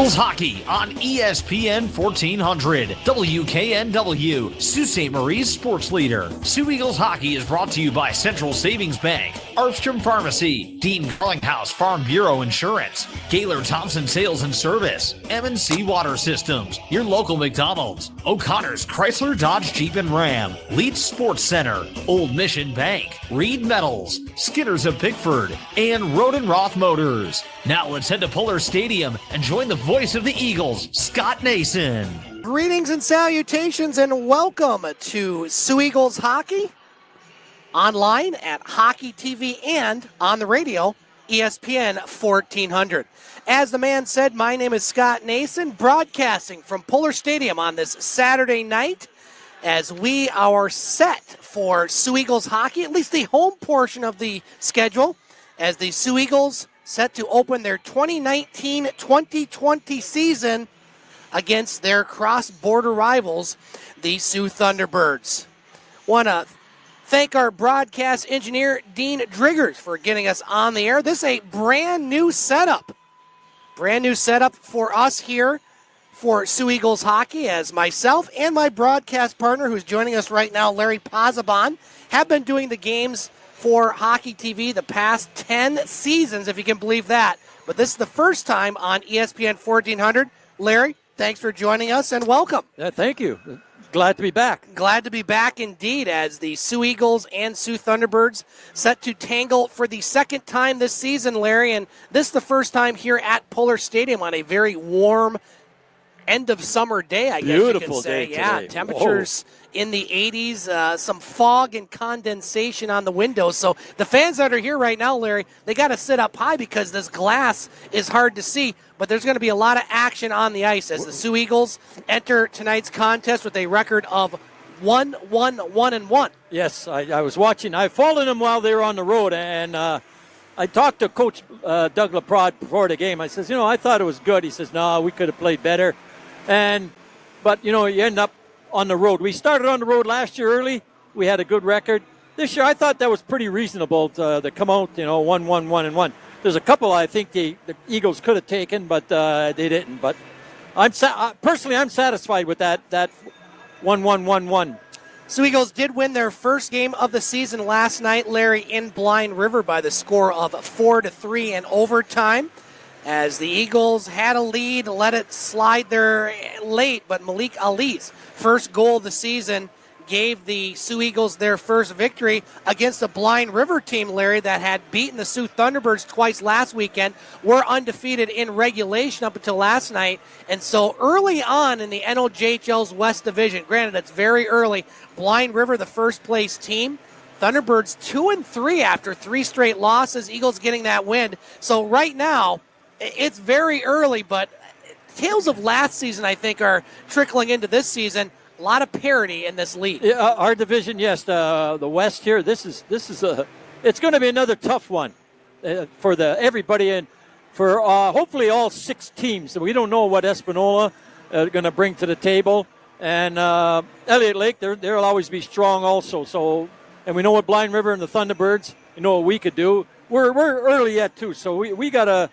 Eagles hockey on ESPN 1400. WKNW, Sault Ste. Marie's sports leader. Soo Eagles hockey is brought to you by Central Savings Bank, Arfstrom Pharmacy, Dean Carlinghouse Farm Bureau Insurance, Gaylor Thompson Sales and Service, M&C Water Systems, your local McDonald's, O'Connor's Chrysler Dodge Jeep and Ram, Leeds Sports Center, Old Mission Bank, Reed Metals, Skinners of Pickford, and Roden Roth Motors. Now let's head to Pullar Stadium and join the voice of the Eagles, Scott Nason. Greetings and salutations and welcome to Soo Eagles hockey. Online at Hockey TV and on the radio, ESPN 1400. As the man said, my name is Scott Nason, broadcasting from Pullar Stadium on this Saturday night as we are set for Soo Eagles hockey, at least the home portion of the schedule, as the Soo Eagles set to open their 2019-2020 season against their cross-border rivals, the Soo Thunderbirds. Want to thank our broadcast engineer, Dean Driggers, for getting us on the air. This is a brand new setup. Brand new setup for us here for Soo Eagles hockey, as myself and my broadcast partner, who's joining us right now, Larry Pozzebon, have been doing the games for Hockey TV the past 10 seasons, if you can believe that. But this is the first time on ESPN 1400. Larry, thanks for joining us and welcome. Thank you. Glad to be back. Glad to be back indeed, as the Soo Eagles and Soo Thunderbirds set to tangle for the second time this season, Larry. And this is the first time here at Pullar Stadium on a very warm end of summer day, I guess Beautiful you can say. day Yeah, today. temperatures in the 80s, some fog and condensation on the windows. So the fans that are here right now, Larry, they got to sit up high because this glass is hard to see. But there's going to be a lot of action on the ice as the Soo Eagles enter tonight's contest with a record of 1-1-1-1. Yes, I was watching. I followed them while they were on the road, and I talked to Coach Doug Laprade before the game. I says, I thought it was good. He says, no, we could have played better. But you end up on the road. We started on the road last year early. We had a good record. This year, I thought that was pretty reasonable to come out, 1-1-1-1. There's a couple I think the Eagles could have taken, but they didn't. But personally, I'm satisfied with that 1-1-1-1. Soo Eagles did win their first game of the season last night, Larry, in Blind River by the score of 4-3 in overtime. As the Eagles had a lead, let it slide there late, but Malik Ali's first goal of the season gave the Soo Eagles their first victory against a Blind River team, Larry, that had beaten the Soo Thunderbirds twice last weekend, were undefeated in regulation up until last night. And so early on in the NOJHL's West Division, granted it's very early, Blind River the first place team, Thunderbirds 2-3 after 3 straight losses, Eagles getting that win. So right now, it's very early, but tales of last season, I think, are trickling into this season. A lot of parity in this league. Yeah, our division, yes, the West here. This is it's going to be another tough one for everybody, and for hopefully all 6 teams. We don't know what Espanola are going to bring to the table, and Elliott Lake, they'll always be strong also. So, and we know what Blind River and the Thunderbirds, what we could do. We're early yet too, so we gotta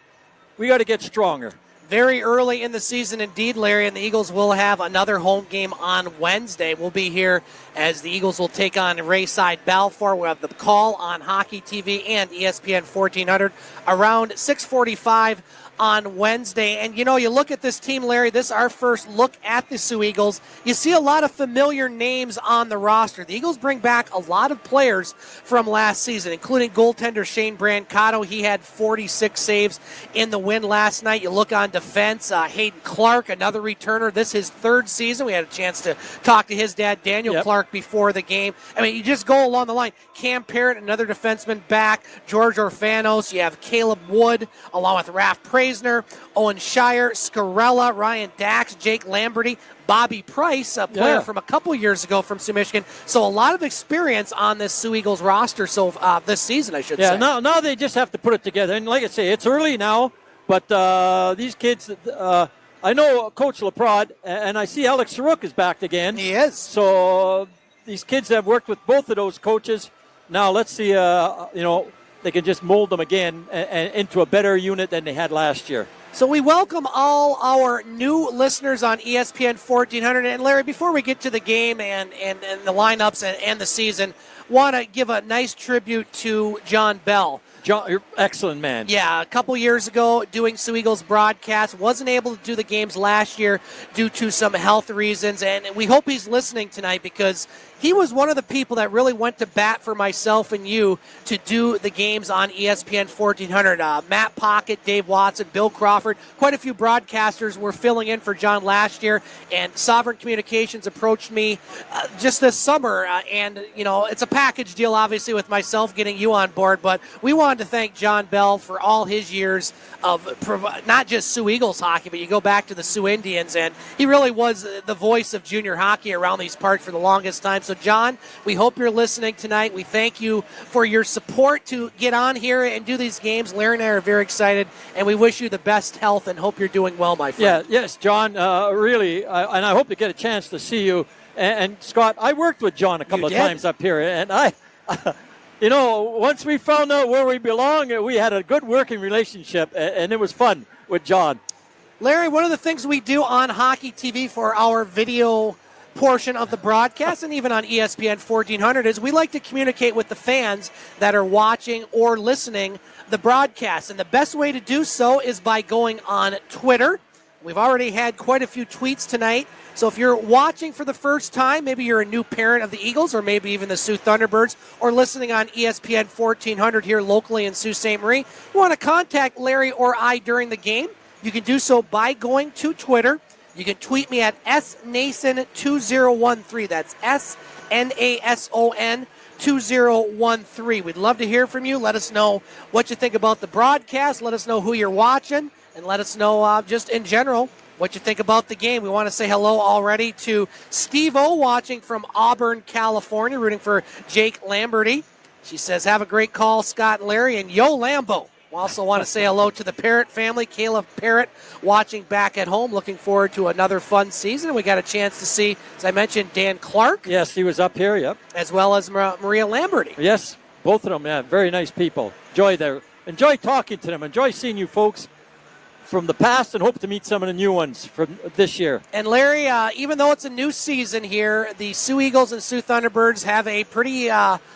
get stronger. Very early in the season indeed, Larry, and the Eagles will have another home game on Wednesday. We'll be here as the Eagles will take on Rayside Balfour. We'll have the call on Hockey TV and ESPN 1400 around 6:45 on Wednesday. And, you look at this team, Larry, this is our first look at the Soo Eagles. You see a lot of familiar names on the roster. The Eagles bring back a lot of players from last season, including goaltender Shane Brancato. He had 46 saves in the win last night. You look on defense, Hayden Clark, another returner. This is his 3rd season. We had a chance to talk to his dad, Daniel Clark, before the game. I mean, you just go along the line. Cam Parrott, another defenseman back. George Orfanos. You have Caleb Wood, along with Raph Praisner, Owen Shire, Scarella, Ryan Dax, Jake Lamberty, Bobby Price, a player from a couple years ago from Sioux, Michigan. So a lot of experience on this Soo Eagles roster this season, I should say. Yeah, now they just have to put it together. And like I say, it's early now, but these kids, I know Coach Laprade, and I see Alex Saruk is back again. He is. So these kids have worked with both of those coaches. Now let's see, they can just mold them again and into a better unit than they had last year. So we welcome all our new listeners on ESPN 1400. And Larry, before we get to the game and the lineups and the season, want to give a nice tribute to John Bell. John, you're excellent, man. Yeah, a couple years ago doing Soo Eagles broadcast. Wasn't able to do the games last year due to some health reasons. And we hope he's listening tonight because he was one of the people that really went to bat for myself and you to do the games on ESPN 1400. Matt Pocket, Dave Watson, Bill Crawford, quite a few broadcasters were filling in for John last year. And Sovereign Communications approached me just this summer. And, you know, it's a package deal, obviously, with myself getting you on board. But we wanted to thank John Bell for all his years of not just Soo Eagles hockey, but you go back to the Soo Indians. And he really was the voice of junior hockey around these parts for the longest time. So, John, we hope you're listening tonight. We thank you for your support to get on here and do these games. Larry and I are very excited, and we wish you the best health and hope you're doing well, my friend. Yeah, yes, John, really, and I hope to get a chance to see you. And Scott, I worked with John a couple of times up here, and I you know, once we found out where we belong, we had a good working relationship, and it was fun with John. Larry, one of the things we do on Hockey TV for our video portion of the broadcast and even on ESPN 1400 is we like to communicate with the fans that are watching or listening the broadcast. And the best way to do so is by going on Twitter. We've already had quite a few tweets tonight. So if you're watching for the first time, maybe you're a new parent of the Eagles or maybe even the Soo Thunderbirds, or listening on ESPN 1400 here locally in Sault Ste. Marie, you want to contact Larry or I during the game, you can do so by going to Twitter. You can tweet me at SNason2013. That's SNASON 2013. We'd love to hear from you. Let us know what you think about the broadcast. Let us know who you're watching. And let us know just in general what you think about the game. We want to say hello already to Steve O watching from Auburn, California, rooting for Jake Lamberty. She says, have a great call, Scott and Larry, and yo, Lambo. We also want to say hello to the Parrott family. Caleb Parrott watching back at home, looking forward to another fun season. We got a chance to see, as I mentioned, Dan Clark. Yes, he was up here, yep. As well as Maria Lamberty. Yes, both of them, yeah, very nice people. Enjoy talking to them. Enjoy seeing you folks from the past and hope to meet some of the new ones from this year. And Larry, even though it's a new season here, the Soo Eagles and Soo Thunderbirds have a pretty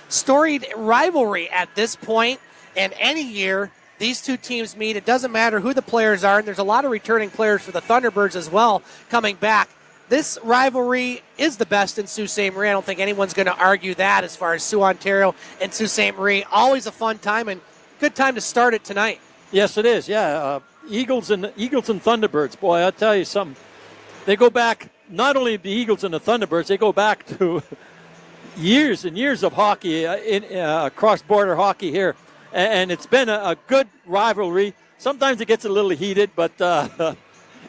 storied rivalry at this point. And any year these two teams meet, it doesn't matter who the players are, and there's a lot of returning players for the Thunderbirds as well coming back. This rivalry is the best in Sault Ste. Marie. I don't think anyone's going to argue that as far as Sioux, Ontario and Sault Ste. Marie. Always a fun time and good time to start it tonight. Yes, it is, yeah. Eagles and Thunderbirds, boy, I'll tell you something. They go back, not only the Eagles and the Thunderbirds, they go back to years and years of hockey, cross-border hockey here. And it's been a good rivalry. Sometimes it gets a little heated, but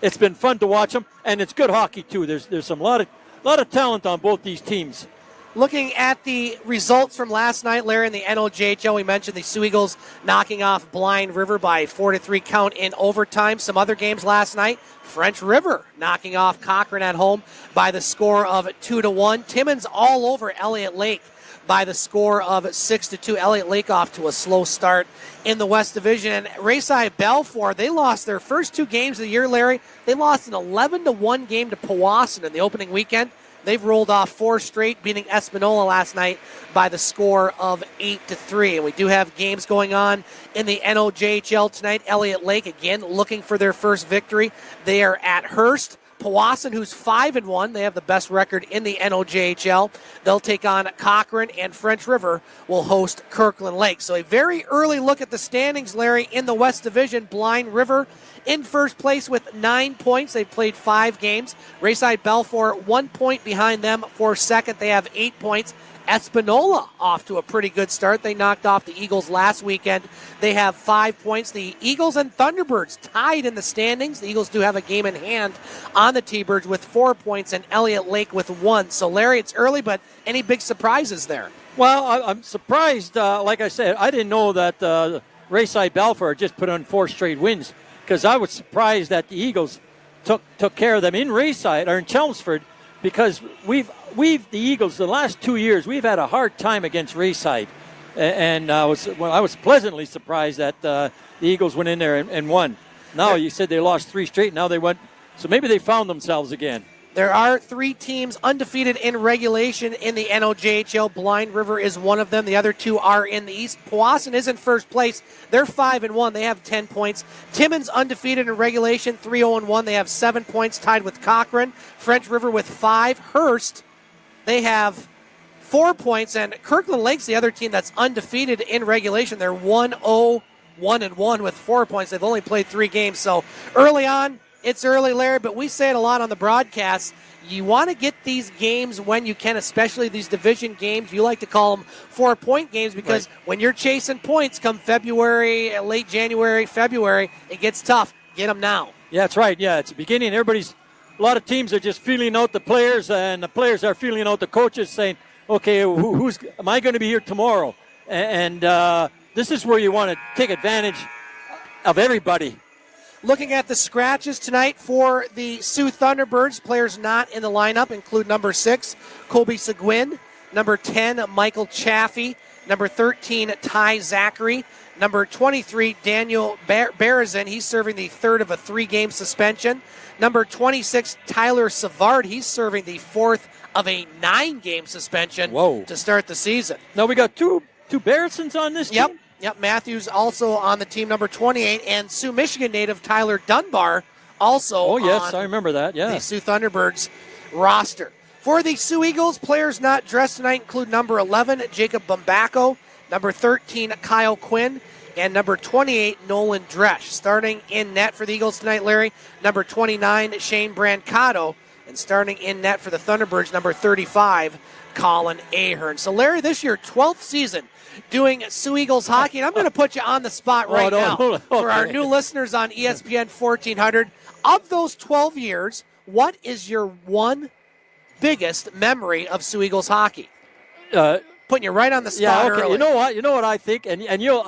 it's been fun to watch them. And it's good hockey, too. There's some lot of talent on both these teams. Looking at the results from last night, Larry, in the NOJHL, we mentioned the Soo Eagles knocking off Blind River by 4-3 count in overtime. Some other games last night, French River knocking off Cochrane at home by the score of 2-1. Timmins all over Elliott Lake by the score of 6-2. Elliott Lake off to a slow start in the West Division. And Rayside Balfour, they lost their first two games of the year, Larry. They lost an 11-1 game to Powassan in the opening weekend. They've rolled off four straight, beating Espanola last night by the score of 8-3. And we do have games going on in the NOJHL tonight. Elliott Lake, again, looking for their first victory. They are at Hearst. Powassan, who's 5-1, they have the best record in the NOJHL. They'll take on Cochrane, and French River will host Kirkland Lake. So a very early look at the standings, Larry, in the West Division. Blind River in first place with 9 points. They've played 5 games. Rayside Balfour 1 point behind them for second. They have 8 points. Espanola off to a pretty good start. They knocked off the Eagles last weekend. They have 5 points. The Eagles and Thunderbirds tied in the standings. The Eagles do have a game in hand on the T-Birds with 4 points and Elliott Lake with 1. So, Larry, it's early, but any big surprises there? Well, I'm surprised. Like I said, I didn't know that Rayside Balfour just put on 4 straight wins, because I was surprised that the Eagles took care of them in Rayside or in Chelmsford, because the Eagles, the last 2 years, we've had a hard time against Rayside. And I was pleasantly surprised that the Eagles went in there and won. Now you said they lost 3 straight. Now they went, so maybe they found themselves again. There are 3 teams undefeated in regulation in the NOJHL. Blind River is one of them. The other 2 are in the East. Powassan is in first place. They're 5-1. They have 10 points. Timmins undefeated in regulation, 3-0-1. They have 7 points, tied with Cochrane. French River with 5. Hearst, they have 4 points. And Kirkland Lakes, the other team that's undefeated in regulation, they're 1-0-1-1 with 4 points. They've only played 3 games. So early on, it's early, Larry, but we say it a lot on the broadcast. You want to get these games when you can, especially these division games. You like to call them 4-point games because when you're chasing points come February, late January, February, it gets tough. Get them now. Yeah, that's right. Yeah, it's the beginning. A lot of teams are just feeling out the players, and the players are feeling out the coaches, saying, okay, who's am I going to be here tomorrow? And this is where you want to take advantage of everybody. Looking at the scratches tonight for the Soo Thunderbirds, players not in the lineup include number 6, Colby Seguin, number 10, Michael Chaffee, number 13, Ty Zachary, number 23, Daniel Berezin. He's serving the 3rd of a 3-game suspension. Number 26, Tyler Savard. He's serving the 4th of a 9-game suspension to start the season. Now we got two Berezins on this team? Yep, Matthews also on the team, number 28, and Sioux, Michigan native Tyler Dunbar also I remember that, the Soo Thunderbirds roster. For the Soo Eagles, players not dressed tonight include number 11, Jacob Bumbacco, number 13, Kyle Quinn, and number 28, Nolan Dresch. Starting in net for the Eagles tonight, Larry, number 29, Shane Brancato, and starting in net for the Thunderbirds, number 35, Colin Ahern. So, Larry, this year, 12th season doing Soo Eagles hockey, and I'm going to put you on the spot right now for our new listeners on ESPN 1400. Of those 12 years, what is your one biggest memory of Soo Eagles hockey? Putting you right on the spot. Early. You know what I think, and you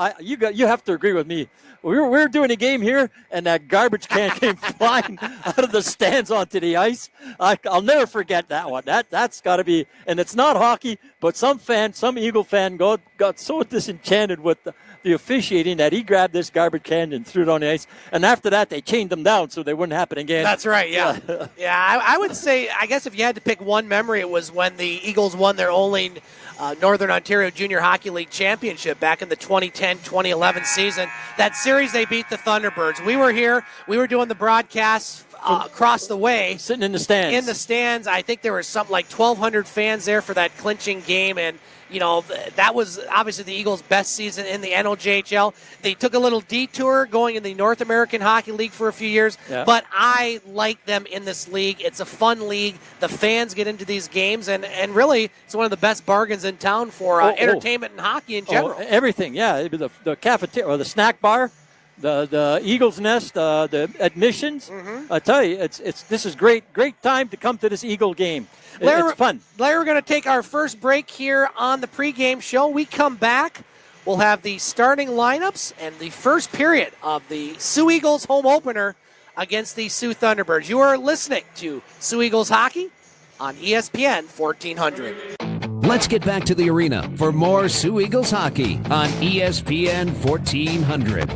have to agree with me. We were doing a game here, and that garbage can came flying out of the stands onto the ice. I'll never forget that one. That's got to be, and it's not hockey, but some Eagle fan got so disenchanted with the officiating that he grabbed this garbage can and threw it on the ice. And after that, they chained them down so they wouldn't happen again. That's right, yeah. I would say, I guess if you had to pick one memory, it was when the Eagles won their only Northern Ontario Junior Hockey League championship back in the 2010-2011 season. That series, they beat the Thunderbirds. We were here. We were doing the broadcast across the way. Sitting in the stands. In the stands. I think there was something like 1,200 fans there for that clinching game, and that was obviously the Eagles' best season in the NOJHL. They took a little detour going in the North American Hockey League for a few years, but I like them in this league. It's a fun league. The fans get into these games, and really, it's one of the best bargains in town for entertainment and hockey in general. Everything, yeah. The cafeteria or the snack bar, the Eagles Nest, the admissions. Mm-hmm. I tell you, this is great time to come to this Eagle game. Larry, it's fun. Larry, we're going to take our first break here on the pregame show. We come back. We'll have the starting lineups and the first period of the Soo Eagles home opener against the Soo Thunderbirds. You are listening to Soo Eagles hockey on ESPN 1400. Let's get back to the arena for more Soo Eagles hockey on ESPN 1400.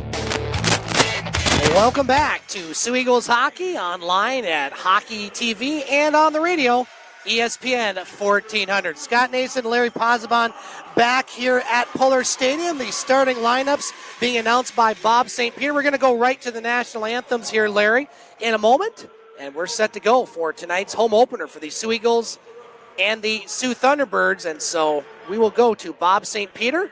Welcome back to Soo Eagles hockey online at Hockey TV and on the radio. ESPN 1400. Scott Nason, Larry Pozzebon back here at Pullar Stadium. The starting lineups being announced by Bob St. Peter. We're going to go right to the national anthems here, Larry, in a moment. And we're set to go for tonight's home opener for the Soo Eagles and the Soo Thunderbirds. And so we will go to Bob St. Peter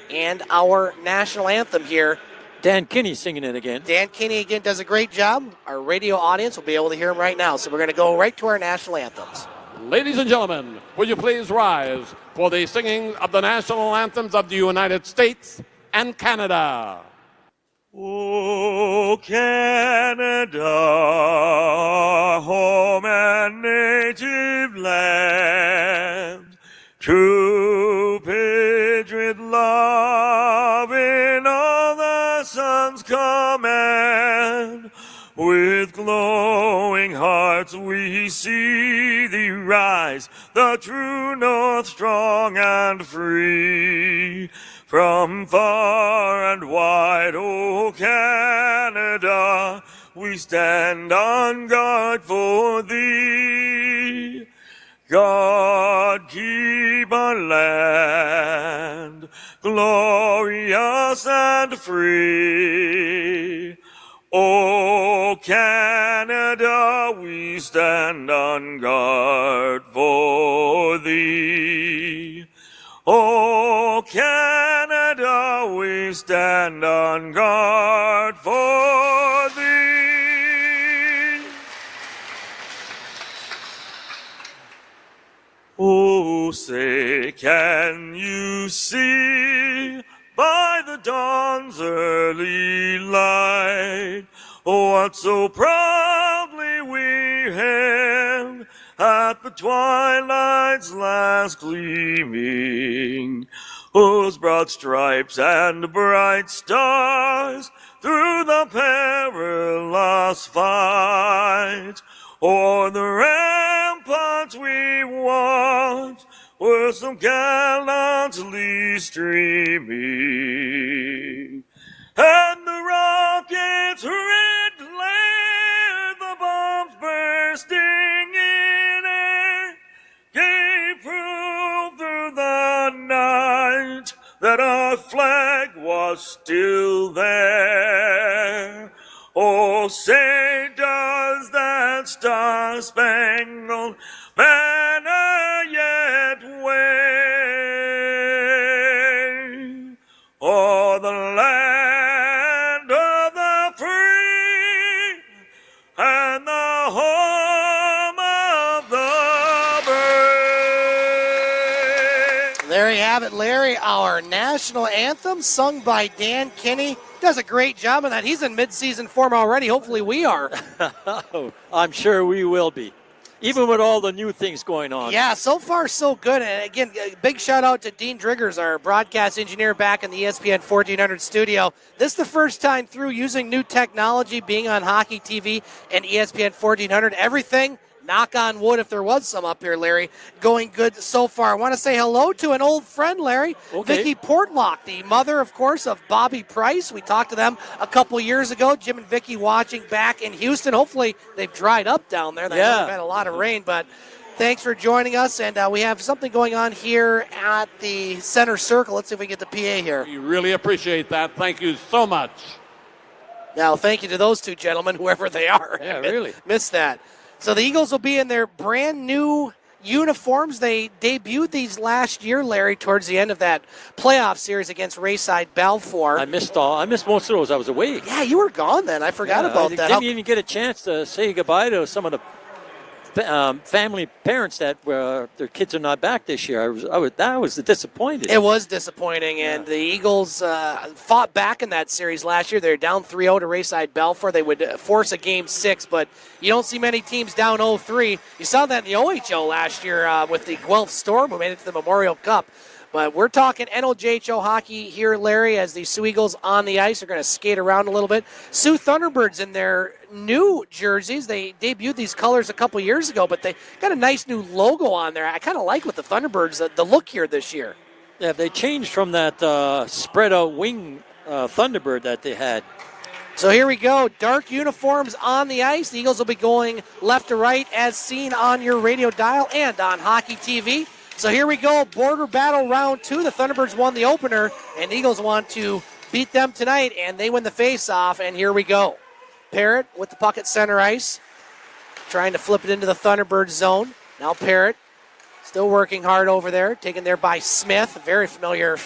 and our national anthem here. Dan Kinney singing it again. Dan Kinney again does a great job. Our radio audience will be able to hear him right now. So we're going to go right to our national anthems. Ladies and gentlemen, will you please rise for the singing of the national anthems of the United States and Canada? O Canada, home and native land, true patriot love in all the sun's command, with glowing willing hearts we see thee rise, the true north strong and free. From far and wide, O Canada, we stand on guard for thee. God keep our land glorious and free. O Canada, we stand on guard for thee. O Canada, we stand on guard for thee. Oh, say, can you see by the dawn's early light what so proudly we hailed at the twilight's last gleaming, whose broad stripes and bright stars through the perilous fight o'er the ramparts we watched were so gallantly streaming, and the rockets' red glare, the bombs bursting in air, gave proof through the night that our flag was still there. Oh, say does that star-spangled banner yet wave o'er the land of the free and the home of the brave? There you have it, Larry, our national anthem sung by Dan Kinney. Does a great job on that. He's in mid-season form already. Hopefully we are. I'm sure we will be, even with all the new things going on. Yeah, so far so good. And again, a big shout out to Dean Driggers, our broadcast engineer back in the ESPN 1400 studio. This is the first time through using new technology, being on Hockey TV and ESPN 1400. Everything, knock on wood if there was some up here, Larry, going good so far. I want to say hello to an old friend, Larry, Okay. Vicki Portlock, the mother, of course, of Bobby Price. We talked to them a couple years ago. Jim and Vicki watching back in Houston. Hopefully they've dried up down there. They've had a lot of rain, but thanks for joining us. And we have something going on here at the center circle. Let's see if we can get the PA here. We really appreciate that. Thank you so much. Now, thank you to those two gentlemen, whoever they are. Yeah, really. Missed that. So the Eagles will be in their brand new uniforms. They debuted these last year, Larry, towards the end of that playoff series against Rayside Balfour. I missed most of those. I was away. Yeah, you were gone then. I forgot about that. I didn't even get a chance to say goodbye to some of the family parents that their kids are not back this year. I was disappointed. It was disappointing, and the Eagles fought back in that series last year. They were down 3-0 to Rayside Balfour. They would force a Game 6, but you don't see many teams down 0-3. You saw that in the OHL last year with the Guelph Storm, who made it to the Memorial Cup. But we're talking NOJHL hockey here, Larry, as the Soo Eagles on the ice are going to skate around a little bit. Soo Thunderbirds in their new jerseys. They debuted these colors a couple years ago, but they got a nice new logo on there. I kind of like with the Thunderbirds, the look here this year. Yeah, they changed from that spread-out wing Thunderbird that they had. So here we go. Dark uniforms on the ice. The Eagles will be going left to right as seen on your radio dial and on Hockey TV. So here we go, border battle round 2. The Thunderbirds won the opener, and the Eagles want to beat them tonight, and they win the face-off, and here we go. Parrott with the puck at center ice, trying to flip it into the Thunderbird zone. Now Parrott still working hard over there, taken there by Smith, a very familiar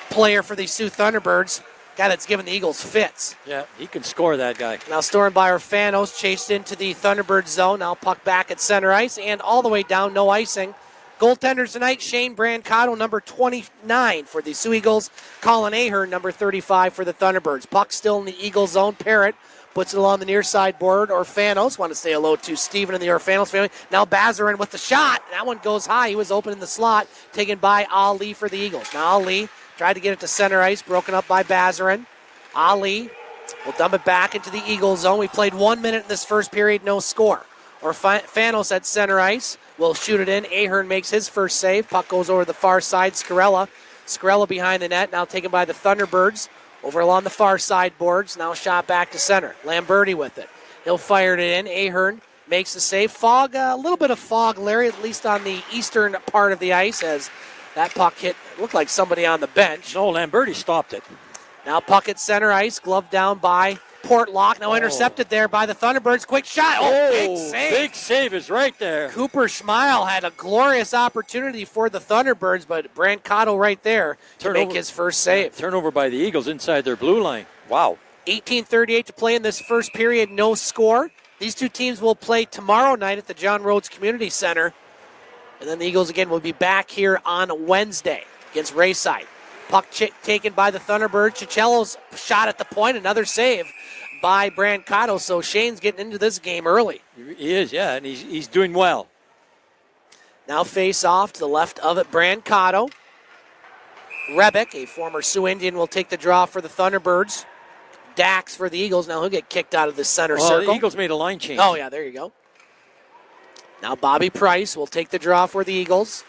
player for the Soo Thunderbirds, guy that's given the Eagles fits. Yeah, he can score, that guy. Now stormed by Orfanos, chased into the Thunderbird zone. Now puck back at center ice, and all the way down, no icing. Goaltenders tonight, Shane Brancato, number 29 for the Soo Eagles. Colin Ahern, number 35 for the Thunderbirds. Puck still in the Eagle zone. Parrott puts it along the near side board. Orfanos, want to say hello to Steven and the Orfanos family. Now Bazarin with the shot. That one goes high. He was open in the slot, taken by Ali for the Eagles. Now Ali tried to get it to center ice, broken up by Bazarin. Ali We'll dump it back into the Eagle zone. We played 1 minute in this first period, no score. Fanos at center ice will shoot it in. Ahern makes his first save. Puck goes over the far side. Scarella behind the net, now taken by the Thunderbirds. Over along the far side boards, now shot back to center. Lamberti with it. He'll fire it in. Ahern makes the save. Fog, a little bit of fog, Larry, at least on the eastern part of the ice, as that puck hit, looked like somebody on the bench. No, Lamberti stopped it. Now puck at center ice, gloved down by Portlock. Now intercepted there by the Thunderbirds. Quick shot. Big save. Big save is right there. Cooper Schmeil had a glorious opportunity for the Thunderbirds, but Brancato right there to make his first save. Turnover by the Eagles inside their blue line. Wow. 18:38 to play in this first period, no score. These two teams will play tomorrow night at the John Rhodes Community Center. And then the Eagles again will be back here on Wednesday against Rayside. Puck taken by the Thunderbirds. Cicello's shot at the point, another save by Brancato. So Shane's getting into this game early. He is, yeah, and he's doing well. Now face off to the left of it, Brancato. Rebick, a former Sioux Indian, will take the draw for the Thunderbirds. Dax for the Eagles. Now he'll get kicked out of the center circle. The Eagles made a line change. Oh, yeah, there you go. Now Bobby Price will take the draw for the Eagles.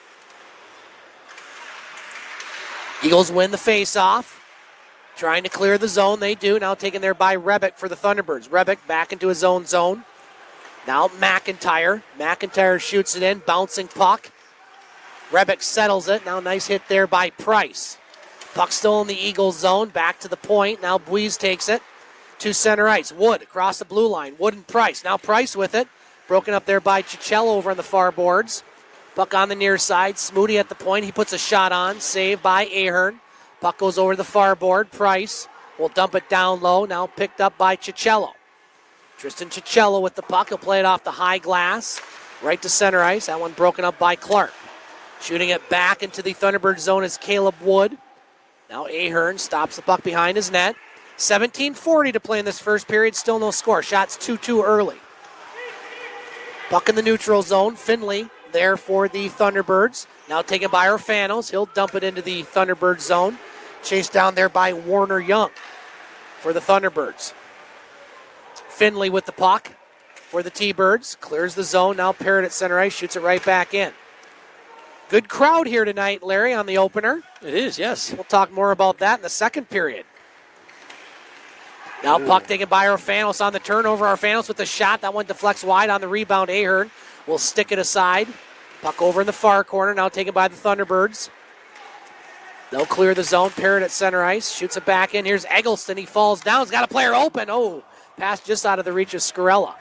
Eagles win the face-off. Trying to clear the zone. They do. Now taken there by Rebick for the Thunderbirds. Rebick back into his own zone. Now McIntyre. McIntyre shoots it in. Bouncing puck. Rebick settles it. Now nice hit there by Price. Puck still in the Eagles zone. Back to the point. Now Buise takes it to center ice. Wood across the blue line. Wood and Price. Now Price with it. Broken up there by Cicello over on the far boards. Puck on the near side. Smoody at the point. He puts a shot on. Saved by Ahern. Puck goes over the far board. Price will dump it down low. Now picked up by Cicello. Tristan Cicello with the puck. He'll play it off the high glass. Right to center ice. That one broken up by Clark. Shooting it back into the Thunderbird zone is Caleb Wood. Now Ahern stops the puck behind his net. 17:40 to play in this first period. Still no score. Shots 2-2 early. Puck in the neutral zone. Finley there for the Thunderbirds. Now taken by Orfanos. He'll dump it into the Thunderbird zone. Chased down there by Warner Young for the Thunderbirds. Finley with the puck for the T-Birds. Clears the zone. Now Parrott at center ice. Shoots it right back in. Good crowd here tonight, Larry, on the opener. It is, yes. We'll talk more about that in the second period. Now puck taken by Orfanos on the turnover. Orfanos with the shot. That one deflects wide on the rebound. Ahern will stick it aside. Puck over in the far corner. Now taken by the Thunderbirds. They'll clear the zone. Parrott at center ice. Shoots it back in. Here's Eggleston. He falls down. He's got a player open. Oh, pass just out of the reach of Scarella.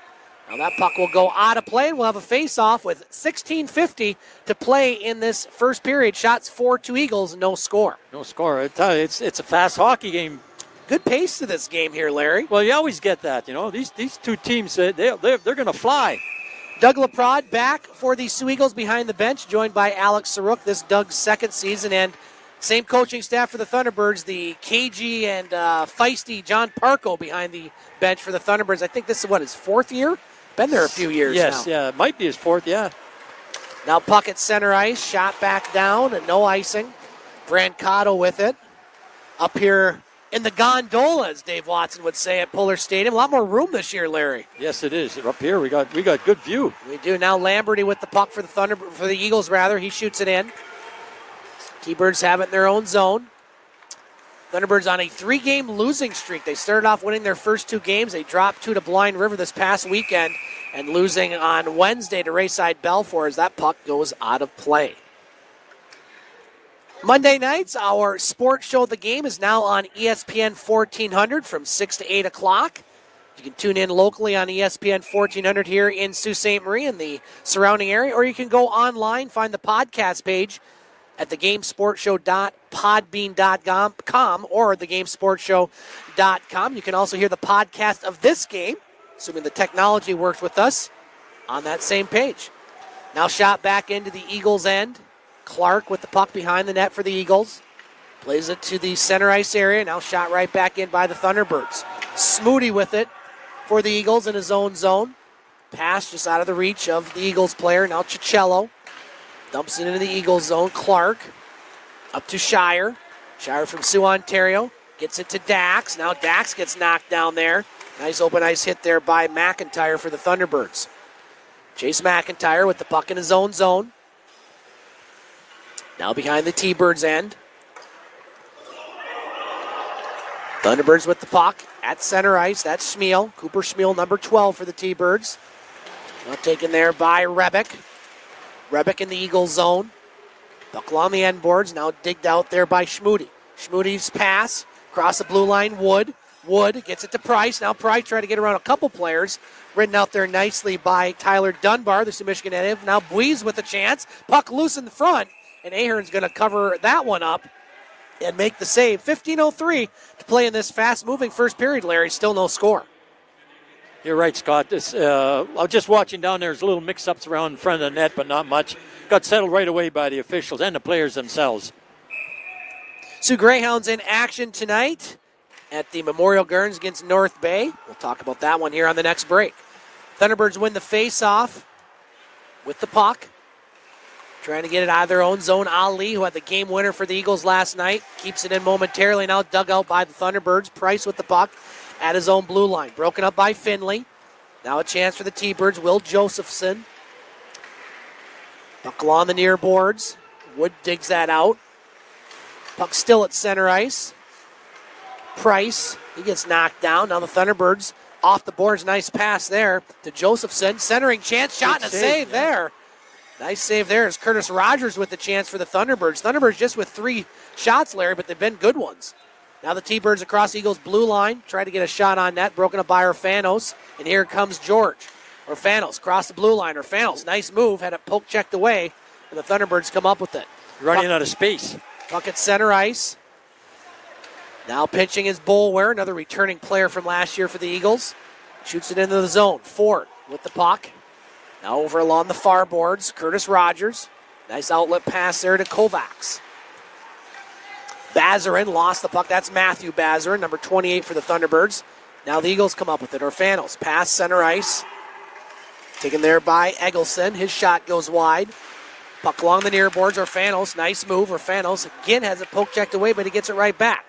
Now that puck will go out of play, and we'll have a face-off with 16:50 to play in this first period. Shots 4-2 Eagles, no score. No score. I tell you, it's a fast hockey game. Good pace to this game here, Larry. Well, you always get that. You know, these two teams, they're going to fly. Doug LaPrade back for the Soo Eagles behind the bench, joined by Alex Saruk. This Doug's second season, and same coaching staff for the Thunderbirds, the cagey and feisty John Parco behind the bench for the Thunderbirds. I think this is, his fourth year? Been there a few years now. Yes, yeah, it might be his fourth, yeah. Now puck at center ice, shot back down, and no icing. Brancato with it. Up here in the gondola, as Dave Watson would say, at Pullar Stadium. A lot more room this year, Larry. Yes, it is. Up here, we got good view. We do. Now Lamberti with the puck for the Eagles, rather. He shoots it in. T-Birds have it in their own zone. Thunderbirds on a 3-game losing streak. They started off winning their first 2 games. They dropped 2 to Blind River this past weekend and losing on Wednesday to Rayside Balfour as that puck goes out of play. Monday nights, our sports show The Game is now on ESPN 1400 from 6 to 8 o'clock. You can tune in locally on ESPN 1400 here in Sault Ste. Marie and the surrounding area, or you can go online, find the podcast page at thegamesportshow.podbean.com or thegamesportshow.com. You can also hear the podcast of this game, assuming the technology works with us, on that same page. Now shot back into the Eagles' end. Clark with the puck behind the net for the Eagles. Plays it to the center ice area. Now shot right back in by the Thunderbirds. Smoody with it for the Eagles in his own zone. Pass just out of the reach of the Eagles player. Now Cicello dumps it into the Eagles zone. Clark up to Shire. Shire from Sioux, Ontario. Gets it to Dax. Now Dax gets knocked down there. Nice open ice hit there by McIntyre for the Thunderbirds. Chase McIntyre with the puck in his own zone. Now behind the T-Birds end. Thunderbirds with the puck at center ice. That's Schmiel. Cooper Schmiel, number 12 for the T-Birds. Now taken there by Rebick. Rebick in the Eagles zone. Puck along the end boards. Now digged out there by Schmoody. Schmoody's pass. Across the blue line, Wood. Wood gets it to Price. Now Price trying to get around a couple players. Ridden out there nicely by Tyler Dunbar, the Michigan native. Now Buies with a chance. Puck loose in the front. And Ahern's going to cover that one up and make the save. 15:03 to play in this fast-moving first period, Larry. Still no score. You're right, Scott. I was just watching down there. There's a little mix-ups around in front of the net, but not much. Got settled right away by the officials and the players themselves. Sioux Greyhounds in action tonight at the Memorial Gardens against North Bay. We'll talk about that one here on the next break. Thunderbirds win the face-off with the puck. Trying to get it out of their own zone. Ali, who had the game winner for the Eagles last night, keeps it in momentarily. Now dug out by the Thunderbirds. Price with the puck at his own blue line. Broken up by Finley. Now a chance for the T-Birds. Will Josephson. Puck along the near boards. Wood digs that out. Puck still at center ice. Price, he gets knocked down. Now the Thunderbirds off the boards. Nice pass there to Josephson. Centering chance, shot and a save there. Nice save there is Curtis Rogers with the chance for the Thunderbirds. Thunderbirds just with 3 shots, Larry, but they've been good ones. Now the T-Birds across Eagles' blue line. Try to get a shot on net. Broken up by Orfanos. And here comes George. Orfanos across the blue line. Orfanos, nice move. Had it poke checked away. And the Thunderbirds come up with it. Running out of space. Puck at center ice. Now pitching is Bolware, another returning player from last year for the Eagles. Shoots it into the zone. Ford with the puck. Now over along the far boards, Curtis Rogers. Nice outlet pass there to Kovacs. Bazarin lost the puck. That's Matthew Bazarin, number 28 for the Thunderbirds. Now the Eagles come up with it. Orfanos, pass center ice. Taken there by Eggleston. His shot goes wide. Puck along the near boards. Orfanos, nice move. Orfanos again has it poke checked away, but he gets it right back.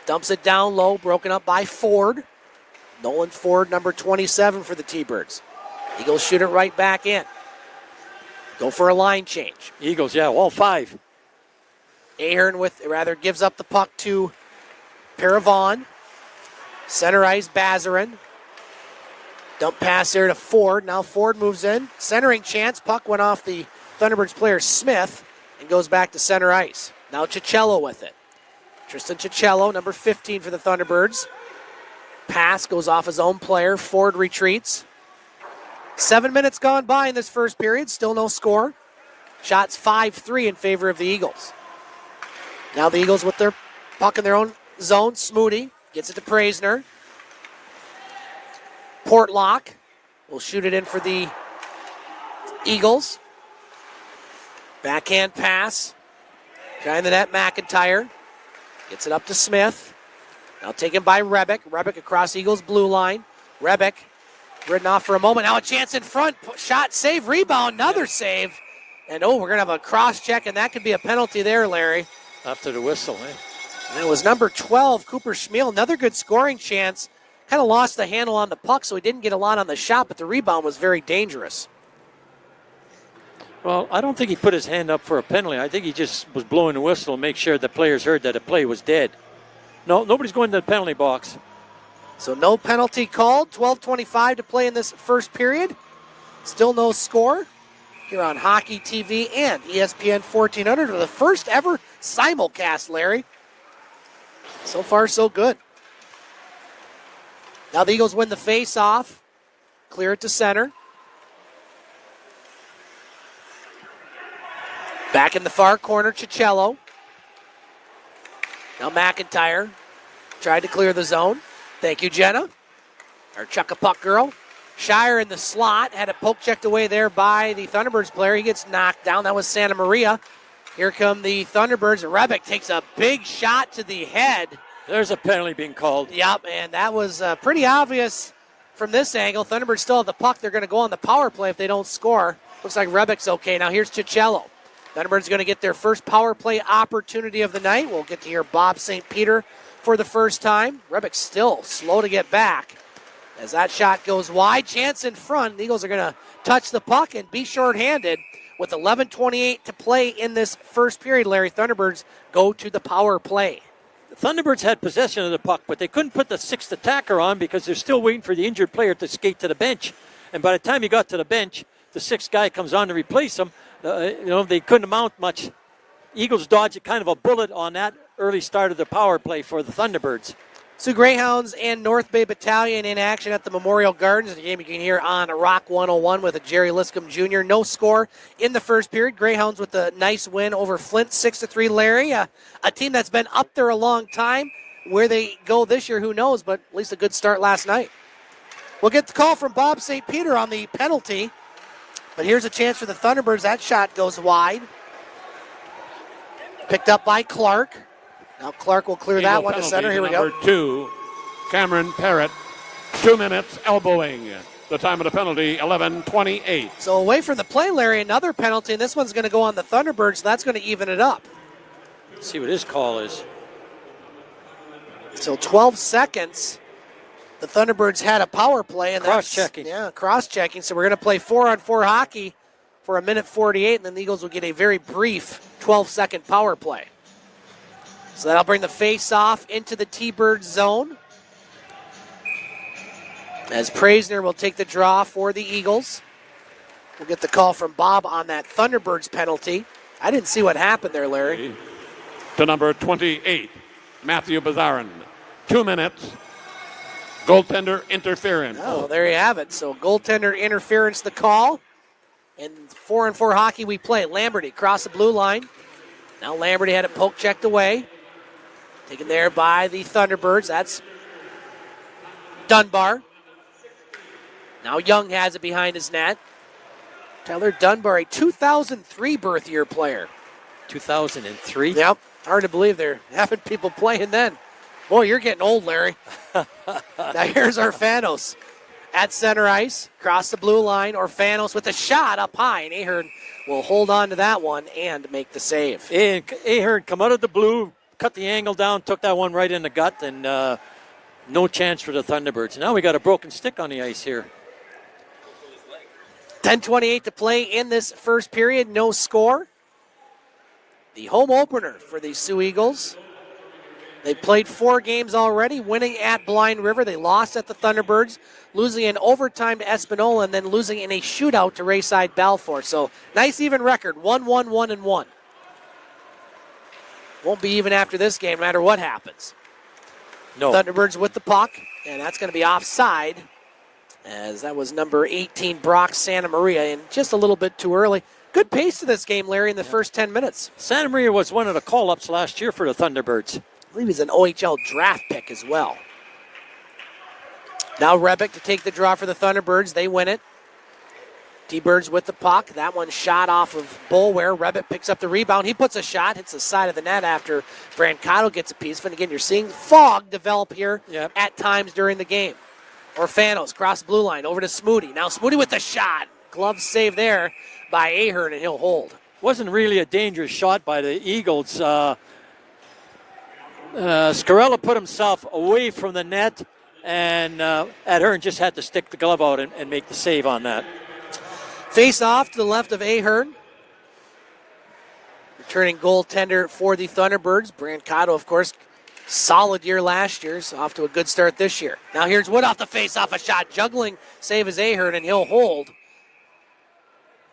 Dumps it down low, broken up by Ford. Nolan Ford, number 27 for the T-Birds. Eagles shoot it right back in. Go for a line change. Eagles, yeah, all 5. Ahern gives up the puck to Paravon. Center ice, Bazarin. Dump pass there to Ford. Now Ford moves in. Centering chance. Puck went off the Thunderbirds player Smith and goes back to center ice. Now Cicchello with it. Tristan Cicchello, number 15 for the Thunderbirds. Pass goes off his own player. Ford retreats. 7 minutes gone by in this first period. Still no score. Shots 5-3 in favor of the Eagles. Now the Eagles with their puck in their own zone. Smoody gets it to Praisner. Portlock will shoot it in for the Eagles. Backhand pass. Behind the net, McIntyre. Gets it up to Smith. Now taken by Rebick. Rebick across Eagles' blue line. Rebick ridden off for a moment. Now a chance in front. Shot, save, rebound, another save. And we're going to have a cross check, and that could be a penalty there, Larry. After the whistle, eh? And it was number 12, Cooper Schmiel. Another good scoring chance. Kind of lost the handle on the puck, so he didn't get a lot on the shot, but the rebound was very dangerous. Well, I don't think he put his hand up for a penalty. I think he just was blowing the whistle to make sure the players heard that the play was dead. No, nobody's going to the penalty box. So no penalty called. 12:25 to play in this first period. Still no score here on Hockey TV and ESPN 1400 for the first ever simulcast, Larry. So far, so good. Now the Eagles win the face-off. Clear it to center. Back in the far corner, Cicchello. Now McIntyre tried to clear the zone. Thank you, Jenna. Our chuck-a-puck girl. Shire in the slot. Had it poke checked away there by the Thunderbirds player. He gets knocked down. That was Santa Maria. Here come the Thunderbirds. Rebick takes a big shot to the head. There's a penalty being called. Yep, and that was pretty obvious from this angle. Thunderbirds still have the puck. They're going to go on the power play if they don't score. Looks like Rebick's okay. Now here's Cicchello. Thunderbirds going to get their first power play opportunity of the night. We'll get to hear Bob St. Peter for the first time. Rebick still slow to get back. As that shot goes wide, chance in front. The Eagles are going to touch the puck and be shorthanded. With 11:28 to play in this first period, Larry, Thunderbirds go to the power play. The Thunderbirds had possession of the puck, but they couldn't put the sixth attacker on because they're still waiting for the injured player to skate to the bench. And by the time he got to the bench, the sixth guy comes on to replace him. They couldn't mount much. Eagles dodged kind of a bullet on that early start of the power play for the Thunderbirds. So Greyhounds and North Bay Battalion in action at the Memorial Gardens. The game you can hear on Rock 101 with a Jerry Liscombe Jr. No score in the first period. Greyhounds with a nice win over Flint, 6-3. Larry, a team that's been up there a long time. Where they go this year, who knows, but at least a good start last night. We'll get the call from Bob St. Peter on the penalty. But here's a chance for the Thunderbirds. That shot goes wide. Picked up by Clark. Now Clark will clear that one to center. Here we go. Number 2, Cameron Parrott. 2 minutes elbowing. The time of the penalty, 11:28. So away from the play, Larry, another penalty, and this one's going to go on the Thunderbirds. So that's going to even it up. Let's see what his call is. So 12 seconds. The Thunderbirds had a power play. And cross-checking. Yeah, cross-checking. So we're going to play 4-on-4 hockey for 1:48, and then the Eagles will get a very brief 12-second power play. So that'll bring the face-off into the T-Bird zone. As Praisner will take the draw for the Eagles. We'll get the call from Bob on that Thunderbirds penalty. I didn't see what happened there, Larry. To number 28, Matthew Bazarin. 2 minutes. Goaltender interference. Oh, there you have it. So goaltender interference, the call. In 4-on-4 hockey we play. Lamberty across the blue line. Now Lamberty had it poke checked away. Taken there by the Thunderbirds. That's Dunbar. Now Young has it behind his net. Tyler Dunbar, a 2003 birth year player. 2003? Yep. Hard to believe there haven't people playing then. Boy, you're getting old, Larry. Now here's Orfanos at center ice. Across the blue line. Orfanos with a shot up high. And Ahern will hold on to that one and make the save. And Ahern come out of the blue, cut the angle down, took that one right in the gut, and no chance for the Thunderbirds. Now we got a broken stick on the ice here. 10:28 to play in this first period. No score. The home opener for the Soo Eagles. They played 4 games already, winning at Blind River. They lost at the Thunderbirds, losing in overtime to Espanola, and then losing in a shootout to Rayside Balfour. So nice even record, 1-1-1-1. Won't be even after this game, no matter what happens. No. Thunderbirds with the puck, and that's going to be offside, as that was number 18, Brock Santa Maria, and just a little bit too early. Good pace to this game, Larry, in the first 10 minutes. Santa Maria was one of the call-ups last year for the Thunderbirds. I believe he's an OHL draft pick as well. Now Rebick to take the draw for the Thunderbirds. They win it. T-Birds with the puck. That one shot off of Boulware. Rebick picks up the rebound. He puts a shot, hits the side of the net after Brancato gets a piece. And again, you're seeing fog develop here at times during the game. Orfanos cross blue line over to Smoody. Now Smoody with the shot. Glove save there by Ahern, and he'll hold. Wasn't really a dangerous shot by the Eagles. Scarella put himself away from the net, and Ahern just had to stick the glove out and make the save on that. Face off to the left of Ahern. Returning goaltender for the Thunderbirds. Brancato, of course, solid year last year, so off to a good start this year. Now here's Wood off the face-off, a shot. Juggling save is Ahern, and he'll hold.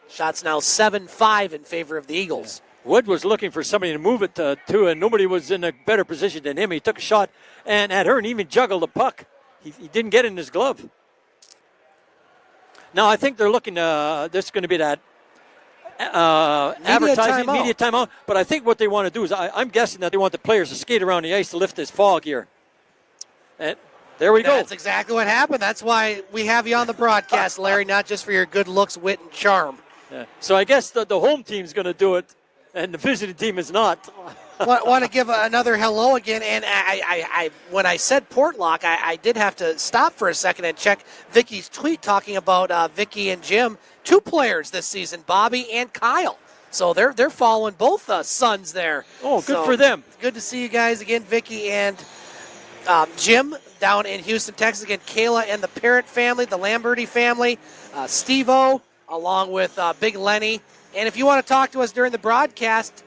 Shots now 7-5 in favor of the Eagles. Wood was looking for somebody to move it to, and nobody was in a better position than him. He took a shot, and Ahern even juggled the puck. He didn't get in his glove. Now, I think they're looking, this is going to be that advertising, media timeout. But I think what they want to do is, I'm guessing that they want the players to skate around the ice to lift this fog here. And there we go. That's exactly what happened. That's why we have you on the broadcast, Larry, not just for your good looks, wit, and charm. Yeah. So I guess the home team's going to do it, and the visiting team is not. Want to give another hello again, and I when I said Portlock, I did have to stop for a second and check Vicky's tweet talking about Vicky and Jim, 2 players this season, Bobby and Kyle. So they're following both sons there. Oh, good for them. Good to see you guys again, Vicky and Jim down in Houston, Texas. Again, Kayla and the Parrott family, the Lamberti family, Steve-O, along with Big Lenny. And if you want to talk to us during the broadcast,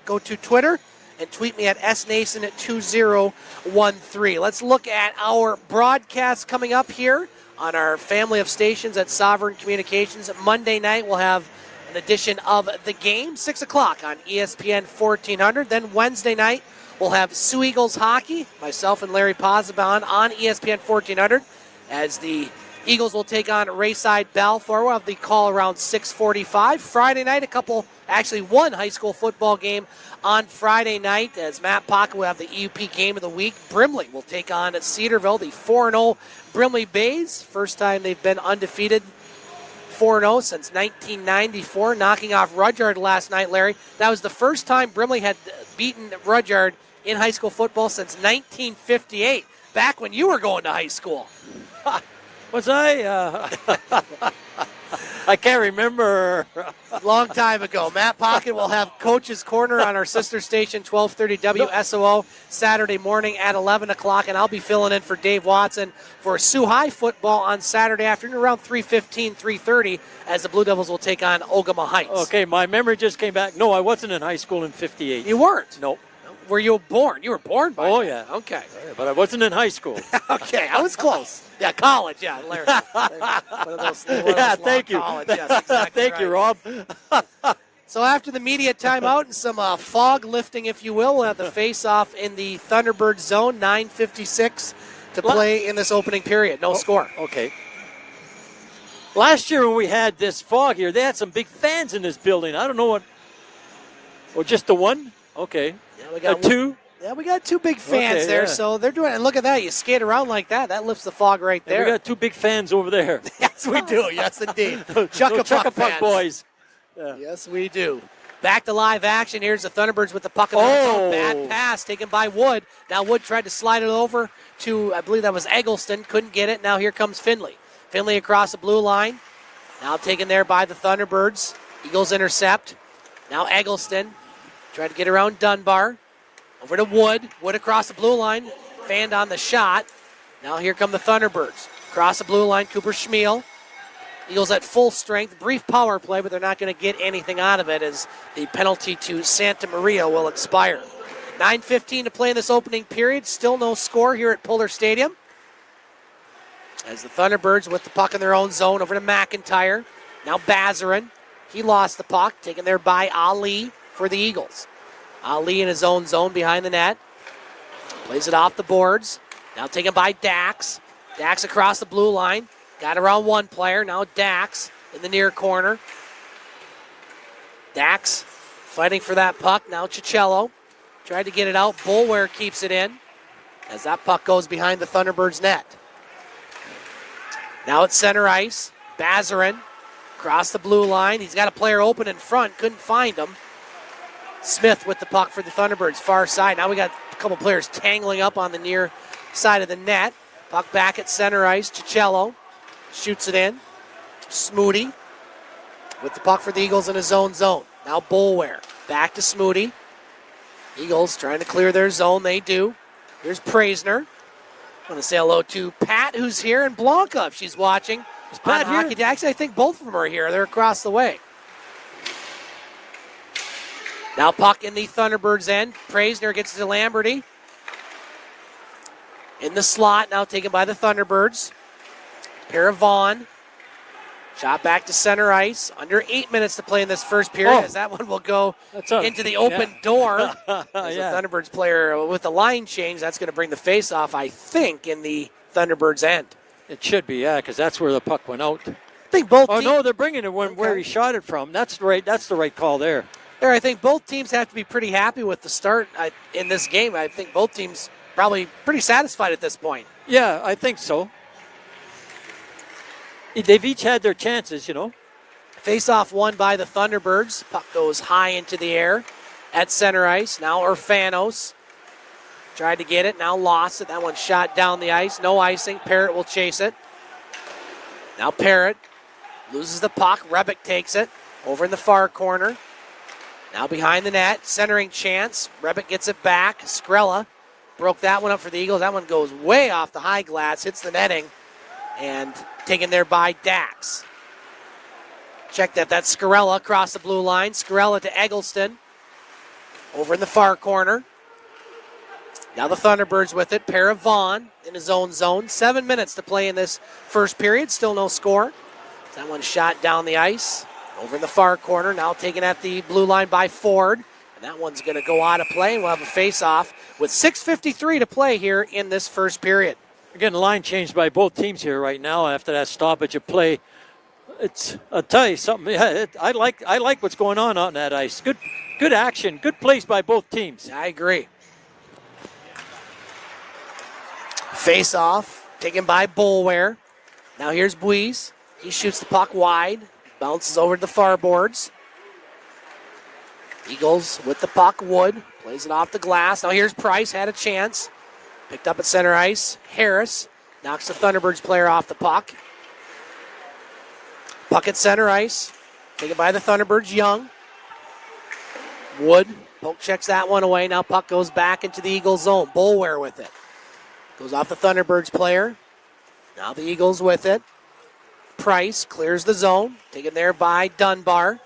go to Twitter and tweet me at snason at 2013. Let's look at our broadcast coming up here on our family of stations at Sovereign Communications. Monday night, we'll have an edition of The Game, 6 o'clock on ESPN 1400. Then Wednesday night, we'll have Soo Eagles hockey, myself and Larry Pozzebon on ESPN 1400, as the Eagles will take on Rayside Balfour. We'll have the call around 6:45. Friday night, one high school football game on Friday night, as Matt Pocket will have the EUP game of the week. Brimley will take on Cedarville, the 4-0 Brimley Bays. First time they've been undefeated 4-0 since 1994, knocking off Rudyard last night, Larry. That was the first time Brimley had beaten Rudyard in high school football since 1958, back when you were going to high school. Was I? I can't remember. Long time ago. Matt Pocket will have Coach's Corner on our sister station, 1230 WSOO, Saturday morning at 11 o'clock, and I'll be filling in for Dave Watson for Sioux High football on Saturday afternoon around 3:15, 3:30, as the Blue Devils will take on Ogama Heights. Okay, my memory just came back. No, I wasn't in high school in 58. You weren't? Nope. Were you born? You were born by Oh, then. yeah. Okay. But I wasn't in high school. Okay, I was close. Yeah, college, yeah, Larry. Thank you. College, yes, exactly Thank you, Rob. So after the media timeout and some fog lifting, if you will, we'll have the face-off in the Thunderbird zone, 9:56 to play in this opening period. No score. Okay. Last year when we had this fog here, they had some big fans in this building. I don't know what. Or just the one? Okay. Yeah, we got two? Yeah, we got two big fans Okay, there, yeah. so they're doing it. And look at that. You skate around like that. That lifts the fog right there. And we got two big fans over there. Yes, we do. Yes, indeed. Chuck-a-puck boys. Yeah. Yes, we do. Back to live action. Here's the Thunderbirds with the puck in their own zone. Bad pass taken by Wood. Now Wood tried to slide it over to, I believe that was Eggleston. Couldn't get it. Now here comes Finley. Finley across the blue line. Now taken there by the Thunderbirds. Eagles intercept. Now Eggleston tried to get around Dunbar. Over to Wood. Wood across the blue line. Fanned on the shot. Now here come the Thunderbirds. Across the blue line, Cooper Schmiel. Eagles at full strength. Brief power play, but they're not going to get anything out of it as the penalty to Santa Maria will expire. 9:15 to play in this opening period. Still no score here at Pullar Stadium. As the Thunderbirds with the puck in their own zone over to McIntyre. Now Bazarin. He lost the puck. Taken there by Ali for the Eagles. Ali in his own zone behind the net. Plays it off the boards. Now taken by Dax. Dax across the blue line. Got around one player. Now Dax in the near corner. Dax fighting for that puck. Now Cicello tried to get it out. Bulware keeps it in as that puck goes behind the Thunderbirds net. Now it's center ice. Bazarin across the blue line. He's got a player open in front. Couldn't find him. Smith with the puck for the Thunderbirds, far side. Now we got a couple players tangling up on the near side of the net. Puck back at center ice. Cicello shoots it in. Smoody with the puck for the Eagles in his own zone. Now Bulware back to Smoody. Eagles trying to clear their zone. They do. Here's Praisner. I want to say hello to Pat, who's here, and Blanca, if she's watching. Is Pat here? Hockey. Actually, I think both of them are here. They're across the way. Now puck in the Thunderbirds' end. Praisner gets to Lamberty. In the slot, now taken by the Thunderbirds. Paravon. Shot back to center ice. Under 8 minutes to play in this first period, as that one will go into the open door. As the Thunderbirds player with the line change, that's going to bring the face-off, I think, in the Thunderbirds' end. It should be, yeah, because that's where the puck went out. I think both teams. No, they're bringing it where he shot it from. That's the right call there. There, I think both teams have to be pretty happy with the start in this game. I think both teams probably pretty satisfied at this point. Yeah, I think so. They've each had their chances, you know. Face-off won by the Thunderbirds. Puck goes high into the air at center ice. Now Orfanos tried to get it, now lost it. That one shot down the ice. No icing. Parrott will chase it. Now Parrott loses the puck. Rebick takes it over in the far corner. Now behind the net, centering chance. Rebick gets it back. Skrella broke that one up for the Eagles. That one goes way off the high glass, hits the netting, and taken there by Dax. Check that. That's Scarella across the blue line. Scarella to Eggleston. Over in the far corner. Now the Thunderbirds with it. Pair of Vaughn in his own zone. 7 minutes to play in this first period. Still no score. That one shot down the ice. Over in the far corner. Now taken at the blue line by Ford. And that one's going to go out of play. We'll have a face-off with 6:53 to play here in this first period. Again, the line changed by both teams here right now after that stoppage of play. I'll tell you something. I like what's going on that ice. Good action. Good plays by both teams. I agree. Face-off taken by Boulware. Now here's Buise. He shoots the puck wide. Bounces over to the far boards. Eagles with the puck. Wood plays it off the glass. Now here's Price. Had a chance. Picked up at center ice. Harris knocks the Thunderbirds player off the puck. Puck at center ice. Taken by the Thunderbirds. Young. Wood. Poke checks that one away. Now puck goes back into the Eagles zone. Boulware with it. Goes off the Thunderbirds player. Now the Eagles with it. Price clears the zone. Taken there by Dunbar.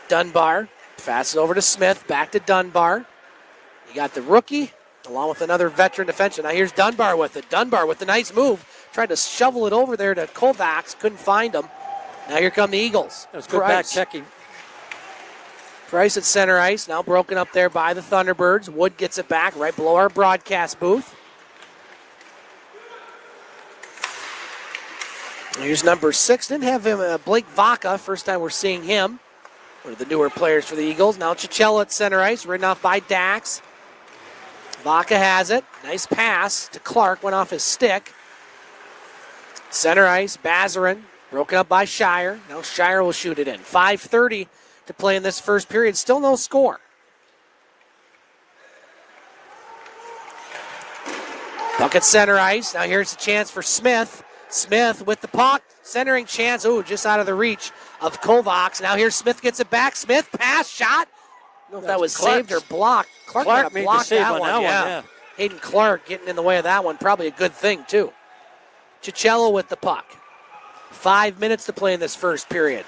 Dunbar passes over to Smith. Back to Dunbar. You got the rookie along with another veteran defenseman. Now here's Dunbar with it. Dunbar with the nice move. Tried to shovel it over there to Kovacs. Couldn't find him. Now here come the Eagles. That was good back checking. Price at center ice. Now broken up there by the Thunderbirds. Wood gets it back right below our broadcast booth. Here's number 6. Didn't have him, Blake Vaca. First time we're seeing him. One of the newer players for the Eagles. Now Chichella at center ice. Ridden off by Dax. Vaca has it. Nice pass to Clark. Went off his stick. Center ice. Bazarin. Broken up by Shire. Now Shire will shoot it in. 5:30 to play in this first period. Still no score. Puck at center ice. Now here's a chance for Smith. Smith with the puck. Centering chance. Ooh, just out of the reach of Kovacs. Now here's Smith gets it back. Smith pass shot. I don't know if that was saved or blocked. Clark made the save on that one. Yeah. Hayden Clark getting in the way of that one. Probably a good thing, too. Chicello with the puck. 5 minutes to play in this first period.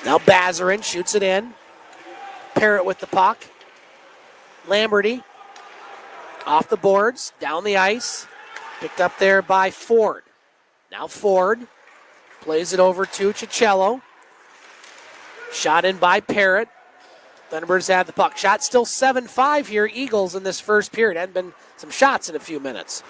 Now Bazarin shoots it in. Parrott with the puck. Lamberty off the boards, down the ice. Picked up there by Ford. Now Ford plays it over to Chicello. Shot in by Parrott. Thunderbirds have the puck. Shot still 7-5 here, Eagles in this first period. Hadn't been some shots in a few minutes.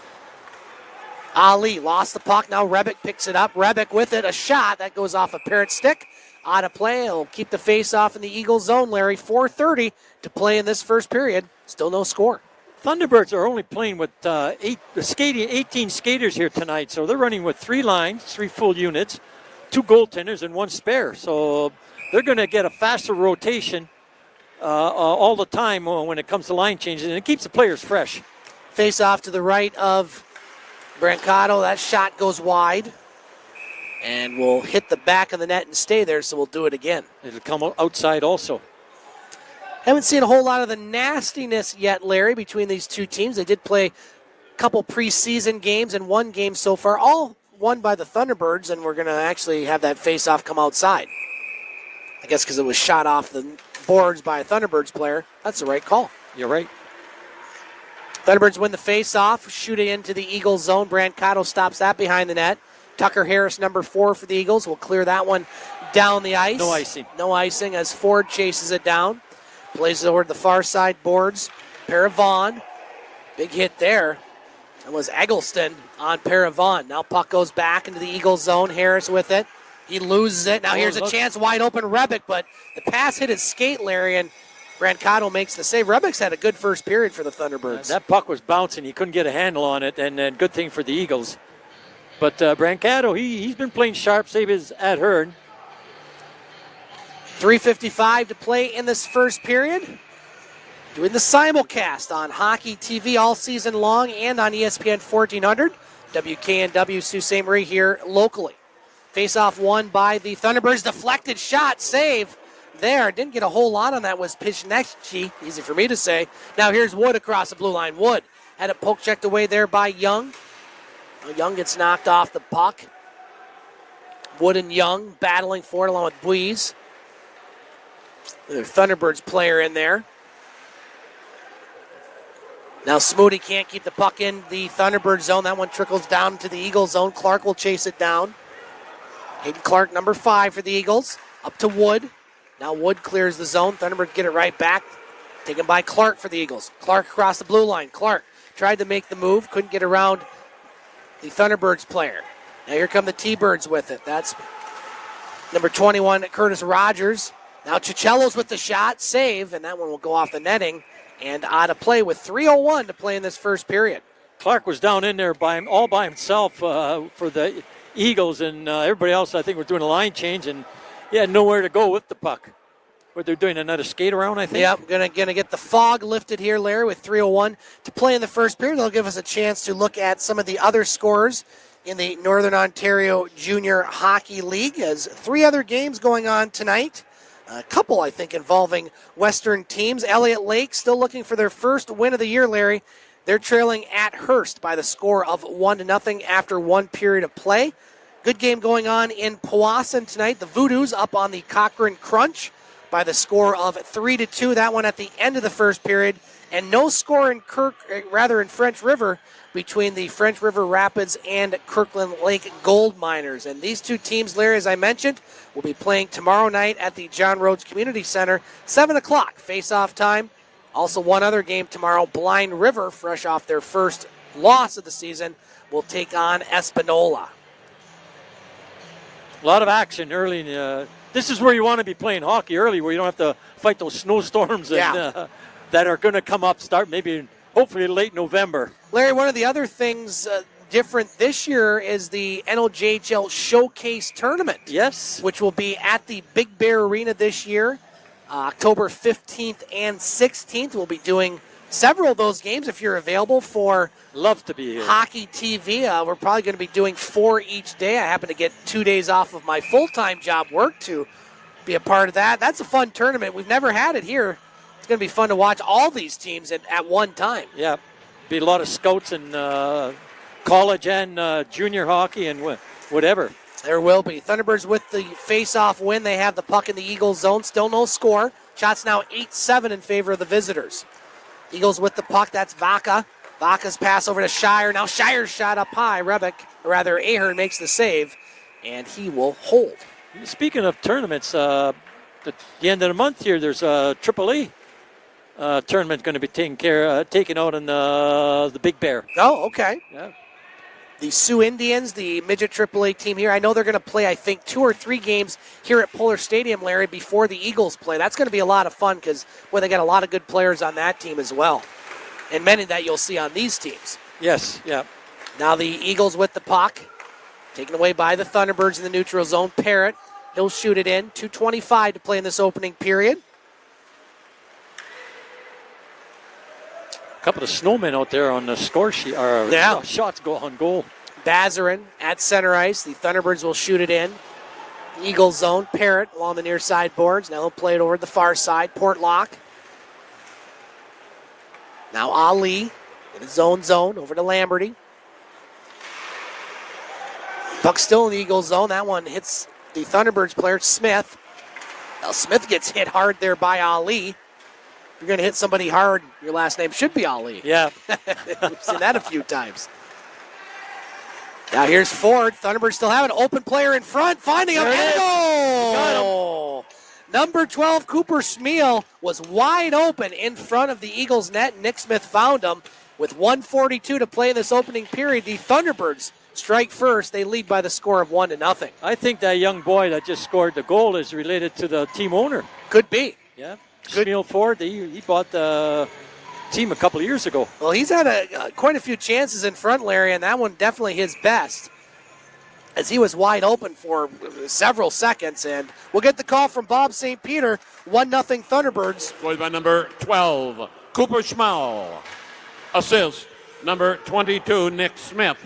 Ali lost the puck. Now Rebick picks it up. Rebick with it. A shot. That goes off a Parrott stick. Out of play. He'll keep the face off in the Eagles zone, Larry. 4:30 to play in this first period. Still no score. Thunderbirds are only playing with 18 skaters here tonight, so they're running with 3 lines, 3 full units, 2 goaltenders, and 1 spare. So they're going to get a faster rotation all the time when it comes to line changes, and it keeps the players fresh. Face off to the right of Brancato. That shot goes wide and will hit the back of the net and stay there, so we'll do it again. It'll come outside also. Haven't seen a whole lot of the nastiness yet, Larry, between these two teams. They did play a couple preseason games and 1 game so far, all won by the Thunderbirds, and we're going to actually have that face-off come outside. I guess because it was shot off the boards by a Thunderbirds player. That's the right call. You're right. Thunderbirds win the face-off, shoot it into the Eagles zone. Brancato stops that behind the net. Tucker Harris, number 4 for the Eagles, will clear that one down the ice. No icing. No icing as Ford chases it down. Plays it over to the far side boards. Paravon. Big hit there. That was Eggleston on Paravon. Now puck goes back into the Eagles zone. Harris with it. He loses it. Now here's a chance. Wide open Rebick, but the pass hit his skate, Larry, and Brancato makes the save. Rebick's had a good first period for the Thunderbirds. That puck was bouncing. He couldn't get a handle on it, and good thing for the Eagles. But Brancato, he's been playing sharp, save is at Hearn. 3:55 to play in this first period. Doing the simulcast on Hockey TV all season long and on ESPN 1400. WKNW Sault Ste. Marie here locally. Face-off won by the Thunderbirds. Deflected shot, save there. Didn't get a whole lot on that. Was Pishnechchi, easy for me to say. Now here's Wood across the blue line. Wood had it poke checked away there by Young. Young gets knocked off the puck. Wood and Young battling for it along with Buies. The Thunderbirds player in there. Now Smoody can't keep the puck in the Thunderbird zone. That one trickles down to the Eagles zone. Clark will chase it down. Hayden Clark, number 5 for the Eagles. Up to Wood. Now Wood clears the zone. Thunderbirds get it right back. Taken by Clark for the Eagles. Clark across the blue line. Clark tried to make the move. Couldn't get around the Thunderbirds player. Now here come the T-Birds with it. That's number 21, Curtis Rogers. Now Cicello's with the shot. Save, and that one will go off the netting. And out of play with 3:01 to play in this first period. Clark was down in there all by himself for the Eagles, and everybody else, I think, were doing a line change, and he had nowhere to go with the puck. But they're doing another skate around, I think. Yep, gonna get the fog lifted here, Larry, with 3:01 to play in the first period. They'll give us a chance to look at some of the other scores in the Northern Ontario Junior Hockey League, as 3 other games going on tonight. A couple, I think, involving Western teams. Elliott Lake still looking for their first win of the year, Larry. They're trailing at Hearst by the score of 1-0 after 1 period of play. Good game going on in Powassan tonight. The Voodoos up on the Cochrane Crunch by the score of 3-2. That one at the end of the first period. And no score in in French River between the French River Rapids and Kirkland Lake Gold Miners. And these 2 teams, Larry, as I mentioned, will be playing tomorrow night at the John Rhodes Community Center, 7 o'clock face-off time. Also one other game tomorrow, Blind River, fresh off their first loss of the season, will take on Espanola. A lot of action early. This is where you want to be playing hockey early, where you don't have to fight those snowstorms that are going to come up, hopefully late November. Larry, one of the other things different this year is the NOJHL Showcase Tournament. Yes. Which will be at the Big Bear Arena this year, October 15th and 16th. We'll be doing several of those games if you're available for Love to be here. Hockey TV. We're probably going to be doing 4 each day. I happen to get 2 days off of my full-time job work to be a part of that. That's a fun tournament. We've never had it here. It's going to be fun to watch all these teams at one time. Yeah, be a lot of scouts in college and junior hockey and whatever. There will be. Thunderbirds with the face-off win. They have the puck in the Eagles zone. Still no score. Shots now 8-7 in favor of the visitors. Eagles with the puck. That's Vaca. Vaca's pass over to Shire. Now Shire's shot up high. Ahern makes the save, and he will hold. Speaking of tournaments, at the end of the month here, there's a AAA tournament going to be taken out in the Big Bear. Oh, okay. Yeah. The Sioux Indians, the midget AAA team here, I know they're going to play, I think, 2 or 3 games here at Pullar Stadium, Larry, before the Eagles play. That's going to be a lot of fun because, they got a lot of good players on that team as well. And many that you'll see on these teams. Yes, yeah. Now the Eagles with the puck, taken away by the Thunderbirds in the neutral zone. Parrott, he'll shoot it in. 2:25 to play in this opening period. A couple of snowmen out there on the score sheet. Shots go on goal. Bazarin at center ice. The Thunderbirds will shoot it in. Eagles zone. Parrott along the near side boards. Now he'll play it over the far side. Portlock. Now Ali in the zone over to Lamberty. Puck still in the Eagles zone. That one hits the Thunderbirds player, Smith. Now Smith gets hit hard there by Ali. If you're going to hit somebody hard, your last name should be Ali. Yeah. We've seen that a few times. Now here's Ford. Thunderbirds still have an open player in front. Finding him. And goal! Number 12, Cooper Schmiel, was wide open in front of the Eagles net. Nick Smith found him with 1:42 to play in this opening period. The Thunderbirds strike first. They lead by the score of 1-0. I think that young boy that just scored the goal is related to the team owner. Could be. Yeah. Schmiel Ford, he bought the team a couple of years ago. Well, he's had quite a few chances in front, Larry, and that one definitely his best, as he was wide open for several seconds. And we'll get the call from Bob St. Peter. 1-0 Thunderbirds. Scored by number 12, Cooper Schmal. Assist, number 22, Nick Smith.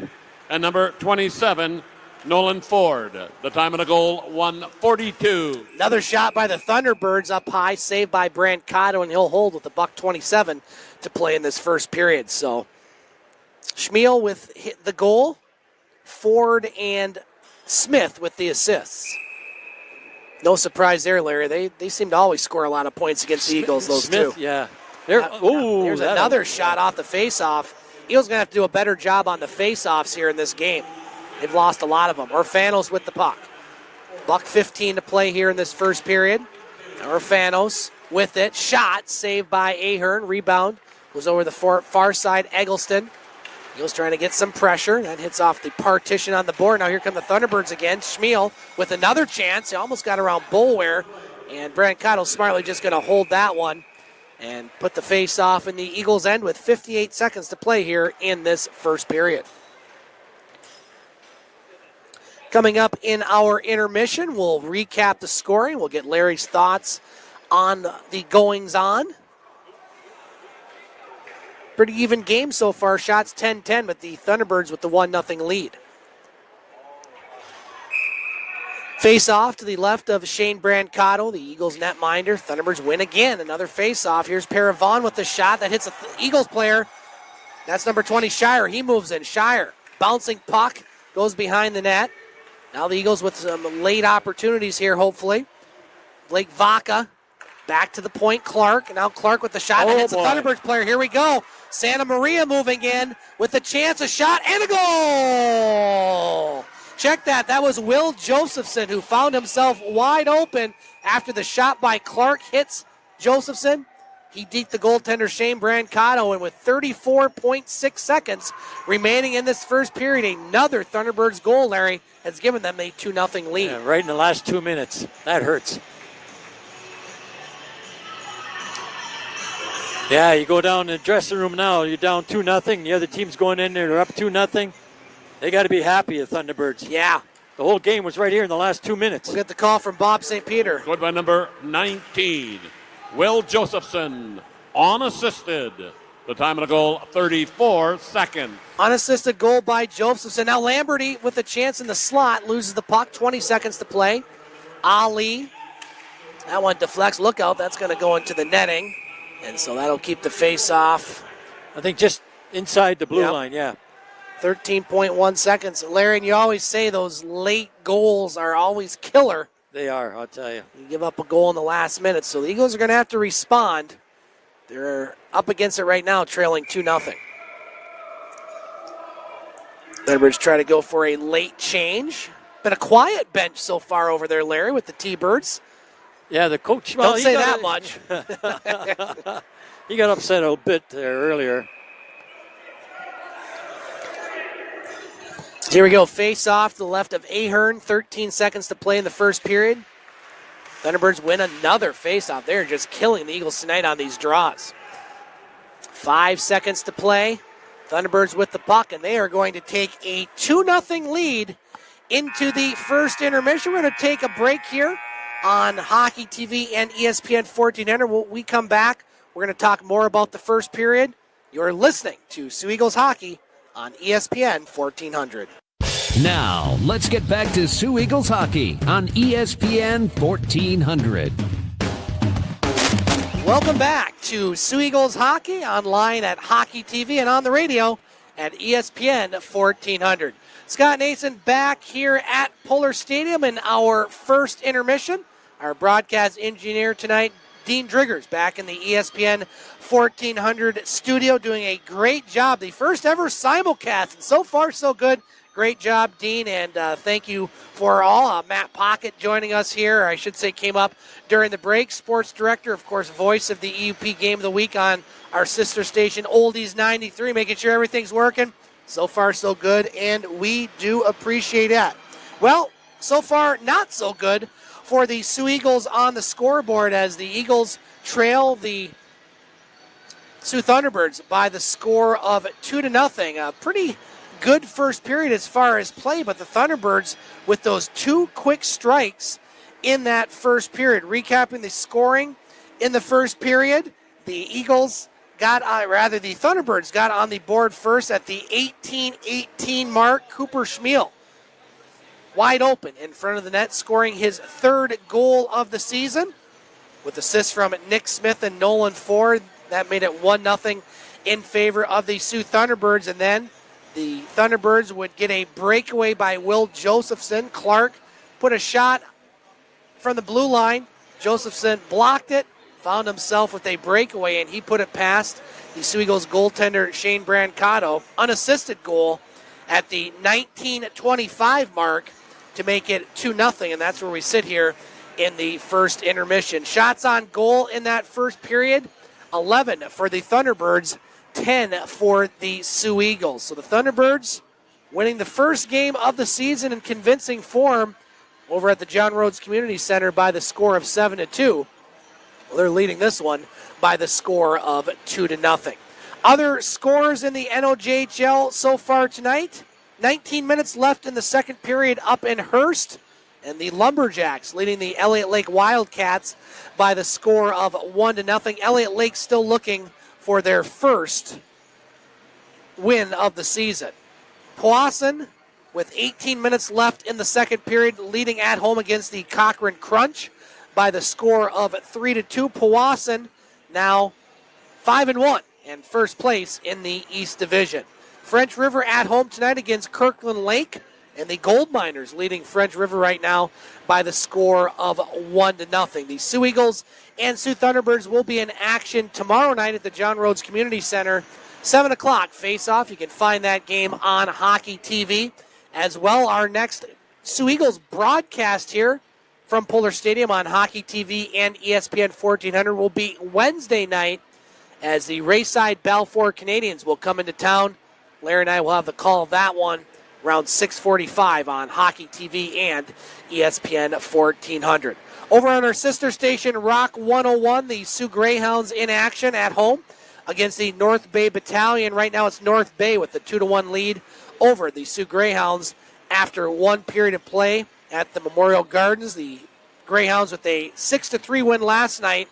And number 27, Nolan Ford. The time of the goal, 1:42. Another shot by the Thunderbirds up high, saved by Brancato, and he'll hold with $1:27 to play in this first period. So Schmiel with the goal, Ford and Smith with the assists. No surprise there, Larry. They seem to always score a lot of points against the Eagles, those Smith, two. yeah. There's another shot off the faceoff. Eagles going to have to do a better job on the faceoffs here in this game. They've lost a lot of them. Orfanos with the puck. $1:15 to play here in this first period. Orfanos with it. Shot saved by Ahern. Rebound goes over the far side. Eggleston. Eagles trying to get some pressure. That hits off the partition on the board. Now here come the Thunderbirds again. Schmiel with another chance. He almost got around Boulware. And Brancato smartly just going to hold that one and put the face off in the Eagles' end with 58 seconds to play here in this first period. Coming up in our intermission, we'll recap the scoring. We'll get Larry's thoughts on the goings-on. Pretty even game so far. Shots 10-10, but the Thunderbirds with the 1-0 lead. Face-off to the left of Shane Brancato, the Eagles netminder. Thunderbirds win again. Another face-off. Here's Paravon with the shot that hits the Eagles player. That's number 20, Shire. He moves in. Shire, bouncing puck, goes behind the net. Now the Eagles with some late opportunities here, hopefully. Blake Vaca back to the point. Clark. And now Clark with the shot that hits the Thunderbirds player. Here we go. Santa Maria moving in with a chance, a shot, and a goal. Check that. That was Will Josephson who found himself wide open after the shot by Clark hits Josephson. He deked the goaltender Shane Brancato, and with 34.6 seconds remaining in this first period, another Thunderbirds goal, Larry, has given them a 2-0 lead. Yeah, right in the last 2 minutes. That hurts. Yeah, you go down in the dressing room now, you're down 2-0. The other team's going in there, they're up 2-0. They got to be happy, the Thunderbirds. Yeah. The whole game was right here in the last 2 minutes. We'll get the call from Bob St. Peter. Scored by number 19, Will Josephson, unassisted. The time of the goal, 34 seconds. Unassisted goal by Josephson. Now Lamberty with a chance in the slot, loses the puck, 20 seconds to play. Ali, that one deflects. Look out, that's going to go into the netting. And so that'll keep the face off. I think just inside the blue line, yeah. 13.1 seconds. Larry, and you always say those late goals are always killer. They are, I'll tell you. You give up a goal in the last minute, so the Eagles are going to have to respond. They're up against it right now, trailing 2-0. Thunderbirds try to go for a late change. Been a quiet bench so far over there, Larry, with the T-Birds. Yeah, the coach... Don't say that much. He got upset a bit there earlier. Here we go, face off to the left of Ahern. 13 seconds to play in the first period. Thunderbirds win another face off. They're just killing the Eagles tonight on these draws. 5 seconds to play. Thunderbirds with the puck, and they are going to take a 2-0 lead into the first intermission. We're going to take a break here on Hockey TV and ESPN 1400. When we come back, we're going to talk more about the first period. You're listening to Soo Eagles Hockey on ESPN 1400. Now, let's get back to Soo Eagles Hockey on ESPN 1400. Welcome back to Soo Eagles Hockey, online at Hockey TV and on the radio at ESPN 1400. Scott Nason back here at Pullar Stadium in our first intermission. Our broadcast engineer tonight, Dean Driggers, back in the ESPN 1400 studio, doing a great job. The first ever simulcast, and so far so good. Great job, Dean, and thank you for all. Matt Pocket joining us here, I should say came up during the break. Sports director, of course, voice of the EUP Game of the Week on our sister station, Oldies 93, making sure everything's working. So far so good, and we do appreciate that. Well, so far not so good for the Soo Eagles on the scoreboard as the Eagles trail the Soo Thunderbirds by the score of 2-0. A pretty good first period as far as play, but the Thunderbirds with those two quick strikes in that first period. Recapping the scoring in the first period, the Thunderbirds got on the board first at the 18-18 mark. Cooper Schmiel wide open in front of the net, scoring his third goal of the season with assists from Nick Smith and Nolan Ford. That made it 1-0 in favor of the Soo Thunderbirds. And then the Thunderbirds would get a breakaway by Will Josephson. Clark put a shot from the blue line. Josephson blocked it, found himself with a breakaway, and he put it past the Soo Eagles goaltender Shane Brancato. Unassisted goal at the 19:25 mark to make it 2-0, and that's where we sit here in the first intermission. Shots on goal in that first period, 11 for the Thunderbirds, 10 for the Soo Eagles. So the Thunderbirds winning the first game of the season in convincing form over at the John Rhodes Community Center by the score of 7-2. Well, they're leading this one by the score of 2-0. Other scores in the NOJHL so far tonight. 19 minutes left in the second period up in Hearst, and the Lumberjacks leading the Elliott Lake Wildcats by the score of 1-0. Elliott Lake still looking for their first win of the season. Powassan, with 18 minutes left in the second period, leading at home against the Cochrane Crunch by the score of 3-2. Powassan now 5-1 and first place in the East Division. French River at home tonight against Kirkland Lake, and the Gold Miners leading French River right now by the score of 1-0. The Soo Eagles and Soo Thunderbirds will be in action tomorrow night at the John Rhodes Community Center. 7 o'clock face-off. You can find that game on Hockey TV. As well, our next Soo Eagles broadcast here from Pullar Stadium on Hockey TV and ESPN 1400 will be Wednesday night as the Rayside Balfour Canadians will come into town. Larry and I will have the call of that one around 6:45 on Hockey TV and ESPN 1400. Over on our sister station, Rock 101, the Soo Greyhounds in action at home against the North Bay Battalion. Right now it's North Bay with the 2-1 lead over the Soo Greyhounds after one period of play at the Memorial Gardens. The Greyhounds with a 6-3 win last night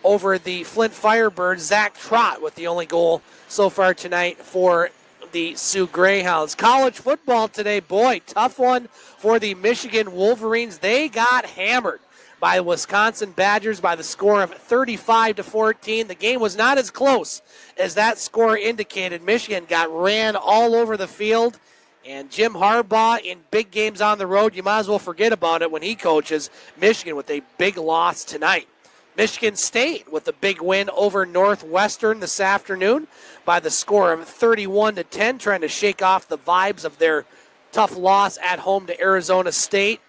over the Flint Firebirds. Zach Trott with the only goal so far tonight for the Soo Greyhounds. College football today, boy, tough one for the Michigan Wolverines. They got hammered by the Wisconsin Badgers by the score of 35-14. The game was not as close as that score indicated. Michigan got ran all over the field, and Jim Harbaugh in big games on the road, you might as well forget about it when he coaches Michigan with a big loss tonight. Michigan State with a big win over Northwestern this afternoon by the score of 31-10, trying to shake off the vibes of their tough loss at home to Arizona State.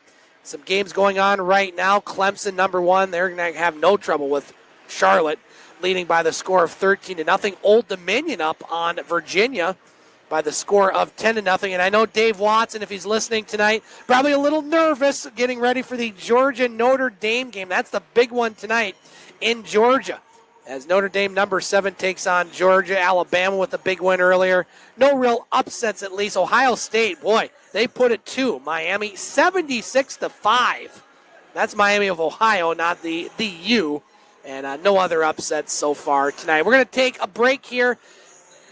Some games going on right now. Clemson, number one, they're going to have no trouble with Charlotte, leading by the score of 13-0. Old Dominion up on Virginia by the score of 10-0. And I know Dave Watson, if he's listening tonight, probably a little nervous getting ready for the Georgia-Notre Dame game. That's the big one tonight in Georgia, as Notre Dame number 7 takes on Georgia. Alabama with a big win earlier. No real upsets, at least. Ohio State, boy, they put it to Miami 76-5. That's Miami of Ohio, not the U. And no other upsets so far tonight. We're going to take a break here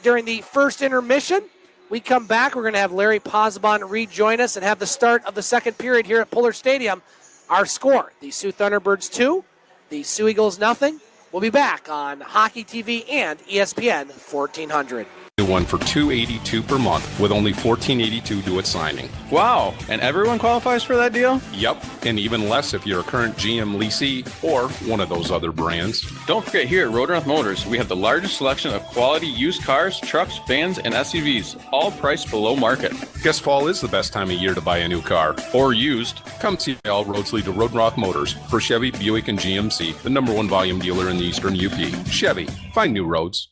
during the first intermission. We come back, we're going to have Larry Pozzebon rejoin us and have the start of the second period here at Pullar Stadium. Our score, the Soo Thunderbirds 2, the Soo Eagles 0. We'll be back on Hockey TV and ESPN 1400. One for $282 per month with only $14.82 due at signing. Wow, and everyone qualifies for that deal? Yep, and even less if you're a current GM leasee or one of those other brands. Don't forget, here at Road North Motors, we have the largest selection of quality used cars, trucks, vans, and SUVs, all priced below market. Guess fall is the best time of year to buy a new car or used. Come see all roads lead to Road North Motors for Chevy, Buick, and GMC, the number one volume dealer in the Eastern UP. Chevy, find new roads.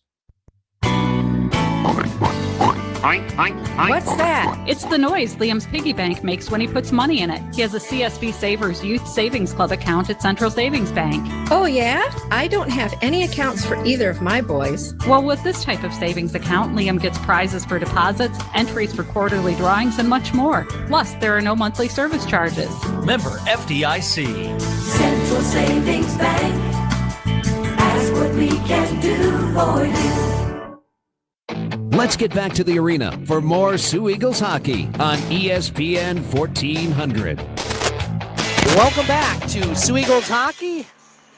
What's that? It's the noise Liam's piggy bank makes when he puts money in it. He has a CSB Savers Youth Savings Club account at Central Savings Bank. Oh, yeah? I don't have any accounts for either of my boys. Well, with this type of savings account, Liam gets prizes for deposits, entries for quarterly drawings, and much more. Plus, there are no monthly service charges. Member FDIC. Central Savings Bank. Ask what we can do for you. Let's get back to the arena for more Soo Eagles hockey on ESPN 1400. Welcome back to Soo Eagles hockey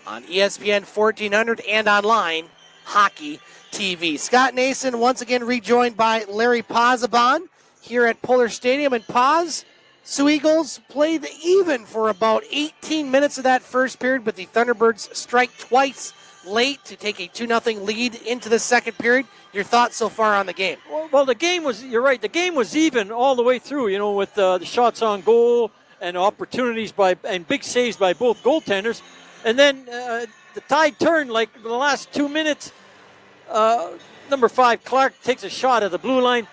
on ESPN 1400 and online Hockey TV. Scott Nason once again rejoined by Larry Pozzebon here at Pullar Stadium. And Poz, Soo Eagles played even for about 18 minutes of that first period, but the Thunderbirds strike twice late to take a 2-0 lead into the second period. Your thoughts so far on the game? Well, the game was, you're right, the game was even all the way through, with the shots on goal and opportunities and big saves by both goaltenders. And then the tide turned like the last 2 minutes. Number 5, Clark, takes a shot at the blue line.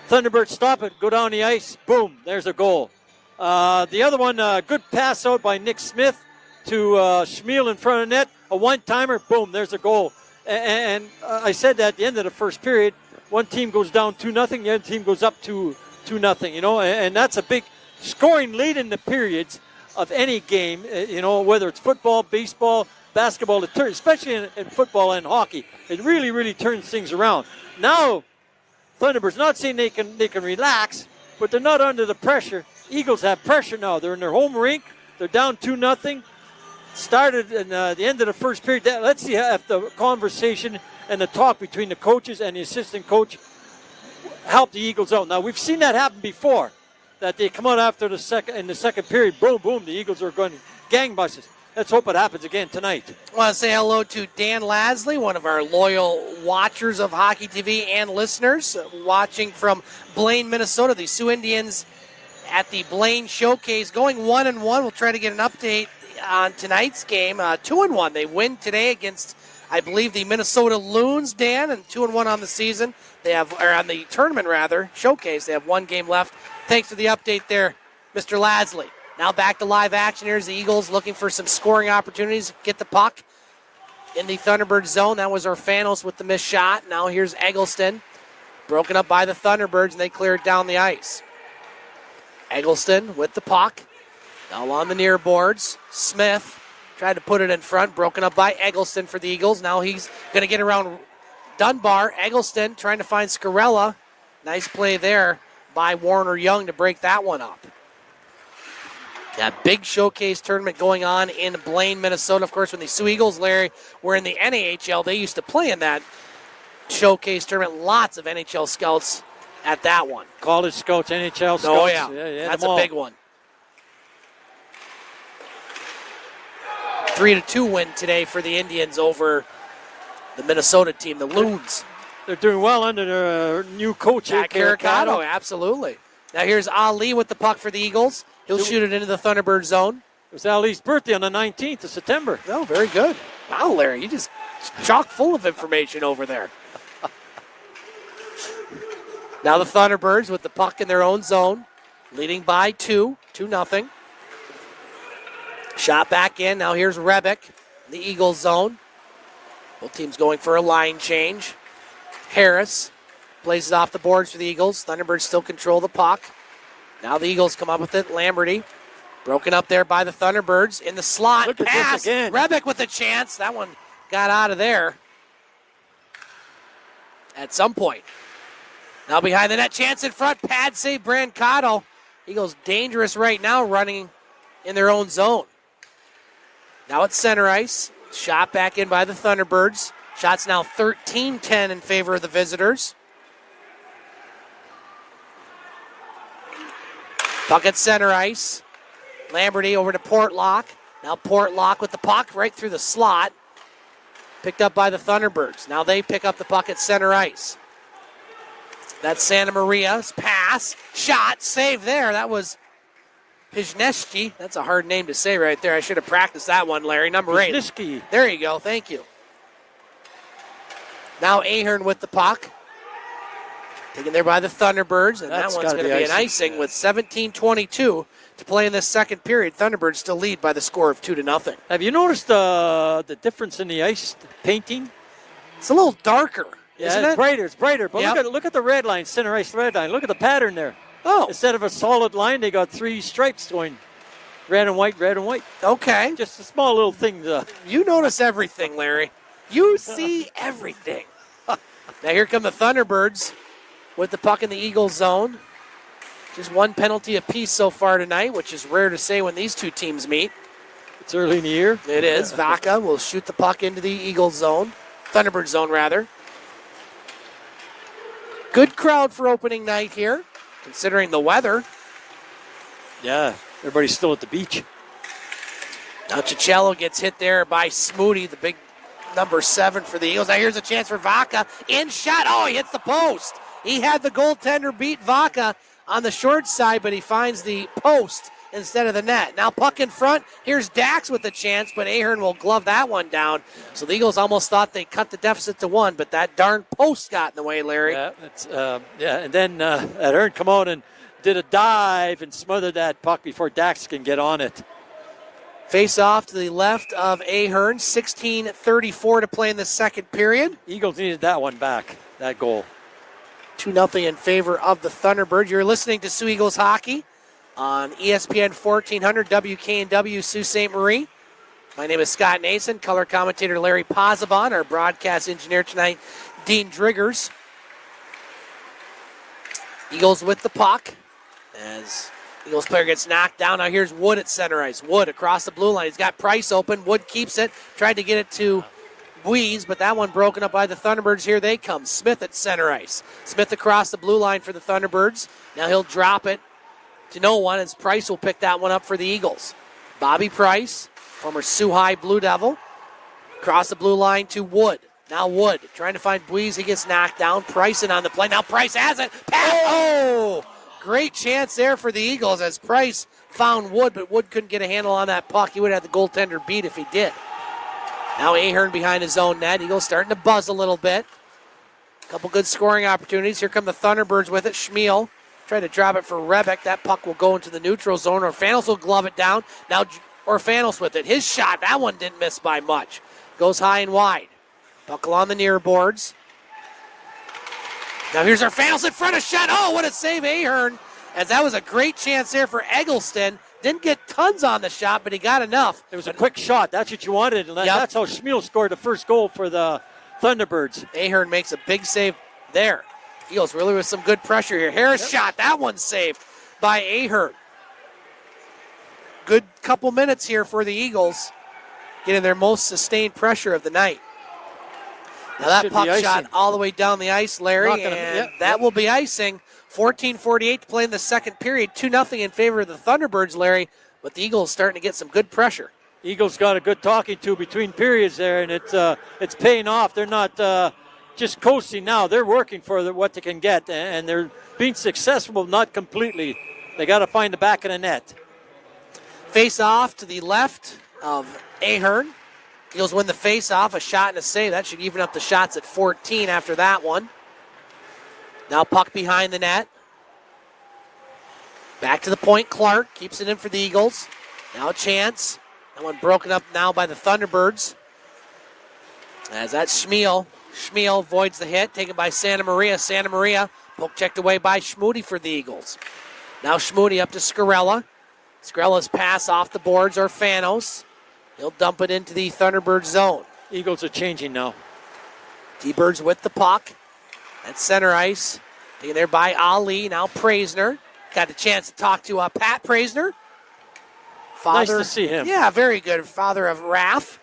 Thunderbirds stop it, go down the ice. Boom, there's a goal. The other one, good pass out by Nick Smith to Schmiel in front of net. A one-timer, boom, there's a goal. And I said that at the end of the first period, one team goes down 2-0, the other team goes up 2-0, and that's a big scoring lead in the periods of any game, whether it's football, baseball, basketball, especially in football and hockey. It really, really turns things around. Now, Thunderbirds, not saying they can relax, but they're not under the pressure. Eagles have pressure now. They're in their home rink. They're down 2-0. Started in the end of the first period. Let's see if the conversation and the talk between the coaches and the assistant coach helped the Eagles out. Now, we've seen that happen before, that they come out after the second period, boom, boom, the Eagles are going gangbusters. Let's hope it happens again tonight. I want to say hello to Dan Lasley, one of our loyal watchers of Hockey TV and listeners, watching from Blaine, Minnesota. The Sioux Indians at the Blaine Showcase going 1-1. We'll try to get an update on tonight's game. 2-1. They win today against, I believe, the Minnesota Loons, Dan, and 2-1 on the season. On the tournament, rather, Showcase. They have one game left. Thanks for the update there, Mr. Lasley. Now back to live action. Here's the Eagles looking for some scoring opportunities. Get the puck in the Thunderbird zone. That was Orfanos with the missed shot. Now here's Eggleston. Broken up by the Thunderbirds, and they clear it down the ice. Eggleston with the puck. Now on the near boards. Smith tried to put it in front. Broken up by Eggleston for the Eagles. Now he's going to get around Dunbar. Eggleston trying to find Scarella. Nice play there by Warner Young to break that one up. That big showcase tournament going on in Blaine, Minnesota. Of course, when the Soo Eagles, Larry, were in the NAHL, they used to play in that showcase tournament. Lots of NHL scouts at that one. College scouts, NHL scouts. Oh, yeah that's a big one. 3-2 win today for the Indians over the Minnesota team, the Loons. They're doing well under their new coach, Jack Caricato. Absolutely. Now here's Ali with the puck for the Eagles. He'll shoot it into the Thunderbird zone. It was Ali's birthday on the 19th of September. Oh, very good. Wow, Larry, you just chock full of information over there. Now the Thunderbirds with the puck in their own zone, leading by 2-0. Shot back in. Now here's Rebick, the Eagles zone. Both teams going for a line change. Harris plays it off the boards for the Eagles. Thunderbirds still control the puck. Now the Eagles come up with it. Lamberty broken up there by the Thunderbirds in the slot. Look at pass. this again. Rebick with a chance. That one got out of there at some point. Now behind the net, chance in front. Pad save, Brancato. Eagles dangerous right now, running in their own zone. Now it's center ice. Shot back in by the Thunderbirds. Shots now 13-10 in favor of the visitors. Puck at center ice. Lamberty over to Portlock. Now Portlock with the puck right through the slot. Picked up by the Thunderbirds. Now they pick up the puck at center ice. That's Santa Maria's pass. Shot. Save there. That was Pizhneski. That's a hard name to say right there. I should have practiced that one, Larry. Number 8. Pizhneski. There you go. Thank you. Now Ahern with the puck. Taken there by the Thunderbirds, and that one's going to be an icing with 17:22 to play in this second period. Thunderbirds still lead by the score of 2-0. Have you noticed the difference in the ice painting? It's a little darker, isn't it? It's brighter. But look at the red line, center ice red line. Look at the pattern there. Oh. Instead of a solid line, they got 3 stripes going red and white, red and white. Okay. Just a small little thing. You notice everything, Larry. You see everything. Now here come the Thunderbirds with the puck in the Eagles zone. Just one penalty apiece so far tonight, which is rare to say when these two teams meet. It's early in the year. It is. Vaca will shoot the puck into the Eagles zone. Thunderbird zone, rather. Good crowd for opening night here, considering the weather. Yeah, everybody's still at the beach. Now Cicello gets hit there by Smoody, the big number 7 for the Eagles. Now here's a chance for Vaca. In shot. Oh, he hits the post. He had the goaltender beat Vaca on the short side, but he finds the post instead of the net. Now puck in front. Here's Dax with a chance, but Ahern will glove that one down. So the Eagles almost thought they cut the deficit to 1, but that darn post got in the way, Larry. Yeah, and then Ahern come out and did a dive and smothered that puck before Dax can get on it. Face off to the left of Ahern. 16:34 to play in the second period. Eagles needed that one back, that goal. 2-0 in favor of the Thunderbirds. You're listening to Soo Eagles Hockey on ESPN 1400 WKNW Sault Ste. Marie. My name is Scott Nason, color commentator Larry Pozzebon, our broadcast engineer tonight, Dean Driggers. Eagles with the puck as Eagles player gets knocked down. Now here's Wood at center ice. Wood across the blue line. He's got Price open. Wood keeps it. Tried to get it to Buise, but that one broken up by the Thunderbirds. Here they come. Smith at center ice. Smith across the blue line for the Thunderbirds. Now he'll drop it to no one as Price will pick that one up for the Eagles. Bobby Price, former Sioux High Blue Devil, across the blue line to Wood. Now Wood trying to find Buise. He gets knocked down. Price in on the play. Now Price has it. Pass. Oh! Great chance there for the Eagles as Price found Wood, but Wood couldn't get a handle on that puck. He would have had the goaltender beat if he did. Now Ahern behind his own net. Eagles starting to buzz a little bit. A couple good scoring opportunities. Here come the Thunderbirds with it. Schmiel trying to drop it for Rebeck. That puck will go into the neutral zone. Orfanos will glove it down. Now Orfanos with it. His shot, that one didn't miss by much. Goes high and wide. Puck along the near boards. Now here's Orfanos in front of shot. Oh, what a save, Ahern. As that was a great chance there for Eggleston. Didn't get tons on the shot, but he got enough. It was a quick shot. That's what you wanted. And that's how Schmiel scored the first goal for the Thunderbirds. Ahern makes a big save there. Eagles really with some good pressure here. Harris shot. That one saved by Ahern. Good couple minutes here for the Eagles, getting their most sustained pressure of the night. Now that puck shot all the way down the ice, Larry, that will be icing. 14:48 to play in the second period. 2-0 in favor of the Thunderbirds, Larry, but the Eagles starting to get some good pressure. Eagles got a good talking to between periods there, and it's paying off. They're not just coasting now. They're working for what they can get, and they're being successful, not completely. They got to find the back of the net. Face off to the left of Ahern. Eagles win the face off, a shot and a save. That should even up the shots at 14 after that one. Now puck behind the net. Back to the point, Clark keeps it in for the Eagles. Now a chance. That one broken up now by the Thunderbirds. As that's Schmiel. Schmiel avoids the hit, taken by Santa Maria. Santa Maria, poke checked away by Schmoody for the Eagles. Now Schmoody up to Scarella. Scarella's pass off the boards, Orfanos. He'll dump it into the Thunderbird zone. Eagles are changing now. T-Birds with the puck at center ice. Taken there by Ali. Now Praisner. Got the chance to talk to Pat Praisner. Nice to see him. Yeah, very good. Father of Raff.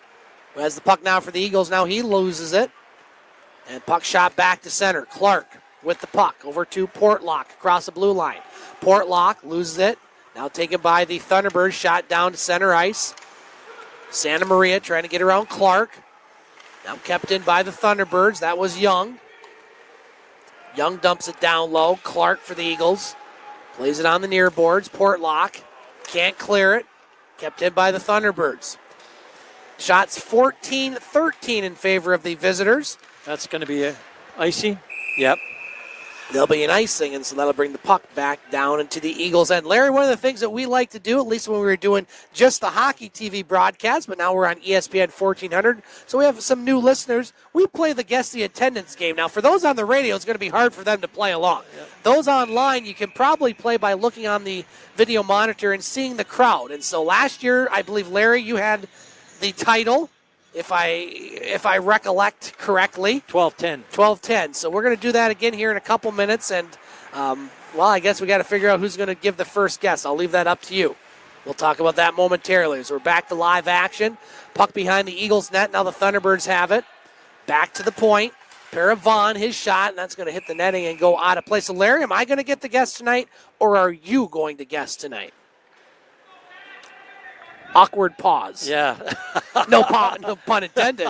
Who has the puck now for the Eagles. Now he loses it. And puck shot back to center. Clark with the puck over to Portlock across the blue line. Portlock loses it. Now taken by the Thunderbirds. Shot down to center ice. Santa Maria trying to get around Clark. Now kept in by the Thunderbirds. That was Young. Young dumps it down low. Clark for the Eagles. Plays it on the near boards. Portlock can't clear it. Kept in by the Thunderbirds. Shots 14-13 in favor of the visitors. That's going to be an icing. Yep. There'll be an icing, and so that'll bring the puck back down into the Eagles' end. Larry, one of the things that we like to do, at least when we were doing just the hockey TV broadcast, but now we're on ESPN 1400, so we have some new listeners. We play the Guess the Attendance game. Now, for those on the radio, it's going to be hard for them to play along. Yep. Those online, you can probably play by looking on the video monitor and seeing the crowd. And so last year, I believe, Larry, you had the title if I recollect correctly. 12-10. 12-10. So we're going to do that again here in a couple minutes. And, I guess we got to figure out who's going to give the first guess. I'll leave that up to you. We'll talk about that momentarily. So we're back to live action. Puck behind the Eagles net. Now the Thunderbirds have it. Back to the point. Paravon, his shot, and that's going to hit the netting and go out of play. So, Larry, am I going to get the guess tonight, or are you going to guess tonight? Awkward pause. Yeah. No pun intended.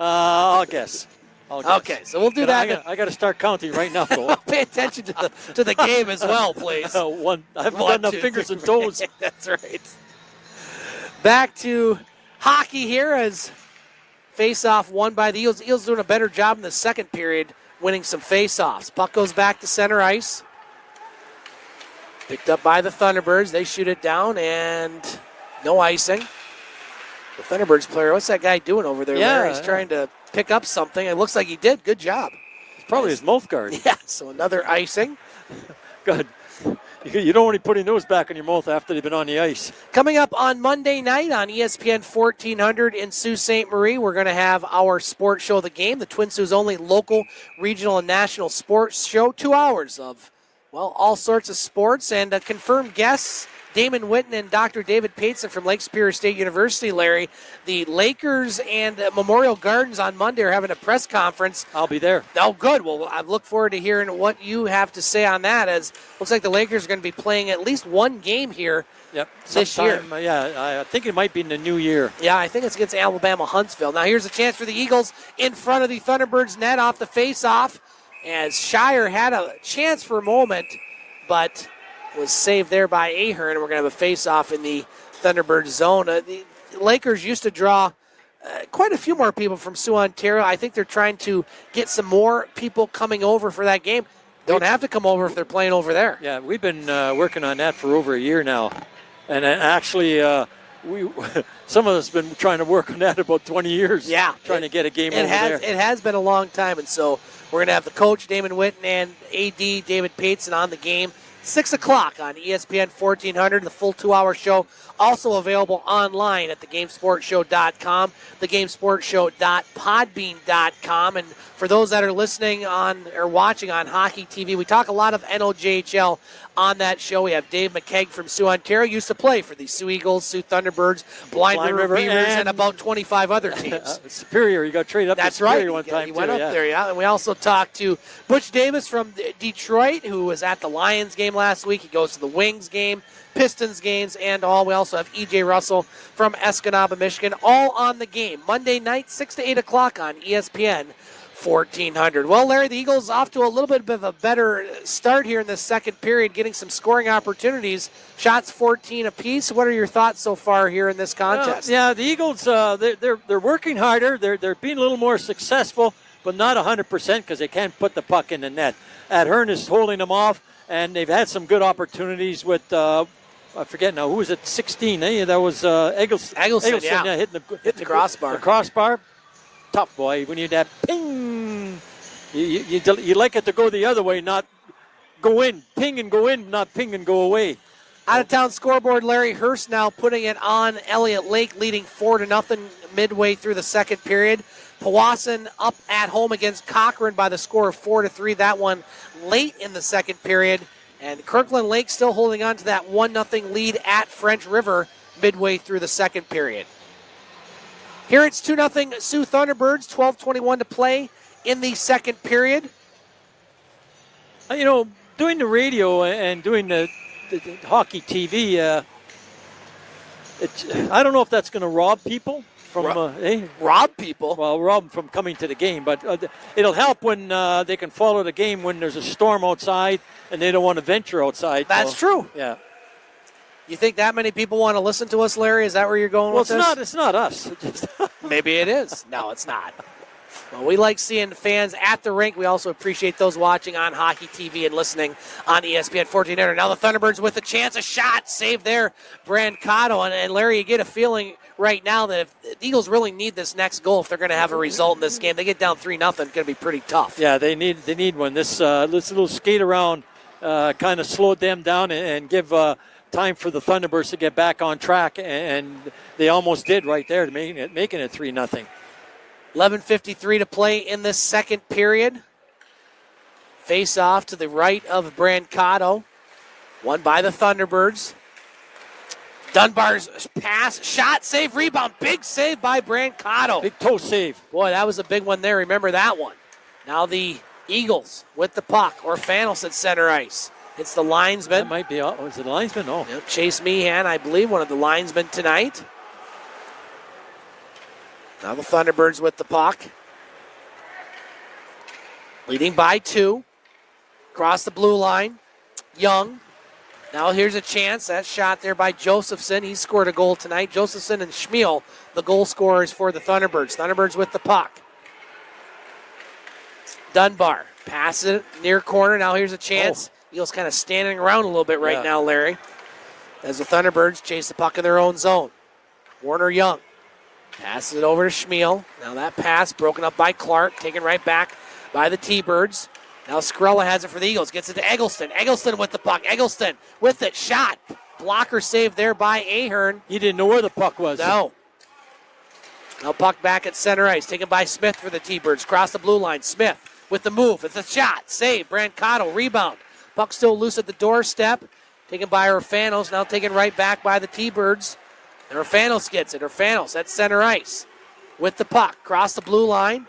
I'll guess. Okay, so we'll do that. I got to start counting right now. Pay attention to the game as well, please. I haven't got enough fingers and toes. That's right. Back to hockey here as face-off won by the Eagles. The Eagles doing a better job in the second period, winning some face-offs. Puck goes back to center ice. Picked up by the Thunderbirds. They shoot it down, and no icing. The Thunderbirds player, what's that guy doing over there, Larry? He's trying to pick up something. It looks like he did. Good job. It's probably his mouth guard. Yeah, so another icing. Good. You don't want to be putting those back in your mouth after they've been on the ice. Coming up on Monday night on ESPN 1400 in Sault Ste. Marie, we're going to have our sports show, The Game, the Twin Sault's only local, regional, and national sports show. 2 hours of, all sorts of sports and confirmed guests. Damon Witten and Dr. David Pateson from Lake Superior State University, Larry. The Lakers and Memorial Gardens on Monday are having a press conference. I'll be there. Oh, good. Well, I look forward to hearing what you have to say on that, as looks like the Lakers are going to be playing at least one game here this year. I think it might be in the new year. Yeah, I think it's against Alabama Huntsville. Now here's a chance for the Eagles in front of the Thunderbirds net off the face-off, as Shire had a chance for a moment, but was saved there by Ahern. We're going to have a face-off in the Thunderbird zone. The Lakers used to draw quite a few more people from Sault, Ontario. I think they're trying to get some more people coming over for that game. Don't have to come over if they're playing over there. Yeah, we've been working on that for over a year now. And actually, some of us have been trying to work on that about 20 years. Yeah. Trying to get a game over there. It has been a long time, and so we're going to have the coach, Damon Witten, and AD, David Pateson, on the game. 6 o'clock on ESPN 1400, the full 2-hour show. Also available online at thegamesportshow.com, thegamesportshow.podbean.com. And for those that are listening on or watching on Hockey TV, we talk a lot of NOJHL on that show. We have Dave McKegg from Sault, Ontario, used to play for the Soo Eagles, Soo Thunderbirds, Blind River Beavers, and about 25 other teams. Superior, you got traded up to Superior one time. He went up there, yeah. And we also talked to Butch Davis from Detroit, who was at the Lions game last week. He goes to the Wings game, Pistons games, and all. We also have E.J. Russell from Escanaba, Michigan, all on the game. Monday night, 6 to 8 o'clock on ESPN 1400. Well, Larry, the Eagles off to a little bit of a better start here in the second period, getting some scoring opportunities. Shots 14 apiece. What are your thoughts so far here in this contest? The Eagles, they're working harder. They're being a little more successful, but not 100% because they can't put the puck in the net. Ahern is holding them off, and they've had some good opportunities with I forget now, who was it, 16? That was Eggleston, yeah, hitting the crossbar. The crossbar. Tough, boy. When you that ping, you like it to go the other way, not go in. Ping and go in, not ping and go away. Out-of-town scoreboard, Larry Hurst now putting it on Elliott Lake, leading 4-0 midway through the second period. Powassan up at home against Cochrane by the score of 4-3. That one late in the second period. And Kirkland Lake still holding on to that 1-0 lead at French River midway through the second period. Here it's 2-0 Soo Thunderbirds, 12:21 to play in the second period. Doing the radio and doing the hockey TV, I don't know if that's going to rob people from rob people. Well, rob them from coming to the game, but it'll help when they can follow the game when there's a storm outside and they don't want to venture outside. That's true. Yeah. You think that many people want to listen to us, Larry? Is that where you're going with this? It's not us. Maybe it is. No, it's not. Well, we like seeing fans at the rink. We also appreciate those watching on Hockey TV and listening on ESPN 1400. Now the Thunderbirds with a chance, a shot, saved there, Brancato. And Larry, you get a feeling right now that if the Eagles really need this next goal, if they're going to have a result in this game, they get down 3-0, it's going to be pretty tough. Yeah, they need one. This little skate around kind of slowed them down and give time for the Thunderbirds to get back on track, and they almost did right there, making it 3-0. 11:53 to play in this second period. Face off to the right of Brancato. Won by the Thunderbirds. Dunbar's pass, shot, save, rebound. Big save by Brancato. Big toe save. Boy, that was a big one there. Remember that one. Now the Eagles with the puck. Orfanos at center ice. It's the linesman. That might be, was it the linesman? No. Yep, Chase Meehan, I believe, one of the linesmen tonight. Now the Thunderbirds with the puck. Leading by 2. Across the blue line. Young. Now here's a chance. That shot there by Josephson. He scored a goal tonight. Josephson and Schmiel, the goal scorers for the Thunderbirds. Thunderbirds with the puck. Dunbar passes it near corner. Now here's a chance. Eagles kind of standing around a little bit right now, Larry. As the Thunderbirds chase the puck in their own zone. Warner Young passes it over to Schmiel. Now that pass broken up by Clark. Taken right back by the T-Birds. Now Skrella has it for the Eagles. Gets it to Eggleston. Eggleston with the puck. Eggleston with it. Shot. Blocker save there by Ahern. He didn't know where the puck was. No. Now puck back at center ice. Taken by Smith for the T-Birds. Cross the blue line. Smith with the move. It's a shot. Save. Brancato. Rebound. Puck still loose at the doorstep. Taken by Orfanos. Now taken right back by the T-Birds. And Orfanos gets it. Orfanos at center ice with the puck. Cross the blue line.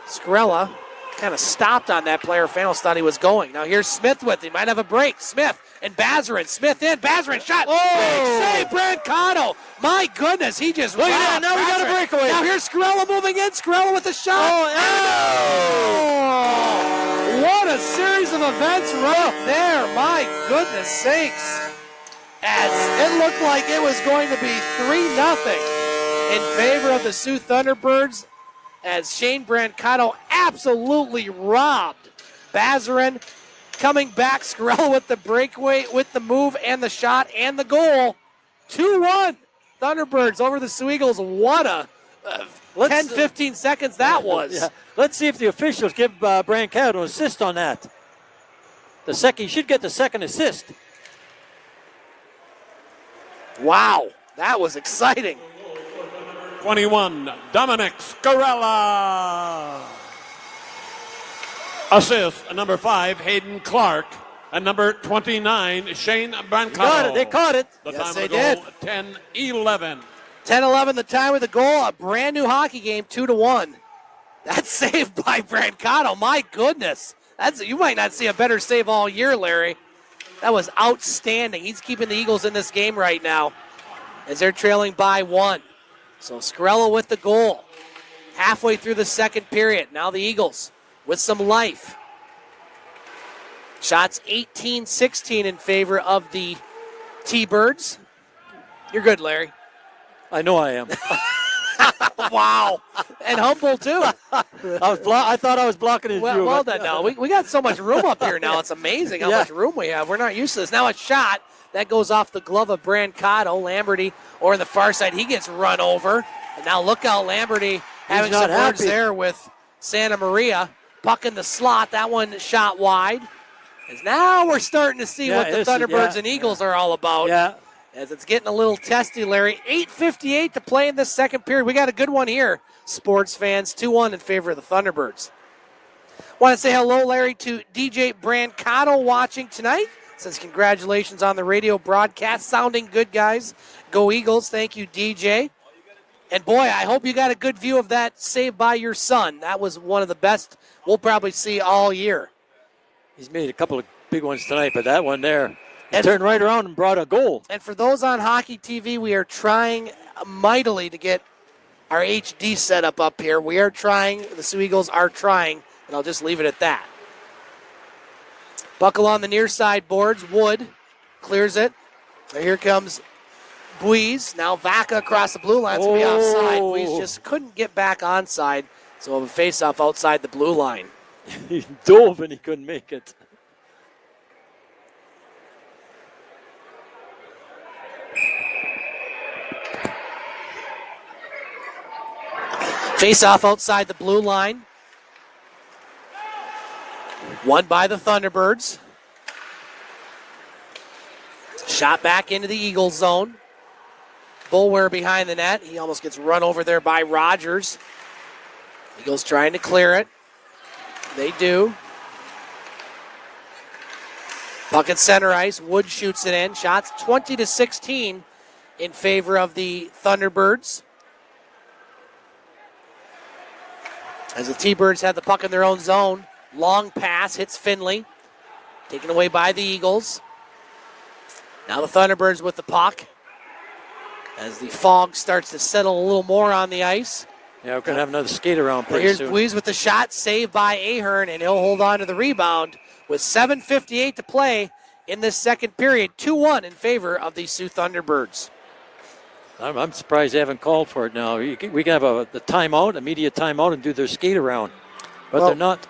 Skrella kind of stopped on that player. Orfanos thought he was going. Now here's Smith with him. Might have a break. Smith and Bazarin. Smith in. Bazarin shot. Big save. Brancato. My goodness. He just look at that. Now we got a breakaway. Now here's Skrella moving in. Skrella with a shot. What a series of events right there. My goodness sakes. As it looked like it was going to be 3-0 in favor of the Soo Thunderbirds, as Shane Brancato absolutely robbed Bazarin. Coming back, Skrella with the breakaway, with the move and the shot and the goal. 2-1. Thunderbirds over the Soo Eagles. What a 10-15 seconds that was. Yeah. Let's see if the officials give Brancato an assist on that. He should get the second assist. Wow, that was exciting. 21, Dominic Scarella. Assist, number 5, Hayden Clark. And number 29, Shane Brancato. They caught it. The Yes, time of they the goal, 10-11. 10-11 the time of the goal. A brand new hockey game, 2-1. That's saved by Brancato. My goodness. You might not see a better save all year, Larry. That was outstanding. He's keeping the Eagles in this game right now as they're trailing by 1. So Skrella with the goal. Halfway through the second period. Now the Eagles with some life. Shots 18-16 in favor of the T-Birds. You're good, Larry. I know I am. Wow. And humble, too. I thought I was blocking his view. Well done. Now, we got so much room up here now. It's amazing how much room we have. We're not used to this. Now a shot. That goes off the glove of Brancato. Lamberty over on the far side. He gets run over. And now look out, Lamberty having some words there with Santa Maria. Puck in the slot. That one shot wide. As now we're starting to see what the Thunderbirds and Eagles are all about. Yeah. As it's getting a little testy, Larry. 8:58 to play in this second period. We got a good one here, sports fans. 2-1 in favor of the Thunderbirds. Want to say hello, Larry, to DJ Brancato watching tonight. Says congratulations on the radio broadcast. Sounding good, guys. Go Eagles. Thank you, DJ. And boy, I hope you got a good view of that save by your son. That was one of the best we'll probably see all year. He's made a couple of big ones tonight, but that one there, he turned right around and brought a goal. And for those on Hockey TV, we are trying mightily to get our HD setup up here. We are trying. The Soo Eagles are trying, and I'll just leave it at that. Buckle on the near side boards. Wood clears it. So here comes Buies. Now Vaca across the blue line. It's going to be offside. Buies just couldn't get back onside. So we'll have a face-off outside the blue line. He dove and he couldn't make it. Face-off outside the blue line. Won by the Thunderbirds. Shot back into the Eagles zone. Bulwer behind the net. He almost gets run over there by Rogers. Eagles trying to clear it. They do. Puck at center ice. Wood shoots it in. Shots 20-16 in favor of the Thunderbirds. As the T-Birds have the puck in their own zone. Long pass hits Finley. Taken away by the Eagles. Now the Thunderbirds with the puck. As the fog starts to settle a little more on the ice. Yeah, we're going to have another skate around pretty Here's soon. Buies with the shot, saved by Ahern, and he'll hold on to the rebound with 7:58 to play in this second period. 2-1 in favor of the Soo Thunderbirds. I'm surprised they haven't called for it now. We can have the timeout, immediate timeout, and do their skate around. But they're not.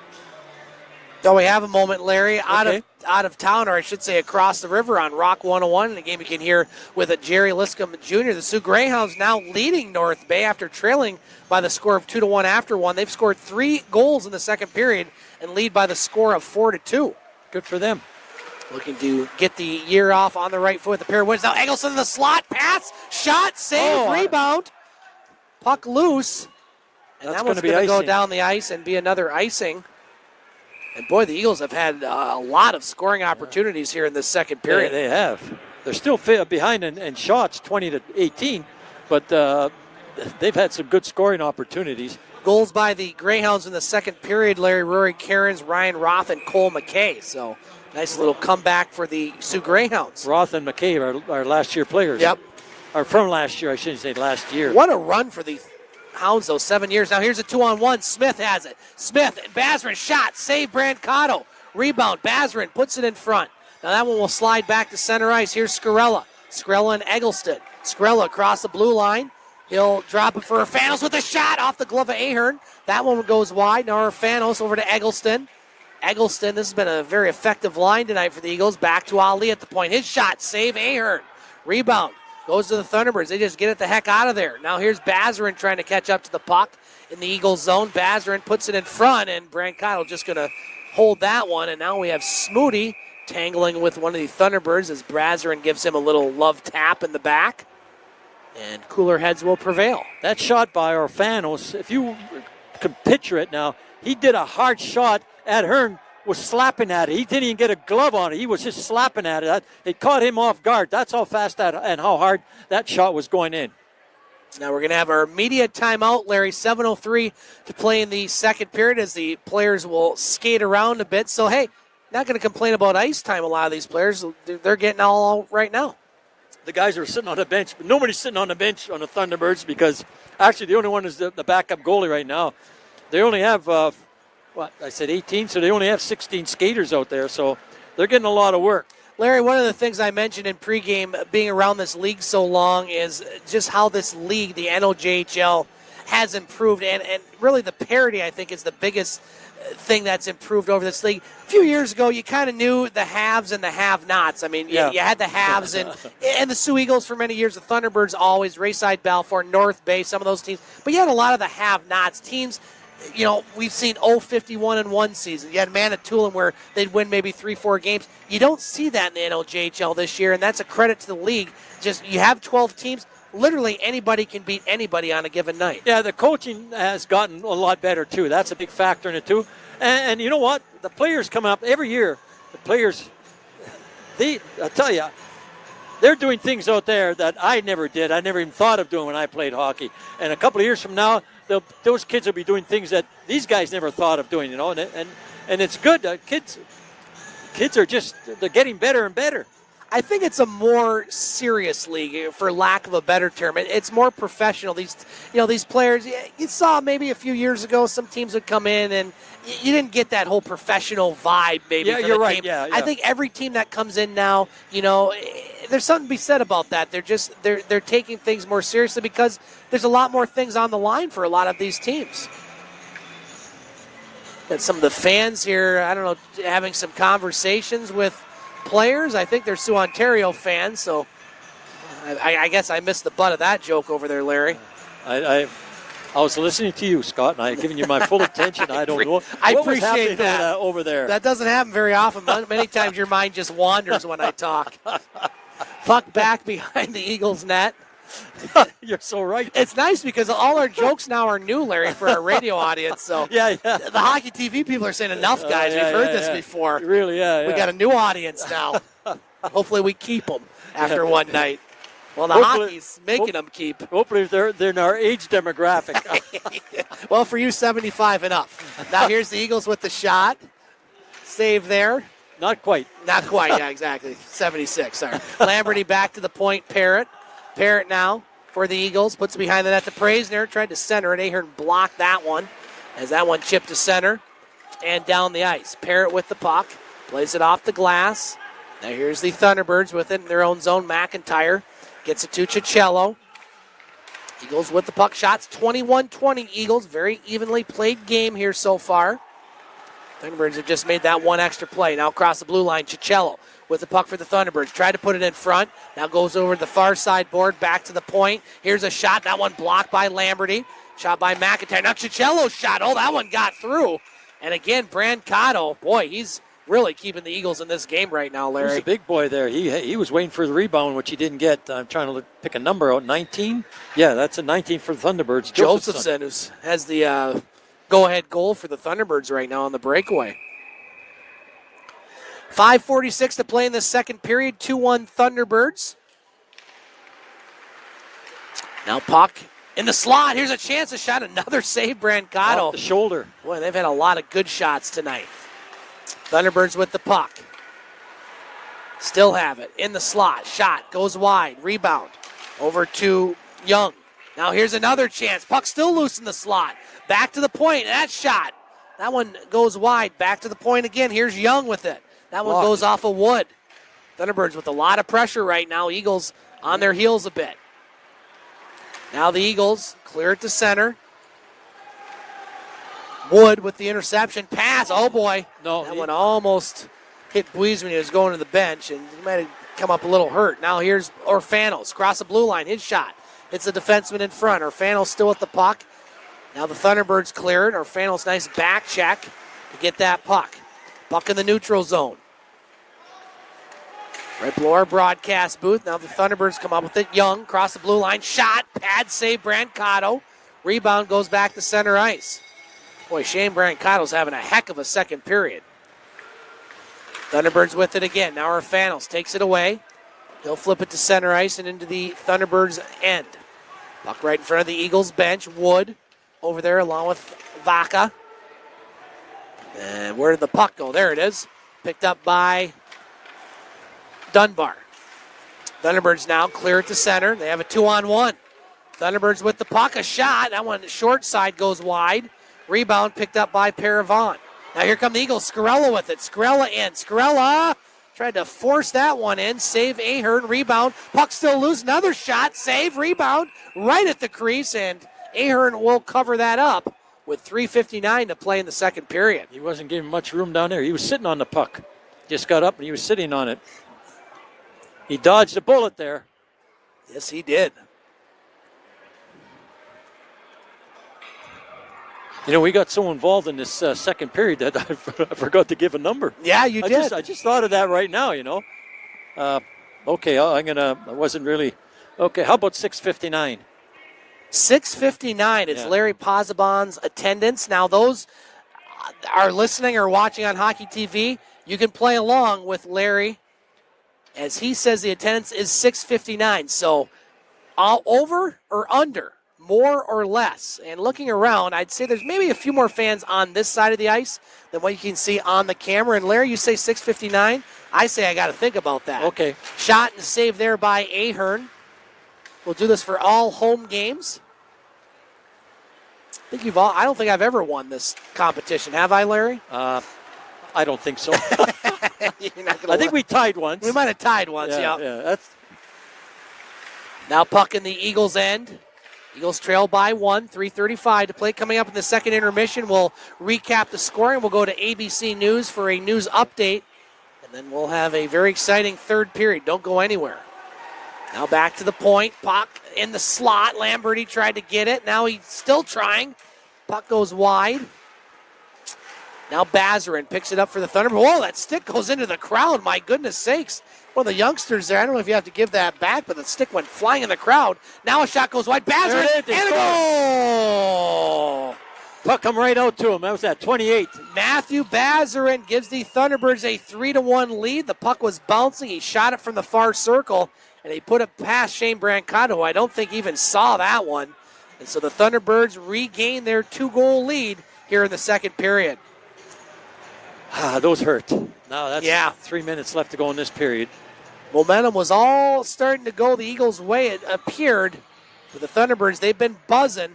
So we have a moment, Larry, Okay. out of town, or I should say across the river on Rock 101. In the game you can hear with a Jerry Liscombe Jr. The Sioux Greyhounds now leading North Bay after trailing by the score of 2-1 after one. They've scored 3 goals in the second period and lead by the score of 4-2. Good for them. Looking to get the year off on the right foot. The pair wins. Now Eggleston in the slot. Pass. Shot. Save. Rebound. Puck loose. And that one's going to go down the ice and be another icing. And boy, the Eagles have had a lot of scoring opportunities here in this second period. They have. They're still behind in shots, 20-18, but they've had some good scoring opportunities. Goals by the Greyhounds in the second period, Larry Rory Cairns, Ryan Roth, and Cole McKay. So nice little comeback for the Sioux Greyhounds. Roth and McKay are last year players. Yep. Or from last year, I shouldn't say last year. What a run for the Hounds, though, 7 years. Now here's a 2-on-1. Smith has it. Smith and Bazarin shot. Save Brancato. Rebound. Bazarin puts it in front. Now that one will slide back to center ice. Here's Scarella. Scarella and Eggleston. Scarella across the blue line. He'll drop it for Urfanos with a shot off the glove of Ahern. That one goes wide. Now Urfanos over to Eggleston. Eggleston, this has been a very effective line tonight for the Eagles. Back to Ali at the point. His shot. Save Ahern. Rebound. Goes to the Thunderbirds. They just get it the heck out of there. Now here's Bazarin trying to catch up to the puck in the Eagles zone. Bazarin puts it in front, and Brancato just going to hold that one. And now we have Smoody tangling with one of the Thunderbirds as Bazarin gives him a little love tap in the back. And cooler heads will prevail. That shot by Urfanos, if you can picture it now, he did a hard shot at Hearn. Was slapping at it. He didn't even get a glove on it. He was just slapping at it. It caught him off guard. That's how fast that and how hard that shot was going in. Now we're going to have our immediate timeout, Larry. 7:03 to play in the second period as the players will skate around a bit. So, hey, not going to complain about ice time, a lot of these players. They're getting all right now. The guys are sitting on the bench, but nobody's sitting on the bench on the Thunderbirds because actually the only one is the backup goalie right now. They only have... I said 18, so they only have 16 skaters out there, so they're getting a lot of work. Larry, one of the things I mentioned in pregame, being around this league so long, is just how this league, the NOJHL, has improved. And really the parity, I think, is the biggest thing that's improved over this league. A few years ago, you kind of knew the haves and the have-nots. I mean, you had the haves and the Soo Eagles for many years, the Thunderbirds always, Rayside Balfour, North Bay, some of those teams. But you had a lot of the have-nots. Teams, you know, we've seen 51 in one season. You had Manitoulin where they'd win maybe 3-4 games. You don't see that in the NOJHL this year, and that's a credit to the league. Just you have 12 teams. Literally anybody can beat anybody on a given night. Yeah, the coaching has gotten a lot better, too. That's a big factor in it, too. And you know what? The players come up every year. The players, I tell you, they're doing things out there that I never did. I never even thought of doing when I played hockey. And a couple of years from now, those kids will be doing things that these guys never thought of doing, you know. And it's good. Kids are they're getting better and better. I think it's a more serious league, for lack of a better term. It's more professional. These players, you saw maybe a few years ago, some teams would come in and you didn't get that whole professional vibe. Maybe yeah, you're right. Yeah. I think every team that comes in now, you know, there's something to be said about that. They're taking things more seriously because there's a lot more things on the line for a lot of these teams. And some of the fans here, I don't know, having some conversations with players. I think they're Sioux Ontario fans, so I guess I missed the butt of that joke over there, Larry. I was listening to you, Scott, and I've given you my full attention. I don't know. I appreciate that over there. That doesn't happen very often. Many times your mind just wanders when I talk. Puck back behind the Eagles net. You're so right. It's nice because all our jokes now are new, Larry, for our radio audience. So yeah. The hockey TV people are saying, enough, guys. We've heard this before. Really, We got a new audience now. Hopefully we keep them after one night. Well, the hockey's making them keep. Hopefully they're in our age demographic. Well, for you, 75 and up. Now here's the Eagles with the shot. Save there. Not quite. Not quite, yeah, exactly. 76, sorry. Lamberty back to the point, Parrott. Parrott now for the Eagles. Puts it behind the net to Praisner. Tried to center it. Ahern blocked that one as that one chipped to center and down the ice. Parrott with the puck. Plays it off the glass. Now here's the Thunderbirds with it in their own zone. McIntyre gets it to Cicello. Eagles with the puck. Shots 21-20 Eagles. Very evenly played game here so far. Thunderbirds have just made that one extra play. Now across the blue line, Cicello with the puck for the Thunderbirds. Tried to put it in front. Now goes over to the far side board, back to the point. Here's a shot. That one blocked by Lamberty. Shot by McIntyre. Now Cicello's shot. Oh, that one got through. And again, Brancato, boy, he's really keeping the Eagles in this game right now, Larry. He's a big boy there. He was waiting for the rebound, which he didn't get. I'm trying to pick a number out. 19? Yeah, that's a 19 for the Thunderbirds. Josephson, who has the go-ahead goal for the Thunderbirds right now on the breakaway. 5:46 to play in the second period. 2-1 Thunderbirds. Now puck in the slot. Here's a chance to shot. Another save, Brancato. Off the shoulder. Boy, they've had a lot of good shots tonight. Thunderbirds with the puck. Still have it. In the slot. Shot. Goes wide. Rebound. Over to Young. Now here's another chance. Puck still loose in the slot. Back to the point. That shot. That one goes wide. Back to the point again. Here's Young with it. That one goes off of Wood. Thunderbirds with a lot of pressure right now. Eagles on their heels a bit. Now the Eagles clear it to center. Wood with the interception. Pass. Oh, boy. No, that one almost hit Buies when he was going to the bench, and he might have come up a little hurt. Now here's Orfanos. Cross the blue line. His shot. It's the defenseman in front. Orfanos still with the puck. Now the Thunderbirds clear it. Orfanos, nice back check to get that puck. Puck in the neutral zone. Right below our broadcast booth. Now the Thunderbirds come up with it. Young, cross the blue line. Shot. Pad save, Brancato. Rebound goes back to center ice. Boy, Shane Brancato's having a heck of a second period. Thunderbirds with it again. Now Orfanos takes it away. He'll flip it to center ice and into the Thunderbirds' end. Puck right in front of the Eagles bench. Wood over there along with Vaca. And where did the puck go? There it is. Picked up by Dunbar. Thunderbirds now clear it to center. They have a 2-on-1. Thunderbirds with the puck. A shot. That one short side goes wide. Rebound picked up by Paravon. Now here come the Eagles. Scarella with it. Scarella in. Scarella tried to force that one in. Save Ahern. Rebound. Puck still loose. Another shot. Save. Rebound. Right at the crease. And Ahern will cover that up with 3:59 to play in the second period. He wasn't giving much room down there. He was sitting on the puck. Just got up and he was sitting on it. He dodged a bullet there. Yes, he did. You know, we got so involved in this second period that I forgot to give a number. Yeah, you did. I just thought of that right now, you know. Okay, I wasn't really. Okay, how about 6:59? 6:59 is Larry Pozzebon's attendance. Now, those are listening or watching on Hockey TV, you can play along with Larry as he says the attendance is 6:59. So, over or under, more or less. And looking around, I'd say there's maybe a few more fans on this side of the ice than what you can see on the camera. And Larry, you say 6:59. I say I got to think about that. Okay. Shot and save there by Ahern. We'll do this for all home games. I don't think I've ever won this competition. Have I, Larry? I don't think so. I think we tied once. We might have tied once, yeah. That's... Now puck in the Eagles' end. Eagles trail by 1, 3:35 to play. Coming up in the second intermission, we'll recap the scoring. We'll go to ABC News for a news update, and then we'll have a very exciting third period. Don't go anywhere. Now back to the point. Puck in the slot. Lamberty tried to get it. Now he's still trying. Puck goes wide. Now Bazarin picks it up for the Thunderbirds. Whoa, that stick goes into the crowd. My goodness sakes. One of the youngsters there, I don't know if you have to give that back, but the stick went flying in the crowd. Now a shot goes wide. Bazarin, and a goal! Puck come right out to him. That was at 28. Matthew Bazarin gives the Thunderbirds a 3-1 lead. The puck was bouncing. He shot it from the far circle, and he put it past Shane Brancato, who I don't think even saw that one. And so the Thunderbirds regain their 2-goal lead here in the second period. Those hurt. Now that's 3 minutes left to go in this period. Momentum was all starting to go the Eagles' way, it appeared. For the Thunderbirds, they've been buzzing,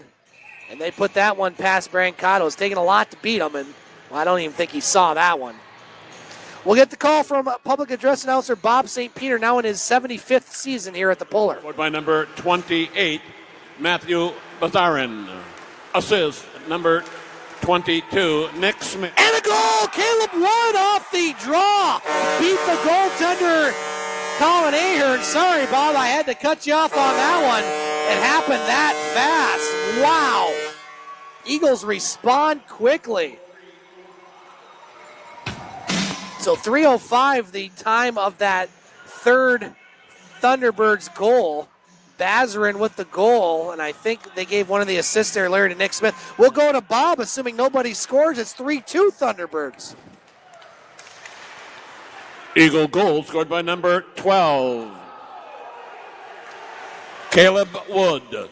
and they put that one past Brancato. It's taken a lot to beat him, and I don't even think he saw that one. We'll get the call from public address announcer Bob St. Peter, now in his 75th season here at the Pullar. Scored by number 28, Matthew Bazarin. Assist, number 22, Nick Smith. And a goal! Caleb Wood off the draw. Beat the goaltender, Colin Ahern. Sorry, Bob, I had to cut you off on that one. It happened that fast. Wow. Eagles respond quickly. So 3:05, the time of that third Thunderbirds goal. Bazarin with the goal, and I think they gave one of the assists there, Larry, to Nick Smith. We'll go to Bob, assuming nobody scores. It's 3-2 Thunderbirds. Eagle goal scored by number 12, Caleb Wood.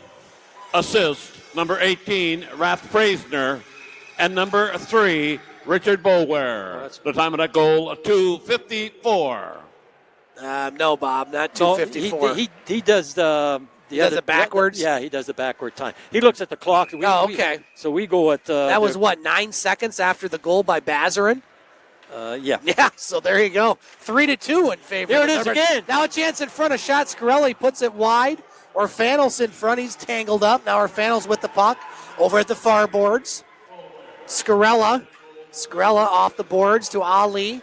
Assist, number 18, Raph Preisner. And number 3, Richard Boulware. The time of that goal, 2:54. No, Bob, not 2:54. No, he does the does it backwards? Yeah, he does the backward time. He looks at the clock. Okay. So we go at... that was, 9 seconds after the goal by Bazarin? Yeah. Yeah, so there you go. 3-2 in favor. There it is again. Now a chance in front. A shot. Scarelli puts it wide. Orfanos in front. He's tangled up. Now Orfanos with the puck over at the far boards. Scarella off the boards to Ali.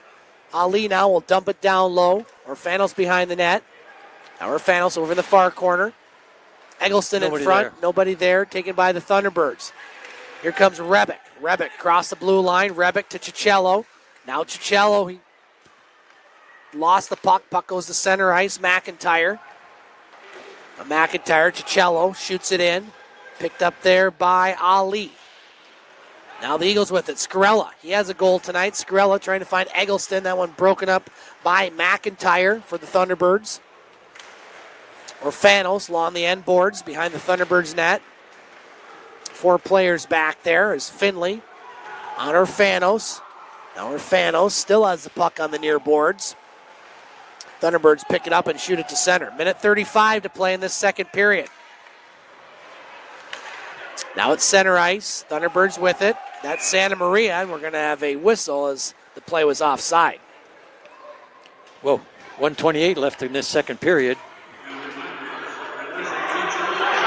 Ali now will dump it down low. Orfanos behind the net. Now Orfanos over in the far corner. Eggleston in front. Nobody there. Taken by the Thunderbirds. Here comes Rebick. Rebick across the blue line. Rebick to Cicello. Now Cicello, he lost the puck. Puck goes to center ice. McIntyre. Cicello shoots it in. Picked up there by Ali. Now the Eagles with it. Scarella, he has a goal tonight. Scarella trying to find Eggleston. That one broken up by McIntyre for the Thunderbirds. Orfanos along the end boards behind the Thunderbirds net. 4 players back there is Finley on Orfanos. Now Orfanos still has the puck on the near boards. Thunderbirds pick it up and shoot it to center. Minute 35 to play in this second period. Now it's center ice. Thunderbirds with it. That's Santa Maria, and we're going to have a whistle as the play was offside. Whoa, 1:28 left in this second period.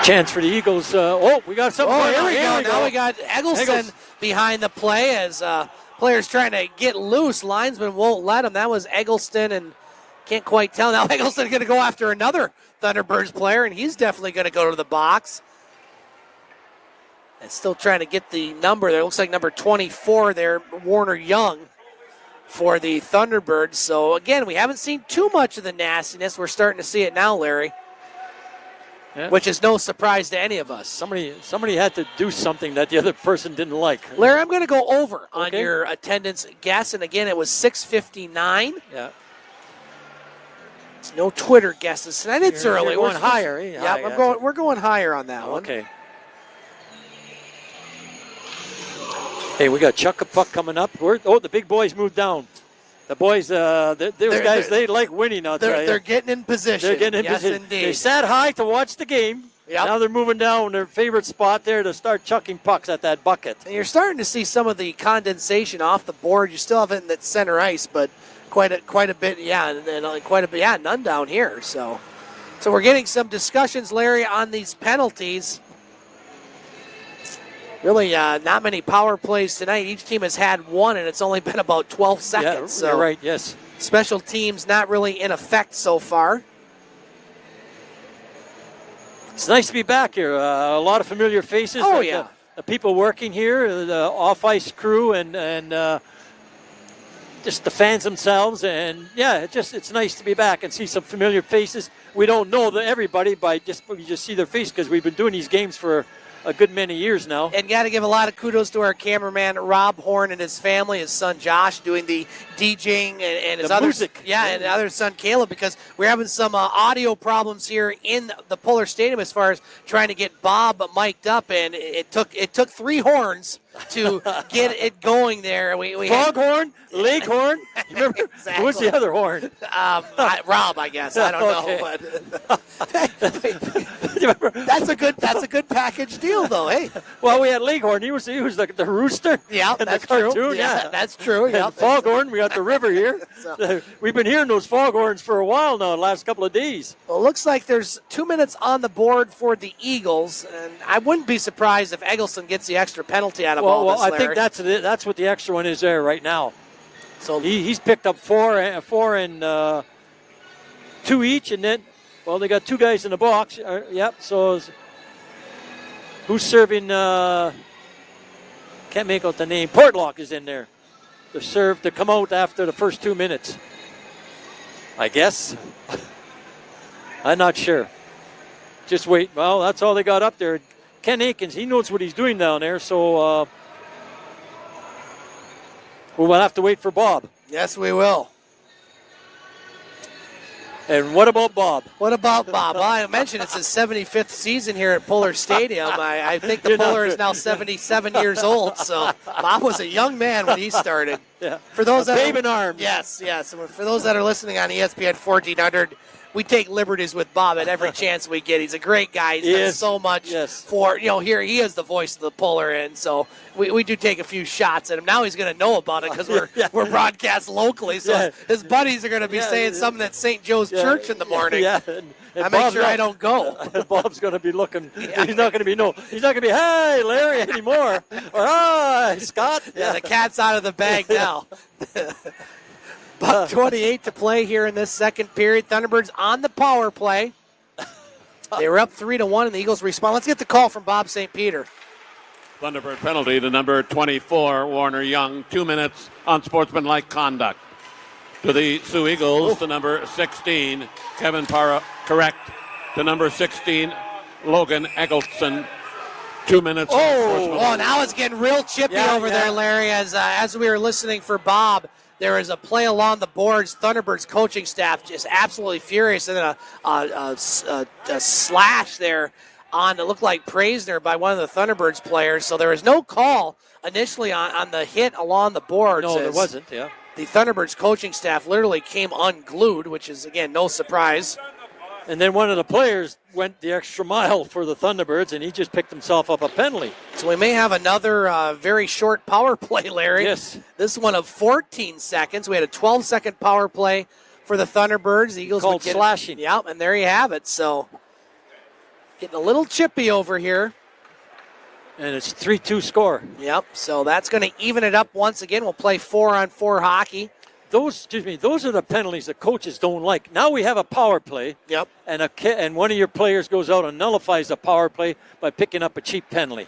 Chance for the Eagles. We got something. Here we go. Now we got Eggleston behind the play as players trying to get loose. Linesman won't let him. That was Eggleston, and can't quite tell. Now Eggleston going to go after another Thunderbirds player, and he's definitely going to go to the box. And still trying to get the number there. Looks like number 24 there, Warner Young, for the Thunderbirds. So, again, we haven't seen too much of the nastiness. We're starting to see it now, Larry, which is no surprise to any of us. Somebody had to do something that the other person didn't like. Larry, I'm going to go over on your attendance guess. And, again, it was 6:59. Yeah. It's no Twitter guesses tonight. It's early. We're going higher. Yeah, we're going higher on that one. Okay. Hey, we got Chuck a Puck coming up. The big boys moved down. The boys, those guys, they like winning out there. They're getting in position. They're getting in yes, position. Indeed. They sat high to watch the game. Yep. Now they're moving down their favorite spot there to start chucking pucks at that bucket. And you're starting to see some of the condensation off the board. You still have it in that center ice, but quite a bit, none down here. So we're getting some discussions, Larry, on these penalties. Really, not many power plays tonight. Each team has had one, and it's only been about 12 seconds. Yeah, you're right, yes. Special teams not really in effect so far. It's nice to be back here. A lot of familiar faces. Oh, yeah. the people working here, the off-ice crew, and just the fans themselves. And, yeah, it's nice to be back and see some familiar faces. We don't know everybody we just see their face because we've been doing these games for a good many years now. And got to give a lot of kudos to our cameraman, Rob Horn, and his family, his son Josh doing the DJing, and his other music. And other son Caleb, because we're having some audio problems here in the Pullar Stadium as far as trying to get Bob mic'd up, and it took 3 horns to get it going there. We Foghorn, Leghorn. Remember, Exactly. What's the other horn? Rob, I guess. I don't know. But that's a good package deal, though. Hey. Well, we had Leghorn. He was the rooster. Yeah, that's true. Yeah, that's true. And Yeah. Foghorn, we got the river here. We've been hearing those foghorns for a while now, the last couple of days. Well, it looks like there's 2 minutes on the board for the Eagles, and I wouldn't be surprised if Eggleston gets the extra penalty out of all this, I Larry. think that's what the extra one is there right now. So he's picked up four and 2 each, and then, well, they got 2 guys in the box. Yep, so who's serving? Can't make out the name. Portlock is in there. The serve to come out after the first 2 minutes, I guess. I'm not sure. Just wait. Well, that's all they got up there. Ken Aikens, he knows what he's doing down there, so we'll have to wait for Bob. Yes, we will. And what about Bob? What about Bob? Well, I mentioned it's his 75th season here at Pullar Stadium. I think the Pullar is now 77 years old, so Bob was a young man when he started. Yeah. For those babe in arms. Yes. For those that are listening on ESPN 1400, we take liberties with Bob at every chance we get. He's a great guy. He's done so much for, here he is the voice of the Pullar, and so we do take a few shots at him. Now he's going to know about it because we're broadcast locally, so his buddies are going to be saying something at St. Joe's Church in the morning. Yeah. I make sure I don't go. Bob's going to be looking. He's not going to be, hey, Larry, anymore. Or, hi, Scott. Yeah, the cat's out of the bag now. About 28 to play here in this second period. Thunderbirds on the power play. They were up 3-1, and the Eagles respond. Let's get the call from Bob St. Peter. Thunderbird penalty to number 24, Warner Young. 2 minutes on sportsmanlike conduct. To the Soo Eagles, to number 16, Kevin Parra, correct. To number 16, Logan Eggleston. 2 minutes. Now it's getting real chippy over there, Larry. As we were listening for Bob, there is a play along the boards. Thunderbirds coaching staff just absolutely furious, and then a slash there on it looked like Praisner by one of the Thunderbirds players. So there was no call initially on the hit along the boards. No, there wasn't. Yeah. The Thunderbirds coaching staff literally came unglued, which is again no surprise. And then one of the players went the extra mile for the Thunderbirds, and he just picked himself up a penalty. So we may have another very short power play, Larry. Yes. This one of 14 seconds. We had a 12-second power play for the Thunderbirds. The Eagles called slashing. Yep, and there you have it. So getting a little chippy over here. And it's 3-2 score. Yep, so that's going to even it up once again. We'll play 4-on-4 hockey. Those are the penalties that coaches don't like. Now we have a power play. Yep. And one of your players goes out and nullifies the power play by picking up a cheap penalty.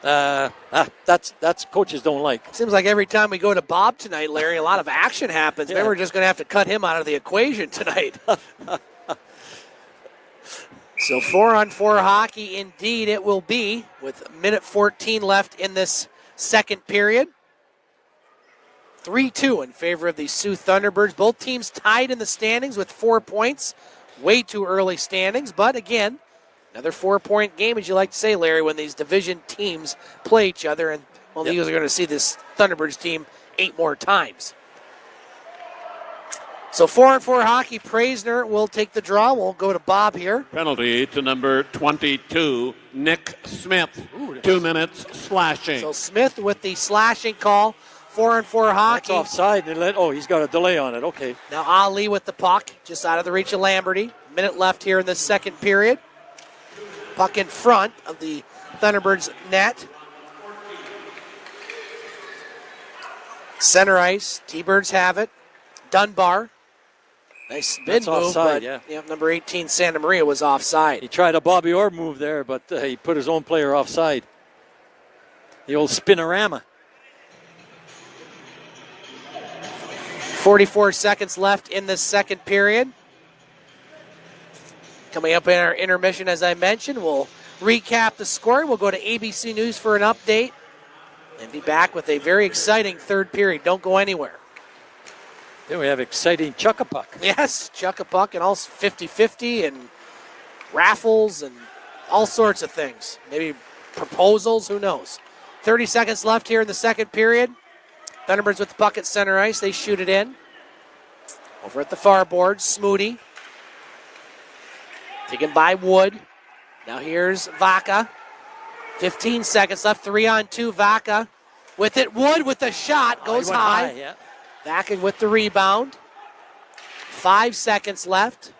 That's coaches don't like. Seems like every time we go to Bob tonight, Larry, a lot of action happens. Maybe we're just going to have to cut him out of the equation tonight. So 4-on-4 hockey indeed it will be with minute 14 left in this second period. 3-2 in favor of the Soo Thunderbirds. Both teams tied in the standings with 4 points. Way too early standings, but again, another 4-point game, as you like to say, Larry, when these division teams play each other. And, the Eagles are going to see this Thunderbirds team 8 more times. So 4-on-4 hockey, Praisner will take the draw. We'll go to Bob here. Penalty to number 22, Nick Smith. 2 minutes slashing. So Smith with the slashing call. 4-on-4 hockey. That's offside. He's got a delay on it. Okay. Now Ali with the puck, just out of the reach of Lamberty. Minute left here in the second period. Puck in front of the Thunderbirds net. Center ice. T-Birds have it. Dunbar Nice spin That's move, offside, but yeah. number 18, Santa Maria, was offside. He tried a Bobby Orr move there, but he put his own player offside. The old spinorama. 44 seconds left in the second period. Coming up in our intermission, as I mentioned, we'll recap the score. We'll go to ABC News for an update and be back with a very exciting third period. Don't go anywhere. Then we have exciting chuck-a-puck. Yes, chuck-a-puck and all 50-50 and raffles and all sorts of things. Maybe proposals, who knows. 30 seconds left here in the second period. Thunderbirds with the puck at center ice. They shoot it in. Over at the far board, Smoody. Taken by Wood. Now here's Vaca. 15 seconds left, 3-on-2. Vaca with it. Wood with the shot, goes high. Yeah. Vaca with the rebound. 5 seconds left.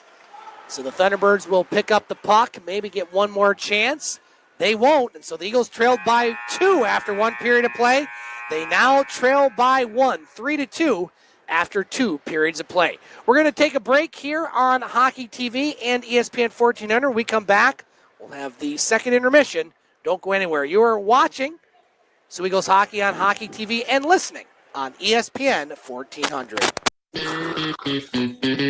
So the Thunderbirds will pick up the puck, maybe get one more chance. They won't, and so the Eagles trailed by 2 after one period of play. They now trail by 1, 3-2 after 2 periods of play. We're going to take a break here on Hockey TV and ESPN 1400. When we come back, we'll have the second intermission. Don't go anywhere. You are watching Soo Eagles hockey on Hockey TV and listening on ESPN 1400.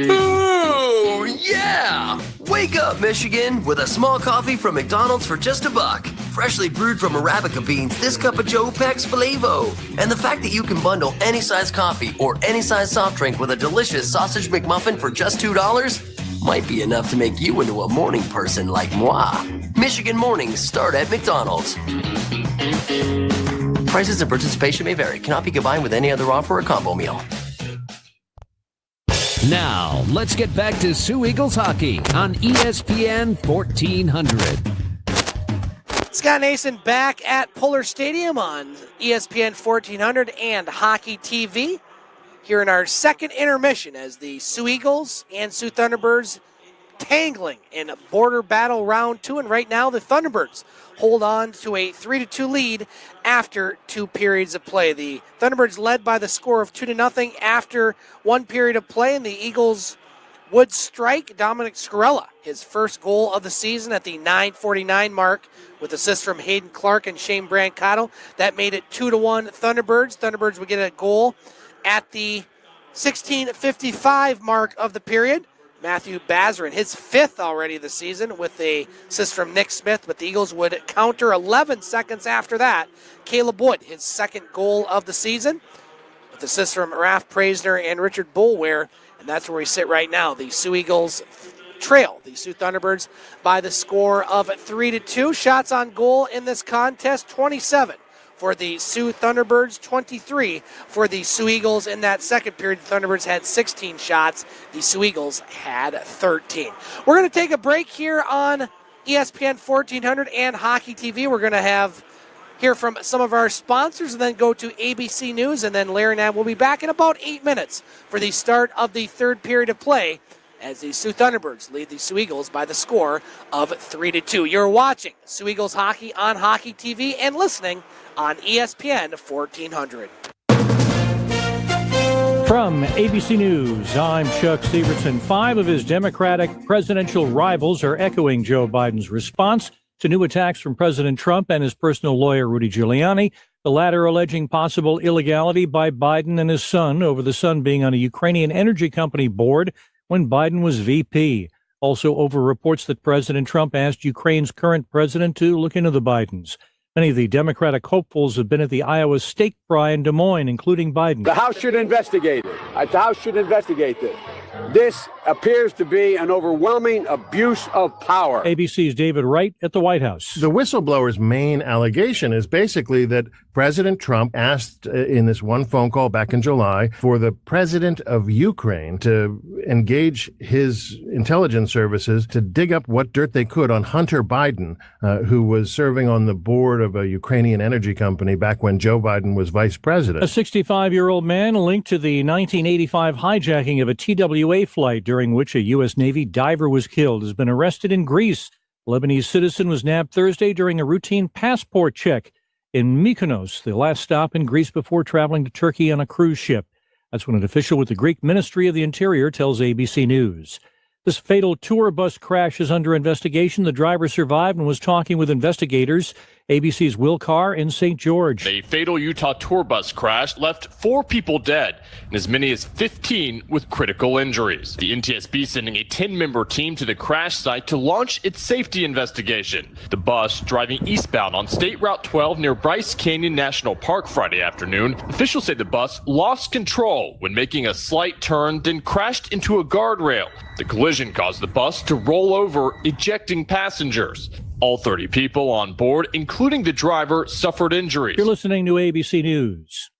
Ooh, yeah! Wake up, Michigan, with a small coffee from McDonald's for just $1. Freshly brewed from Arabica beans, this cup of Joe packs Flavo. And the fact that you can bundle any size coffee or any size soft drink with a delicious sausage McMuffin for just $2 might be enough to make you into a morning person like moi. Michigan mornings start at McDonald's. Prices and participation may vary. Cannot be combined with any other offer or combo meal. Now, let's get back to Soo Eagles hockey on ESPN 1400. Scott Nason back at Pullar Stadium on ESPN 1400 and Hockey TV. Here in our second intermission as the Soo Eagles and Soo Thunderbirds tangling in border battle round 2. And right now the Thunderbirds hold on to a 3-2 lead after 2 periods of play. The Thunderbirds led by the score of 2-0 after 1 period of play, and the Eagles would strike Dominic Scarella, his first goal of the season at the 9:49 mark with assists from Hayden Clark and Shane Brancato. That made it 2-1 Thunderbirds. Thunderbirds would get a goal at the 16:55 mark of the period. Matthew Bazarin, his 5th already this season with a assist from Nick Smith, but the Eagles would counter 11 seconds after that. Caleb Wood, his 2nd goal of the season with assists from Raph Praisner and Richard Boulware, and that's where we sit right now. The Soo Eagles trail the Soo Thunderbirds by the score of 3-2. Shots on goal in this contest, 27 for the Soo Thunderbirds, 23 for the Soo Eagles. In that second period, the Thunderbirds had 16 shots. The Soo Eagles had 13. We're going to take a break here on ESPN 1400 and Hockey TV. We're going to hear from some of our sponsors and then go to ABC News, and then Larry and I will be back in about 8 minutes for the start of the third period of play as the Soo Thunderbirds lead the Soo Eagles by the score of 3-2. You're watching Soo Eagles hockey on Hockey TV and listening on ESPN 1400. From ABC News, I'm Chuck Severson. 5 of his Democratic presidential rivals are echoing Joe Biden's response to new attacks from President Trump and his personal lawyer, Rudy Giuliani, the latter alleging possible illegality by Biden and his son over the son being on a Ukrainian energy company board when Biden was VP. Also over reports that President Trump asked Ukraine's current president to look into the Bidens. Many of the Democratic hopefuls have been at the Iowa steak fry in Des Moines, including Biden. The House should investigate it. The House should investigate this. This appears to be an overwhelming abuse of power. ABC's David Wright at the White House. The whistleblower's main allegation is basically that President Trump asked in this one phone call back in July for the president of Ukraine to engage his intelligence services to dig up what dirt they could on Hunter Biden, who was serving on the board of a Ukrainian energy company back when Joe Biden was vice president. A 65-year-old man linked to the 1985 hijacking of a TWA flight during which a U.S. Navy diver was killed has been arrested in Greece. A Lebanese citizen was nabbed Thursday during a routine passport check in Mykonos, the last stop in Greece before traveling to Turkey on a cruise ship. That's what an official with the Greek Ministry of the Interior tells ABC News. This fatal tour bus crash is under investigation. The driver survived and was talking with investigators. ABC's Will Carr in St. George. A fatal Utah tour bus crash left 4 people dead and as many as 15 with critical injuries. The NTSB sending a 10-member team to the crash site to launch its safety investigation. The bus driving eastbound on State Route 12 near Bryce Canyon National Park Friday afternoon. Officials say the bus lost control when making a slight turn, then crashed into a guardrail. The collision caused the bus to roll over, ejecting passengers. All 30 people on board, including the driver, suffered injuries. You're listening to ABC News.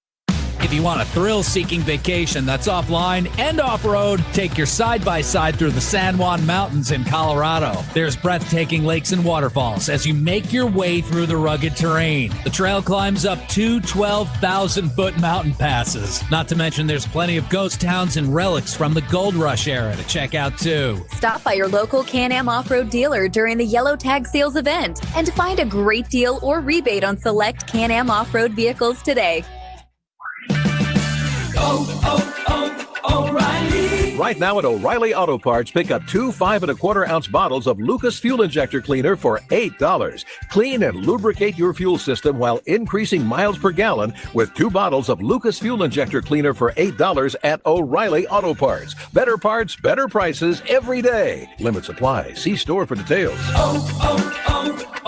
If you want a thrill-seeking vacation that's offline and off-road, take your side-by-side through the San Juan Mountains in Colorado. There's breathtaking lakes and waterfalls as you make your way through the rugged terrain. The trail climbs up 2 12,000-foot mountain passes. Not to mention there's plenty of ghost towns and relics from the Gold Rush era to check out, too. Stop by your local Can-Am off-road dealer during the Yellow Tag Sales event and find a great deal or rebate on select Can-Am off-road vehicles today. O'Reilly. Right now at O'Reilly Auto Parts, pick up 2 5.25-ounce bottles of Lucas Fuel Injector Cleaner for $8. Clean and lubricate your fuel system while increasing miles per gallon with 2 bottles of Lucas Fuel Injector Cleaner for $8 at O'Reilly Auto Parts. Better parts, better prices every day. Limits apply. See store for details.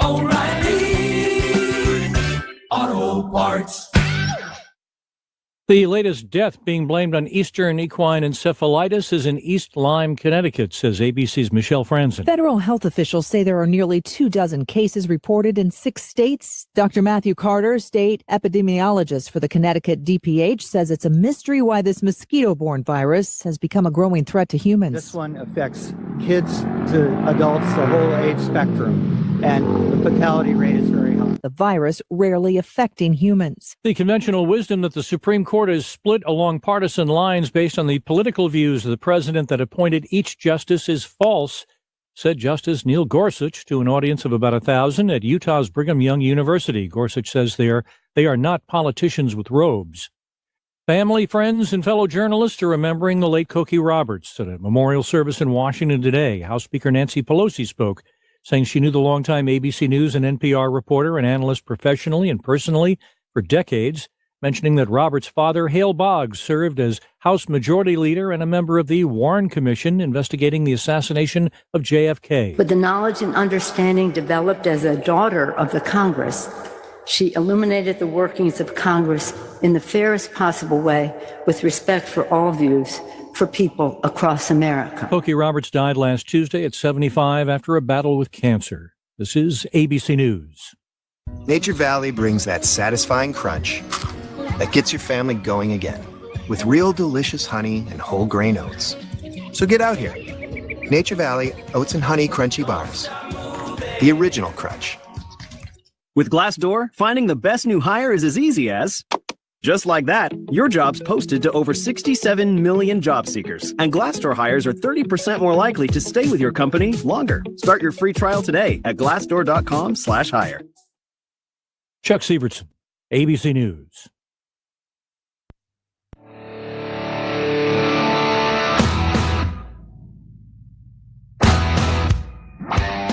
O'Reilly Auto Parts. The latest death being blamed on Eastern equine encephalitis is in East Lyme, Connecticut, says ABC's Michelle Franzen. Federal health officials say there are nearly 24 cases reported in 6 states. Dr. Matthew Carter, state epidemiologist for the Connecticut DPH, says it's a mystery why this mosquito-borne virus has become a growing threat to humans. This one affects kids to adults, the whole age spectrum, and the fatality rate is very high. The virus rarely affecting humans. The conventional wisdom that the Supreme Court is split along partisan lines based on the political views of the president that appointed each justice is false, said Justice Neil Gorsuch to an audience of about 1,000 at Utah's Brigham Young University. Gorsuch says they are not politicians with robes. Family, friends, and fellow journalists are remembering the late Cokie Roberts at a memorial service in Washington today. House Speaker Nancy Pelosi spoke, saying she knew the longtime ABC News and NPR reporter and analyst professionally and personally for decades, mentioning that Roberts' father, Hale Boggs, served as House Majority Leader and a member of the Warren Commission investigating the assassination of JFK. With the knowledge and understanding developed as a daughter of the Congress, she illuminated the workings of Congress in the fairest possible way with respect for all views for people across America. Cokie Roberts died last Tuesday at 75 after a battle with cancer. This is ABC News. Nature Valley brings that satisfying crunch that gets your family going again with real delicious honey and whole grain oats. So get out here. Nature Valley Oats and Honey Crunchy Bars. The original crunch. With Glassdoor, finding the best new hire is as easy as... just like that, your job's posted to over 67 million job seekers. And Glassdoor hires are 30% more likely to stay with your company longer. Start your free trial today at glassdoor.com/hire. Chuck Sievertson, ABC News.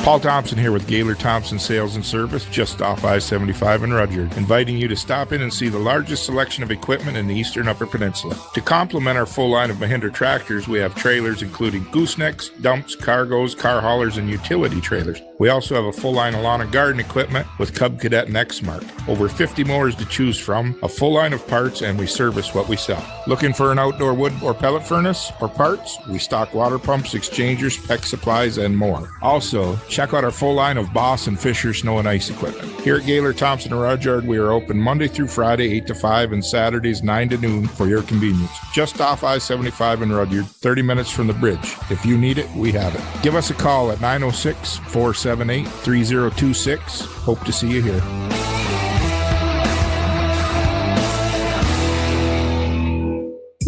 Paul Thompson here with Gaylor Thompson Sales and Service, just off I-75 in Rudyard, inviting you to stop in and see the largest selection of equipment in the Eastern Upper Peninsula. To complement our full line of Mahindra tractors, we have trailers including goosenecks, dumps, cargoes, car haulers, and utility trailers. We also have a full line of lawn and garden equipment with Cub Cadet and X-Mark. Over 50 mowers to choose from, a full line of parts, and we service what we sell. Looking for an outdoor wood or pellet furnace or parts? We stock water pumps, exchangers, PEX supplies, and more. Also, check out our full line of Boss and Fisher snow and ice equipment. Here at Gaylor Thompson and Rudyard, we are open Monday through Friday, 8 to 5, and Saturdays, 9 to noon for your convenience. Just off I-75 in Rudyard, 30 minutes from the bridge. If you need it, we have it. Give us a call at 906-478-3026. Hope to see you here.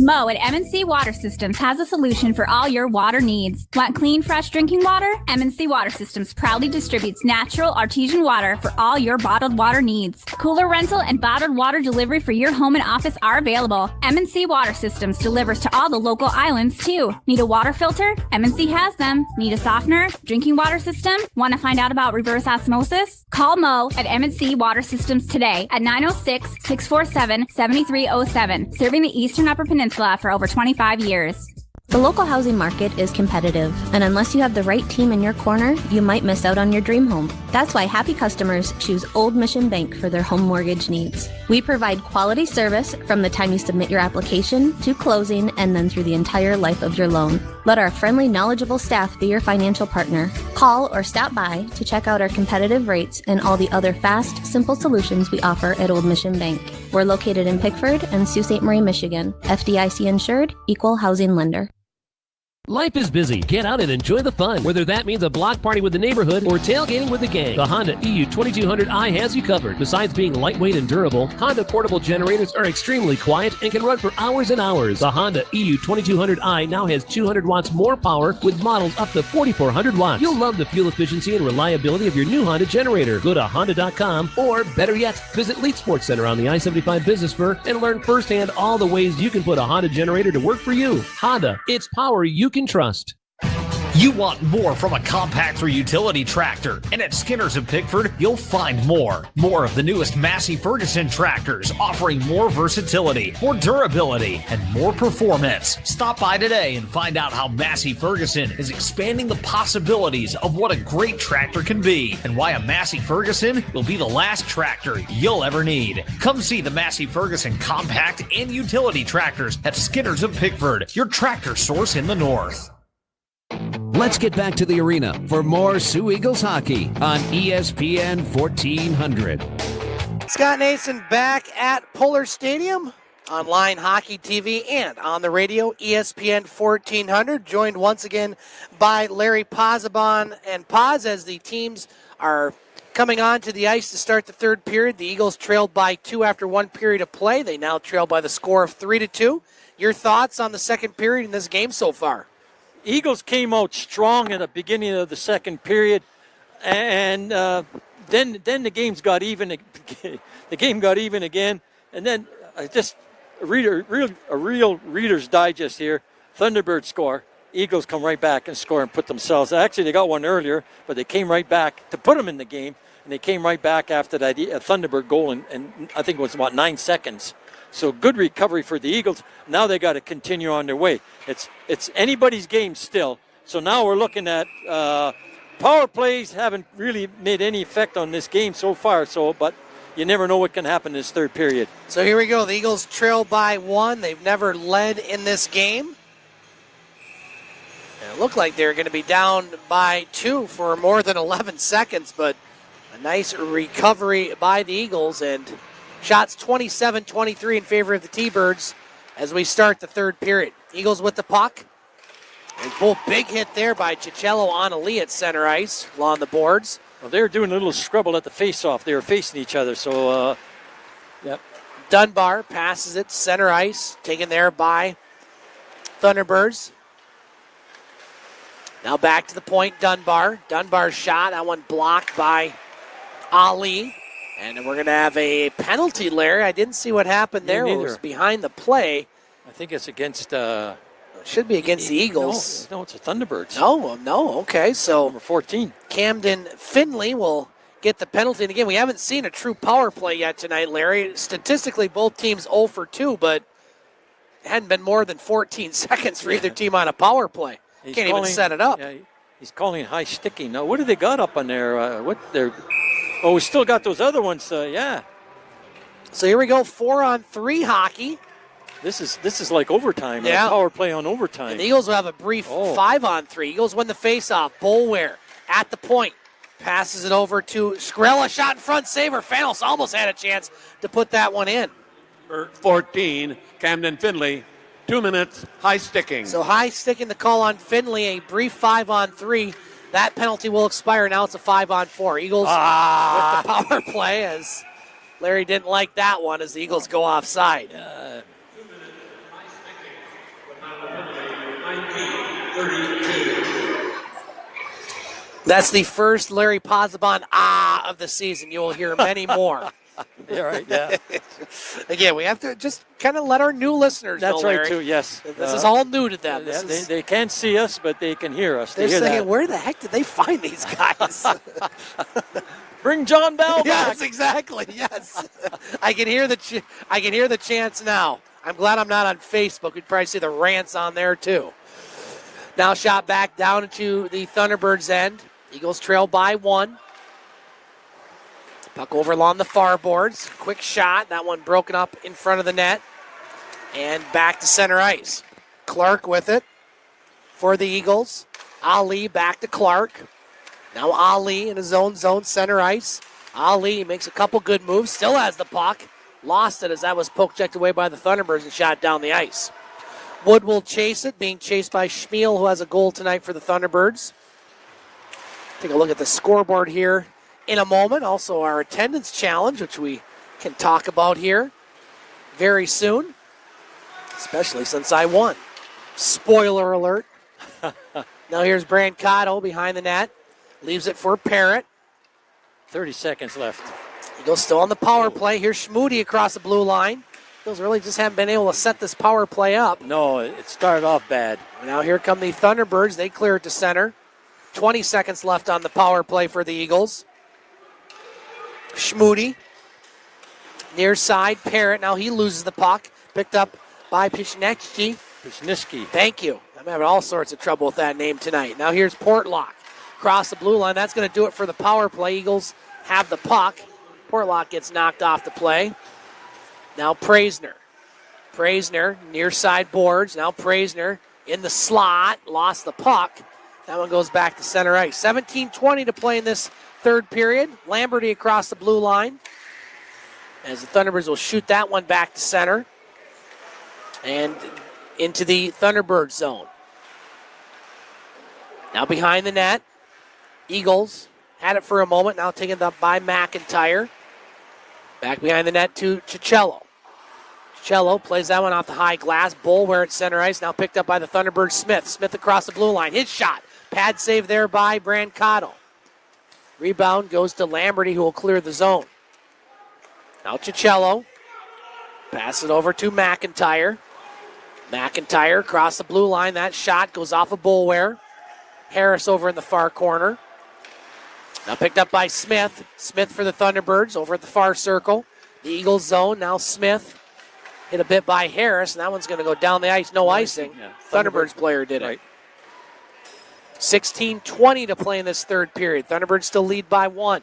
Mo at M&C Water Systems has a solution for all your water needs. Want clean, fresh drinking water? M&C Water Systems proudly distributes natural, artesian water for all your bottled water needs. Cooler rental and bottled water delivery for your home and office are available. M&C Water Systems delivers to all the local islands, too. Need a water filter? M&C has them. Need a softener? Drinking water system? Want to find out about reverse osmosis? Call Mo at M&C Water Systems today at 906-647-7307, serving the Eastern Upper Peninsula for over 25 years. The local housing market is competitive, and unless you have the right team in your corner, you might miss out on your dream home. That's why happy customers choose Old Mission Bank for their home mortgage needs. We provide quality service from the time you submit your application to closing and then through the entire life of your loan. Let our friendly, knowledgeable staff be your financial partner. Call or stop by to check out our competitive rates and all the other fast, simple solutions we offer at Old Mission Bank. We're located in Pickford and Sault Ste. Marie, Michigan. FDIC insured, equal housing lender. Life is busy. Get out and enjoy the fun. Whether that means a block party with the neighborhood or tailgating with the gang, the Honda EU 2200i has you covered. Besides being lightweight and durable, Honda portable generators are extremely quiet and can run for hours and hours. The Honda EU 2200i now has 200 watts more power with models up to 4,400 watts. You'll love the fuel efficiency and reliability of your new Honda generator. Go to Honda.com or, better yet, visit Leach Sports Center on the I-75 Business Spur and learn firsthand all the ways you can put a Honda generator to work for you. Honda, it's power you can trust. You want more from a compact or utility tractor, and at Skinner's of Pickford, you'll find more. More of the newest Massey Ferguson tractors, offering more versatility, more durability, and more performance. Stop by today and find out how Massey Ferguson is expanding the possibilities of what a great tractor can be, and why a Massey Ferguson will be the last tractor you'll ever need. Come see the Massey Ferguson compact and utility tractors at Skinner's of Pickford, your tractor source in the north. Let's get back to the arena for more Soo Eagles hockey on ESPN 1400. Scott Nason back at Pullar Stadium, online hockey TV and on the radio, ESPN 1400, joined once again by Larry Pozzebon and Poz as the teams are coming onto the ice to start the third period. The Eagles trailed by 2 after 1 period of play. They now trail by the score of 3-2. Your thoughts on the second period in this game so far? Eagles came out strong in the beginning of the second period, and then the games got even. The game got even again, and then just a real Reader's Digest here. Thunderbirds score. Eagles come right back and score and put themselves. Actually, they got one earlier, but they came right back to put them in the game, and they came right back after that Thunderbird goal, and I think it was about 9 seconds. So good recovery for the Eagles. Now they got to continue on their way. It's anybody's game still. So now we're looking at power plays haven't really made any effect on this game so far. But you never know what can happen in this third period. So here we go. The Eagles trail by 1. They've never led in this game. And it looked like they were going to be down by 2 for more than 11 seconds, but a nice recovery by the Eagles, and shots 27-23 in favor of the T-Birds as we start the third period. Eagles with the puck. And both big hit there by Chicello on Ali at center ice along the boards. Well, they were doing a little scrabble at the face-off. They were facing each other, so, yep. Dunbar passes it center ice, taken there by Thunderbirds. Now back to the point, Dunbar. Dunbar's shot, that one blocked by Ali. And then we're going to have a penalty, Larry. I didn't see what happened there. It was behind the play. I think it's against... should be against the Eagles. No, it's the Thunderbirds. No, okay. So number 14. Camden Finley will get the penalty. And again, we haven't seen a true power play yet tonight, Larry. Statistically, both teams 0 for 2, but it hadn't been more than 14 seconds for either team on a power play. Can't even set it up. Yeah, he's calling high sticking. Now, what do they got up on there? Oh, we still got those other ones. Yeah. So here we go, 4-on-3 hockey. This is like overtime. Yeah. Power play on overtime. And the Eagles will have a brief 5-on-3. Eagles win the faceoff. Bolware at the point. Passes it over to Skrilla. Shot in front. Saver. Fanos almost had a chance to put that one in. 14, Camden Finley. 2 minutes, high sticking. So high sticking the call on Finley. A brief 5-on-3. That penalty will expire. Now it's a 5-on-4. Eagles with the power play, as Larry didn't like that one as the Eagles go offside. That's the first Larry Pozzebon of the season. You will hear many more. Yeah, right, yeah. Again, we have to just kind of let our new listeners know, That's right, Larry. too, yes. This is all new to them. They can't see us, but they can hear us. They're They hear saying, that. where the heck did they find these guys? Bring John Bell back. Yes, exactly, yes. I can hear the chants now. I'm glad I'm not on Facebook. You'd probably see the rants on there, too. Now shot back down into the Thunderbirds' end. Eagles trail by 1. Puck over along the far boards. Quick shot. That one broken up in front of the net. And back to center ice. Clark with it for the Eagles. Ali back to Clark. Now Ali in his own zone, center ice. Ali makes a couple good moves. Still has the puck. Lost it as that was poke checked away by the Thunderbirds and shot down the ice. Wood will chase it, being chased by Schmiel, who has a goal tonight for the Thunderbirds. Take a look at the scoreboard here in a moment. Also our attendance challenge, which we can talk about here very soon, especially since I won. Spoiler alert. Now here's Brancato behind the net. Leaves it for Parrott. 30 seconds left. Eagles still on the power play. Here's Schmoody across the blue line. Eagles really just haven't been able to set this power play up. No, it started off bad. Now here come the Thunderbirds. They clear it to center. 20 seconds left on the power play for the Eagles. Schmoody. Near side, Parrott. Now he loses the puck. Picked up by Pishnetsky. Thank you. I'm having all sorts of trouble with that name tonight. Now here's Portlock. Across the blue line. That's going to do it for the power play. Eagles have the puck. Portlock gets knocked off the play. Now Praisner. Praisner near side boards. Now Praisner in the slot. Lost the puck. That one goes back to center ice. 17:20 to play in this third period. Lamberty across the blue line. As the Thunderbirds will shoot that one back to center. And into the Thunderbird zone. Now behind the net. Eagles had it for a moment. Now taken up by McIntyre. Back behind the net to Cicello. Cicello plays that one off the high glass. Boulware at center ice. Now picked up by the Thunderbird Smith. Smith across the blue line. His shot. Pad save there by Brancato. Rebound goes to Lamberty, who will clear the zone. Now Cicello. Pass it over to McIntyre. McIntyre across the blue line. That shot goes off of Boulware. Harris over in the far corner. Now picked up by Smith. Smith for the Thunderbirds over at the far circle. The Eagles zone. Now Smith hit a bit by Harris, and that one's going to go down the ice. No icing. Yeah. Thunderbirds player did it. 16:20 to play in this third period. Thunderbirds still lead by 1.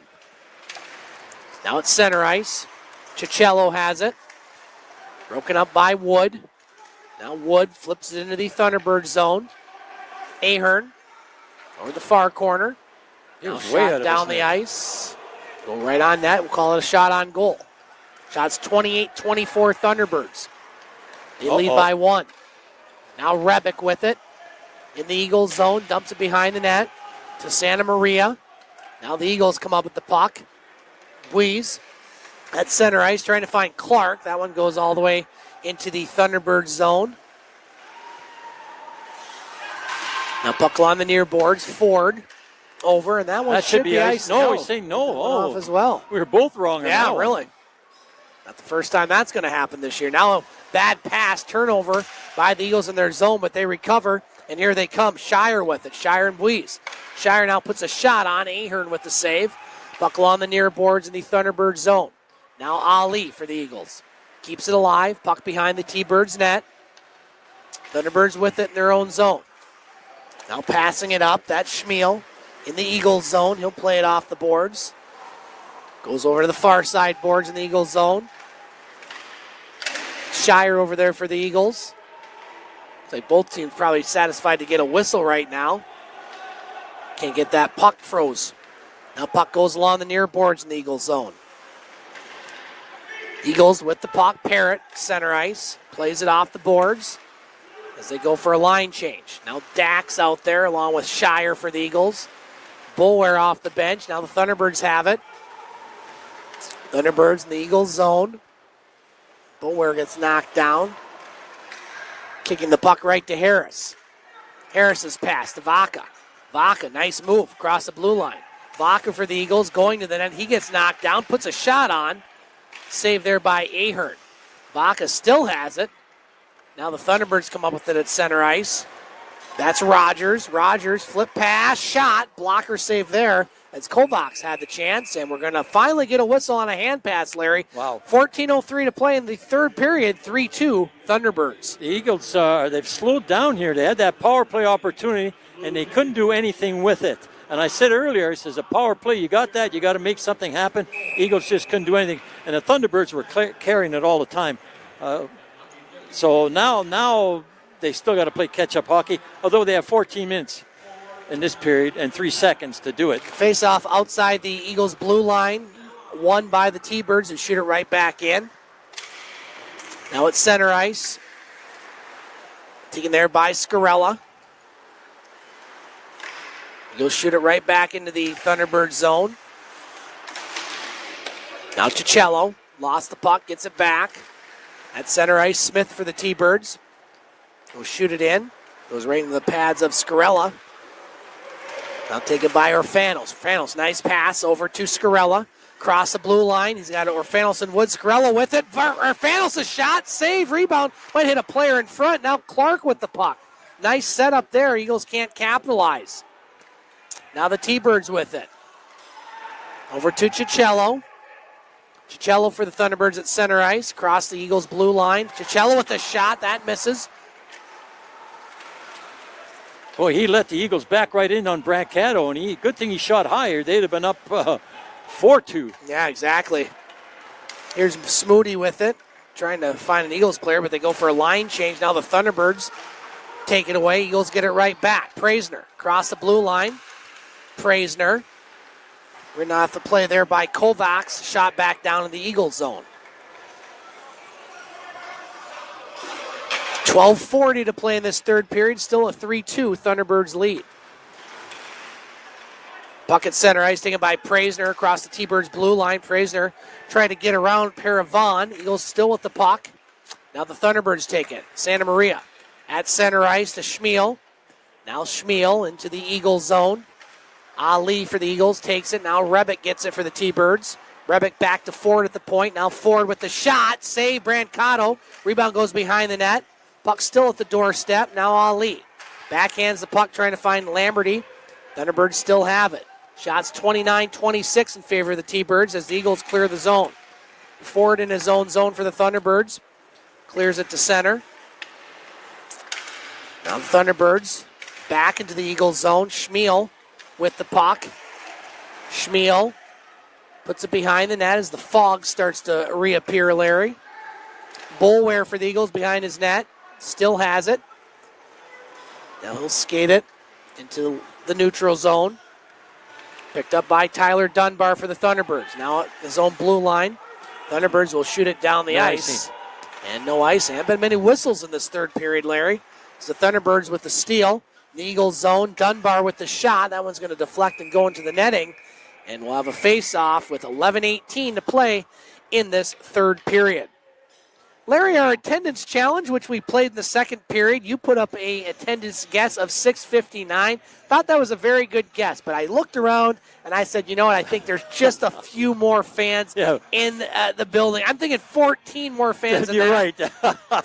Now it's center ice. Cicello has it. Broken up by Wood. Now Wood flips it into the Thunderbird zone. Ahern over the far corner. Now shot down the ice. Go right on net. We'll call it a shot on goal. Shots 28-24 Thunderbirds. They lead by 1. Now Rebick with it. In the Eagles zone. Dumps it behind the net to Santa Maria. Now the Eagles come up with the puck. Buies at center ice trying to find Clark. That one goes all the way into the Thunderbird zone. Now puck on the near boards. Ford over, and that one should be ice. No, he's saying no. Off as well. We were both wrong. Yeah, really. Not the first time that's going to happen this year. Now a bad pass, turnover by the Eagles in their zone, but they recover, and here they come. Shire with it. Shire and Buies. Shire now puts a shot on. Ahern with the save. Puck on the near boards in the Thunderbird zone. Now Ali for the Eagles. Keeps it alive. Puck behind the T-Birds net. Thunderbirds with it in their own zone. Now passing it up. That's Schmiel in the Eagles zone. He'll play it off the boards. Goes over to the far side boards in the Eagles zone. Shire over there for the Eagles. Looks like both teams probably satisfied to get a whistle right now. Can't get that puck froze. Now puck goes along the near boards in the Eagles zone. Eagles with the puck. Parrott, center ice. Plays it off the boards as they go for a line change. Now Dax out there along with Shire for the Eagles. Boulware off the bench. Now the Thunderbirds have it. Thunderbirds in the Eagles zone. Boulware gets knocked down. Kicking the puck right to Harris. Harris's pass to Vaca. Vaca, nice move across the blue line. Vaca for the Eagles going to the net. He gets knocked down, puts a shot on. Saved there by Ahern. Vaca still has it. Now the Thunderbirds come up with it at center ice. That's Rogers. Rogers, flip pass, shot. Blocker save there as Kovacs had the chance. And we're going to finally get a whistle on a hand pass, Larry. Wow. 14:03 to play in the third period. 3-2 Thunderbirds. The Eagles, they've slowed down here. They had that power play opportunity, and they couldn't do anything with it. And I said earlier, he says, a power play, you got that, you got to make something happen. Eagles just couldn't do anything. And the Thunderbirds were carrying it all the time. So now they still got to play catch-up hockey, although they have 14 minutes in this period and 3 seconds to do it. Face off outside the Eagles' blue line, won by the T-Birds, and shoot it right back in. Now it's center ice. Taken there by Scarella. He'll shoot it right back into the Thunderbird zone. Now Cicello lost the puck, gets it back. At center ice, Smith for the T-Birds. He'll shoot it in. Goes right into the pads of Scarella. Now taken by Orfanos. Orfanos, nice pass over to Scarella. Cross the blue line. He's got Orfanos and Wood. Scarella with it. Orfanos a shot, save, rebound. Might hit a player in front. Now Clark with the puck. Nice setup there. Eagles can't capitalize. Now the T-Birds with it. Over to Cicello. Cicello for the Thunderbirds at center ice. Across the Eagles' blue line. Cicello with the shot. That misses. Boy, he let the Eagles back right in on Brancato, and good thing he shot higher. They'd have been up 4-2. Yeah, exactly. Here's Smoody with it. Trying to find an Eagles player, but they go for a line change. Now the Thunderbirds take it away. Eagles get it right back. Praisner across the blue line. Praisner. We're not off the play there by Kovacs. Shot back down in the Eagles zone. 12:40 to play in this third period. Still a 3-2 Thunderbirds lead. Puck at center ice taken by Praisner across the T-Birds blue line. Praisner trying to get around Paravon. Eagles still with the puck. Now the Thunderbirds take it. Santa Maria at center ice to Schmiel. Now Schmiel into the Eagles zone. Ali for the Eagles takes it. Now Rebick gets it for the T-Birds. Rebick back to Ford at the point. Now Ford with the shot. Save Brancato. Rebound goes behind the net. Puck still at the doorstep. Now Ali. Backhands the puck trying to find Lamberty. Thunderbirds still have it. Shots 29-26 in favor of the T-Birds as the Eagles clear the zone. Ford in his own zone for the Thunderbirds. Clears it to center. Now the Thunderbirds back into the Eagles zone. Schmiel with the puck. Schmiel puts it behind the net as the fog starts to reappear, Larry. Boulware for the Eagles behind his net. Still has it. Now he'll skate it into the neutral zone. Picked up by Tyler Dunbar for the Thunderbirds. Now at his own blue line. Thunderbirds will shoot it down the ice. And no icing. Haven't been many whistles in this third period, Larry. It's the Thunderbirds with the steal. The Eagles zone. Dunbar with the shot. That one's going to deflect and go into the netting. And we'll have a face-off with 11:18 to play in this third period. Larry, our attendance challenge, which we played in the second period, you put up a attendance guess of 659. Thought that was a very good guess, but I looked around and I said, you know what, I think there's just a few more fans in the building. I'm thinking 14 more fans You're right.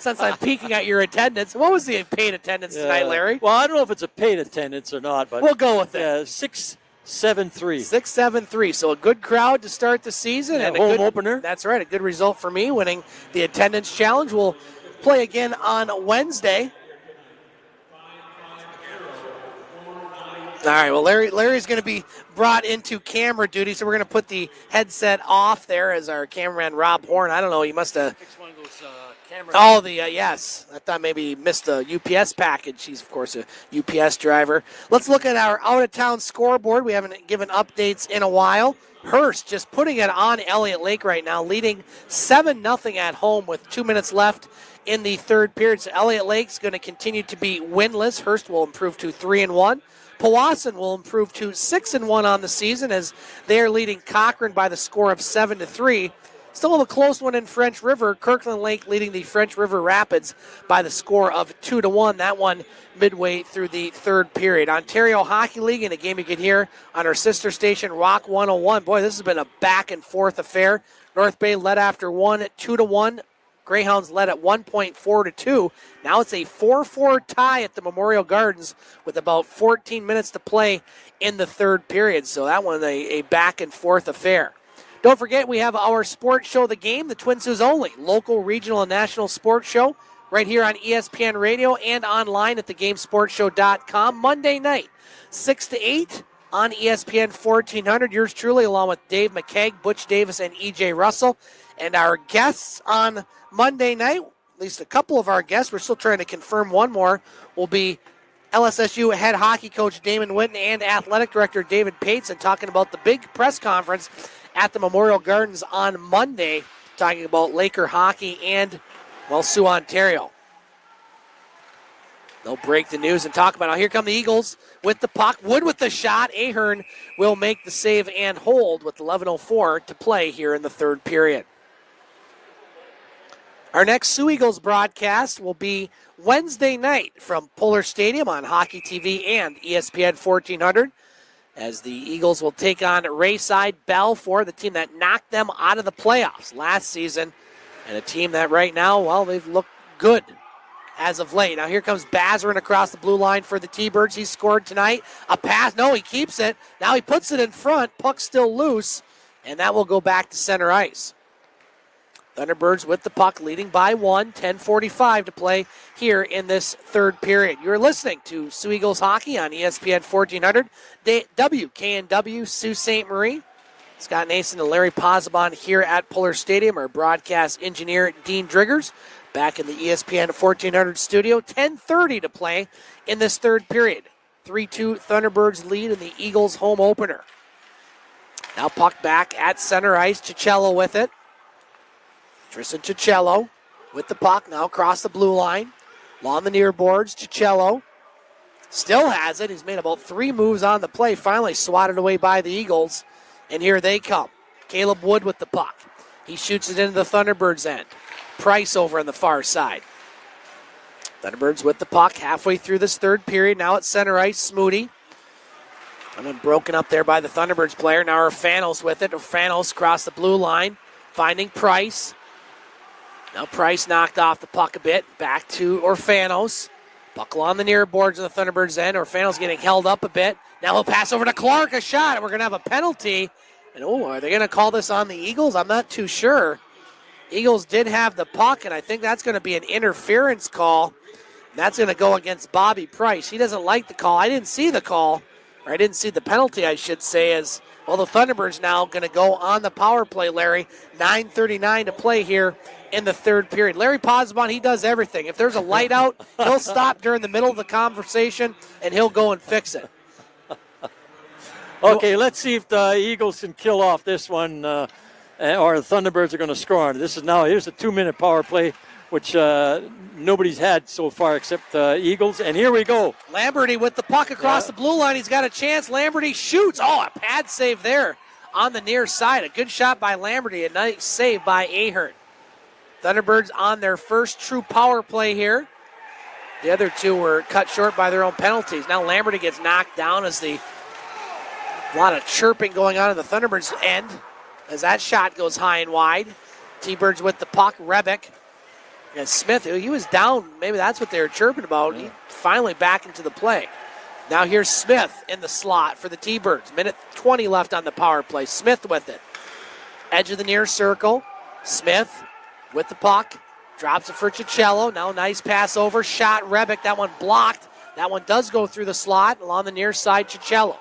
Since I'm peeking at your attendance. What was the paid attendance tonight, Larry? Well, I don't know if it's a paid attendance or not, but we'll go with it. 673. 673. So a good crowd to start the season. Yeah, and home a good opener. That's right. A good result for me, winning the attendance challenge. We'll play again on Wednesday. All right, well, Larry's going to be brought into camera duty, so we're going to put the headset off there as our cameraman Rob Horn. I don't know, he must have... Fix one of those cameras. Oh, yes. I thought maybe he missed a UPS package. He's, of course, a UPS driver. Let's look at our out-of-town scoreboard. We haven't given updates in a while. Hurst just putting it on Elliott Lake right now, leading 7-0 at home with 2 minutes left in the third period. So Elliott Lake's going to continue to be winless. Hurst will improve to 3-1. Powassan will improve to 6-1 on the season as they are leading Cochrane by the score of 7-3. Still have a close one in French River. Kirkland Lake leading the French River Rapids by the score of 2-1. That one midway through the third period. Ontario Hockey League in a game you can hear on our sister station, Rock 101. Boy, this has been a back-and-forth affair. North Bay led after one, 2-1. Greyhounds led at 1 point, 4-2. Now it's a 4-4 tie at the Memorial Gardens with about 14 minutes to play in the third period. So that one a back-and-forth affair. Don't forget, we have our sports show, The Game, the Twin Sault's only local, regional, and national sports show right here on ESPN Radio and online at thegamesportshow.com. Monday night, 6 to 8 on ESPN 1400. Yours truly, along with Dave McKeag, Butch Davis, and EJ Russell. And our guests on Monday night, at least a couple of our guests, we're still trying to confirm one more, will be LSSU head hockey coach Damon Witten and athletic director David Pateson talking about the big press conference at the Memorial Gardens on Monday, talking about Laker hockey and, well, Soo, Ontario. They'll break the news and talk about it. Now here come the Eagles with the puck. Wood with the shot. Ahern will make the save and hold with 11:04 to play here in the third period. Our next Soo Eagles broadcast will be Wednesday night from Pullar Stadium on Hockey TV and ESPN 1400 as the Eagles will take on Rayside Balfour, the team that knocked them out of the playoffs last season, and a team that right now, well, they've looked good as of late. Now here comes Bazarin across the blue line for the T-Birds. He scored tonight. A pass. No, he keeps it. Now he puts it in front. Puck still loose, and that will go back to center ice. Thunderbirds with the puck, leading by 1, 10:45 to play here in this third period. You're listening to Soo Eagles hockey on ESPN 1400, WKNW, Sault Ste. Marie. Scott Nason and Larry Pozzebon here at Pullar Stadium. Our broadcast engineer, Dean Driggers, back in the ESPN 1400 studio. 10:30 to play in this third period. 3-2 Thunderbirds lead in the Eagles home opener. Now puck back at center ice. Cicello with it. Tristan Cicello with the puck now across the blue line. Along the near boards, Cicello still has it. He's made about 3 moves on the play. Finally swatted away by the Eagles. And here they come. Caleb Wood with the puck. He shoots it into the Thunderbirds' end. Price over on the far side. Thunderbirds with the puck halfway through this third period. Now at center ice, Smoody. And then broken up there by the Thunderbirds player. Now Orfanos with it. Orfanos across the blue line. Finding Price. Now Price knocked off the puck a bit. Back to Orfanos. Puck along the near boards of the Thunderbirds' end. Orfanos getting held up a bit. Now he'll pass over to Clark. A shot. We're going to have a penalty. And are they going to call this on the Eagles? I'm not too sure. Eagles did have the puck, and I think that's going to be an interference call. That's going to go against Bobby Price. He doesn't like the call. I didn't see the call, or I didn't see the penalty, I should say, as well. The Thunderbirds now going to go on the power play, Larry. 9:39 to play here in the third period. Larry Pozzebon, he does everything. If there's a light out, he'll stop during the middle of the conversation, and he'll go and fix it. Okay, let's see if the Eagles can kill off this one, or the Thunderbirds are going to score on it. Here's a 2-minute power play, which nobody's had so far except the Eagles. And here we go. Lamberty with the puck across the blue line. He's got a chance. Lamberty shoots. Oh, a pad save there on the near side. A good shot by Lamberty. A nice save by Ahern. Thunderbirds on their first true power play here. The other two were cut short by their own penalties. Now Lamberty gets knocked down as a lot of chirping going on in the Thunderbirds' end as that shot goes high and wide. T-Birds with the puck. Rebick and Smith, he was down. Maybe that's what they were chirping about. He finally back into the play. Now here's Smith in the slot for the T-Birds. Minute 20 left on the power play. Smith with it. Edge of the near circle. Smith with the puck. Drops it for Cicello. Now nice pass over. Shot Rebick. That one blocked. That one does go through the slot along the near side. Cicello.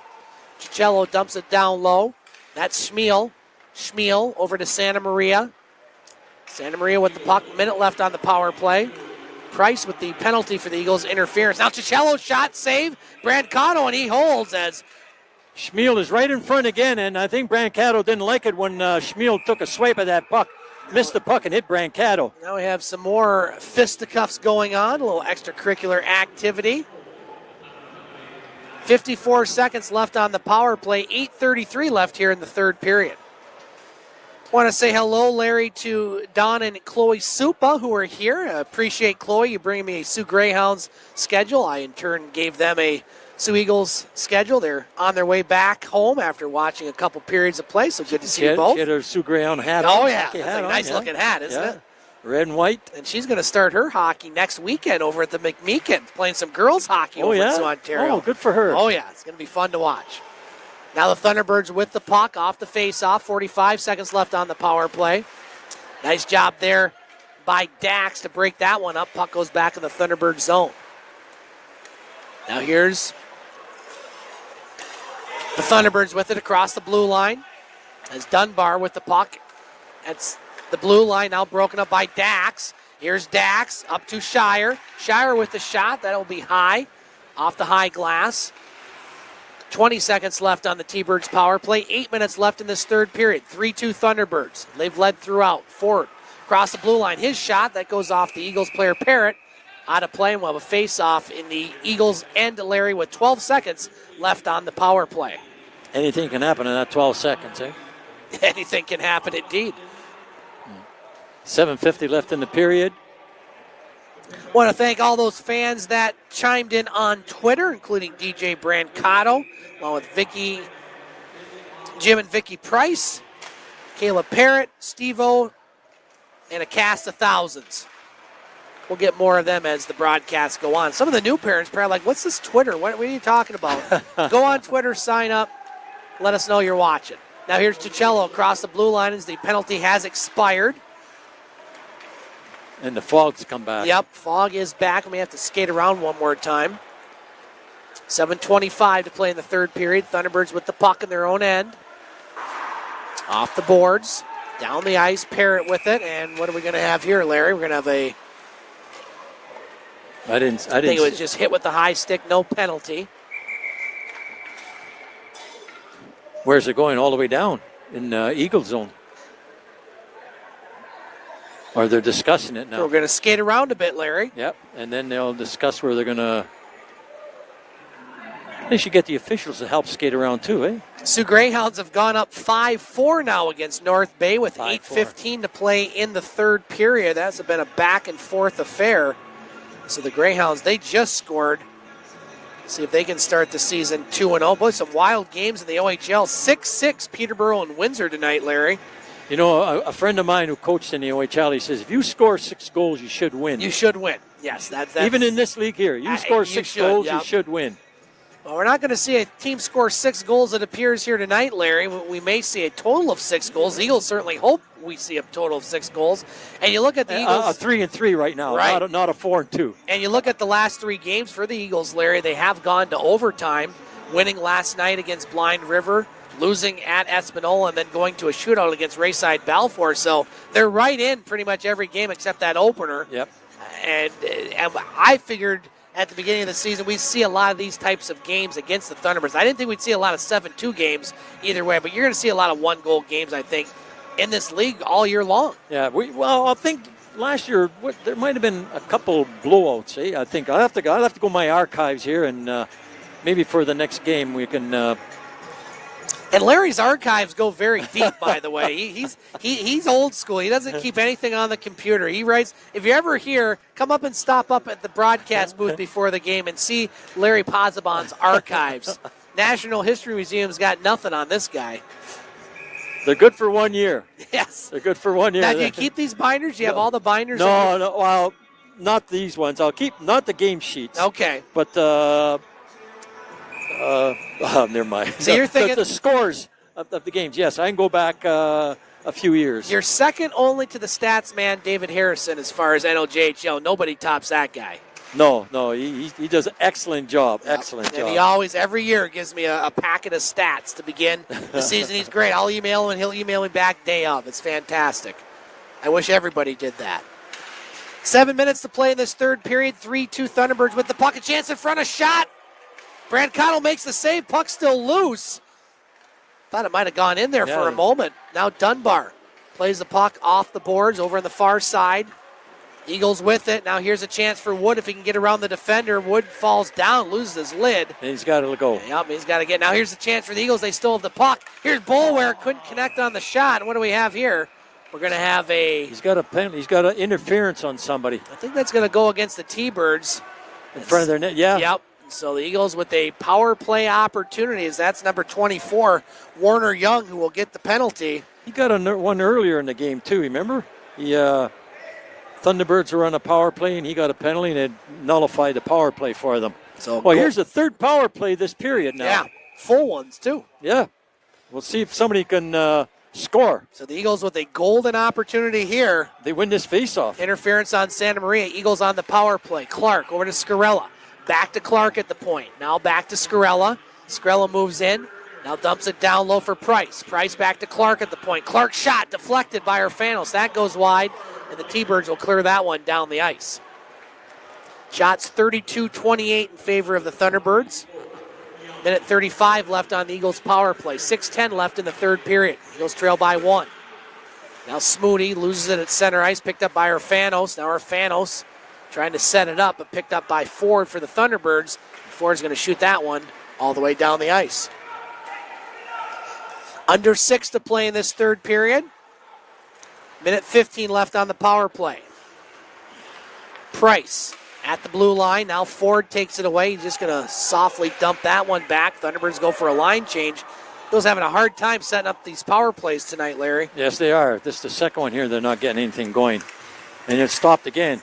Cicello dumps it down low. That's Schmiel. Schmiel over to Santa Maria. Santa Maria with the puck. Minute left on the power play. Price with the penalty for the Eagles' interference. Now Cicello shot, save. Brancato, and he holds as Schmiel is right in front again, and I think Brancato didn't like it when Schmiel took a swipe at that puck. Missed the puck and hit Brancato. Now we have some more fisticuffs going on, a little extracurricular activity. 54 seconds left on the power play, 8:33 left here in the third period. Want to say hello, Larry, to Don and Chloe Supa, who are here. Appreciate, Chloe, you bringing me a Soo Greyhounds schedule. I, in turn, gave them a Soo Eagles schedule. They're on their way back home after watching a couple periods of play, so good to see you both. She had her Soo Greyhound hat on. on. Yeah, that's a nice-looking hat, isn't it? Red and white. And she's going to start her hockey next weekend over at the McMeekin, playing some girls hockey over in Soo, Ontario. Oh, good for her. Oh, yeah, it's going to be fun to watch. Now the Thunderbirds with the puck off the face-off. 45 seconds left on the power play. Nice job there by Dax to break that one up. Puck goes back in the Thunderbird zone. Now here's the Thunderbirds with it across the blue line. As Dunbar with the puck. That's the blue line now broken up by Dax. Here's Dax up to Shire. Shire with the shot. That'll be high. Off the high glass. 20 seconds left on the T-Birds power play. 8 minutes left in this third period. 3-2 Thunderbirds. They've led throughout. Ford across the blue line. His shot, that goes off the Eagles player Parrott. Out of play, and we'll have a face-off in the Eagles end, Larry, with 12 seconds left on the power play. Anything can happen in that 12 seconds, eh? Anything can happen indeed. 7:50 left in the period. Want to thank all those fans that chimed in on Twitter, including DJ Brancato, along with Vicky, Jim and Vicky Price, Caleb Parrott, Steve-O, and a cast of thousands. We'll get more of them as the broadcasts go on. Some of the new parents probably like, what's this Twitter? What are you talking about? Go on Twitter, sign up, let us know you're watching. Now here's Cicello across the blue line as the penalty has expired. And the fog's come back. Yep, fog is back. We have to skate around one more time. 7:25 to play in the third period. Thunderbirds with the puck in their own end. Off the boards, down the ice, Parrott with it. And what are we going to have here, Larry? We're going to have a... I think it was just hit with the high stick, no penalty. Where's it going? All the way down in Eagle zone. Or they're discussing it now. So we're going to skate around a bit, Larry. Yep, and then they'll discuss where they're going to... They should get the officials to help skate around too, eh? Soo Greyhounds have gone up 5-4 now against North Bay with 8:15 to play in the third period. That's been a back-and-forth affair. So the Greyhounds, they just scored. See if they can start the season 2-0. Boy, some wild games in the OHL. 6-6 Peterborough and Windsor tonight, Larry. You know, a friend of mine who coached in the OHL, he says, if you score 6 goals, you should win. You should win. Yes, that's even in this league here. You score 6 goals, you should win. Well, we're not going to see a team score 6 goals, it appears, here tonight, Larry. We may see a total of 6 goals. The Eagles certainly hope we see a total of 6 goals. And you look at the Eagles. 3-3 right now, right. Not a 4-2. And you look at the last 3 games for the Eagles, Larry. They have gone to overtime, winning last night against Blind River, losing at Espanola, and then going to a shootout against Rayside Balfour. So they're right in pretty much every game except that opener. Yep. And I figured at the beginning of the season we'd see a lot of these types of games against the Thunderbirds. I didn't think we'd see a lot of 7-2 games either way, but you're going to see a lot of 1-goal games, I think, in this league all year long. Yeah, I think last year there might have been a couple blowouts. Eh? I think I'll have to go in my archives here, and maybe for the next game we can. And Larry's archives go very deep, by the way. He's old school. He doesn't keep anything on the computer. He writes. If you're ever here, come up and stop up at the broadcast booth before the game and see Larry Pozzebon's archives. National History Museum's got nothing on this guy. They're good for 1 year. Yes. They're good for 1 year. Now, do you keep these binders? Do you have all the binders? No, well, not these ones. I'll keep, not the game sheets. Okay. But, never mind. So you're thinking the scores of the games. Yes, I can go back a few years. You're second only to the stats man, David Harrison, as far as NLJHL. Nobody tops that guy. No, he does an excellent job. Excellent job. And he always, every year, gives me a packet of stats to begin the season. He's great. I'll email him, and he'll email me back day of. It's fantastic. I wish everybody did that. 7 minutes to play in this third period. 3-2 Thunderbirds with the puck. A chance in front, a shot. Brancato makes the save. Puck still loose. Thought it might have gone in there for a moment. Now Dunbar plays the puck off the boards over on the far side. Eagles with it. Now here's a chance for Wood if he can get around the defender. Wood falls down, loses his lid. And he's got to go. Yep, he's got to get. Now here's the chance for the Eagles. They still have the puck. Here's Boulware, couldn't connect on the shot. And what do we have here? We're going to have a... He's got a penalty. He's got an interference on somebody. I think that's going to go against the T-Birds. In front of their net, yeah. Yep. So the Eagles with a power play opportunity. That's number 24, Warner Young, who will get the penalty. He got one earlier in the game, too, remember? Thunderbirds were on a power play, and he got a penalty, and it nullified the power play for them. So here's the third power play this period now. Yeah, full ones, too. Yeah. We'll see if somebody can score. So the Eagles with a golden opportunity here. They win this faceoff. Interference on Santa Maria. Eagles on the power play. Clark over to Scarella. Back to Clark at the point. Now back to Scarella. Scarella moves in. Now dumps it down low for Price. Price back to Clark at the point. Clark shot deflected by Urfanos. That goes wide, and the T-Birds will clear that one down the ice. Shots 32-28 in favor of the Thunderbirds. Minute 35 left on the Eagles' power play. 6:10 left in the third period. Eagles trail by 1. Now Smoody loses it at center ice, picked up by Urfanos. Now Urfanos trying to set it up, but picked up by Ford for the Thunderbirds. Ford's going to shoot that one all the way down the ice. Under 6 to play in this third period. Minute 15 left on the power play. Price at the blue line. Now Ford takes it away. He's just going to softly dump that one back. Thunderbirds go for a line change. Eagles having a hard time setting up these power plays tonight, Larry. Yes, they are. This is the second one here. They're not getting anything going. And it stopped again.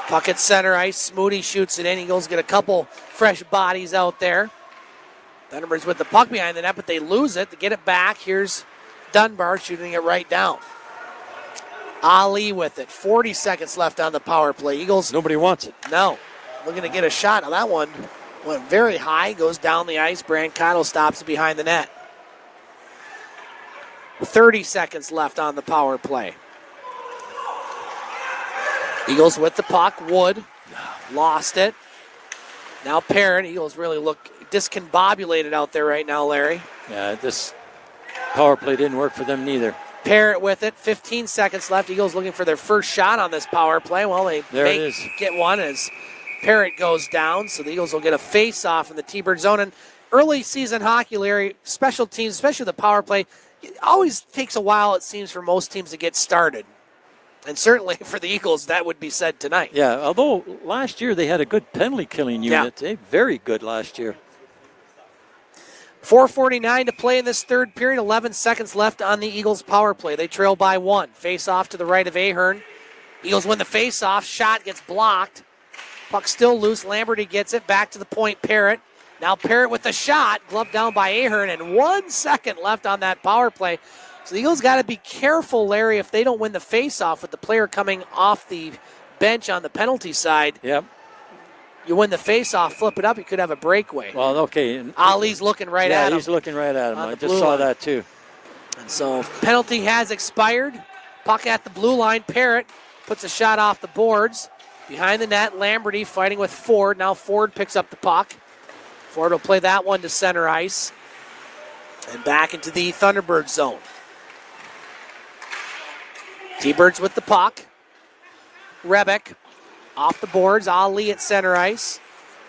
Puck at center ice. Smoody shoots it in. Eagles get a couple fresh bodies out there. Thunderbirds with the puck behind the net, but they lose it. To get it back, here's Dunbar shooting it right down. Ali with it. 40 seconds left on the power play. Eagles. Nobody wants it. No. Looking to get a shot. Now that one went very high, goes down the ice. Brancato stops it behind the net. 30 seconds left on the power play. Eagles with the puck. Wood lost it. Now Parrott. Eagles really look discombobulated out there right now, Larry. Yeah, this power play didn't work for them neither. Parrott with it. 15 seconds left. Eagles looking for their first shot on this power play. Well, they get one as Parrott goes down, so the Eagles will get a face-off in the T-Bird zone. And early season hockey, Larry, special teams, especially the power play, it always takes a while, it seems, for most teams to get started. And certainly for the Eagles, that would be said tonight. Yeah, although last year they had a good penalty killing unit. Yeah. Very good last year. 4:49 to play in this third period. 11 seconds left on the Eagles' power play. They trail by 1. Face off to the right of Ahern. Eagles win the face off. Shot gets blocked. Puck still loose. Lamberty gets it. Back to the point, Parrott. Now Parrott with the shot. Gloved down by Ahern. And 1 second left on that power play. So the Eagles got to be careful, Larry, if they don't win the face off with the player coming off the bench on the penalty side. Yep. You win the face-off, flip it up, you could have a breakaway. Well, okay. Ali's looking right at him. Yeah, he's looking right at him. I just saw that, too. And so penalty has expired. Puck at the blue line. Parrott puts a shot off the boards. Behind the net, Lamberty fighting with Ford. Now Ford picks up the puck. Ford will play that one to center ice. And back into the Thunderbird zone. T-Birds with the puck. Rebick off the boards. Ali at center ice.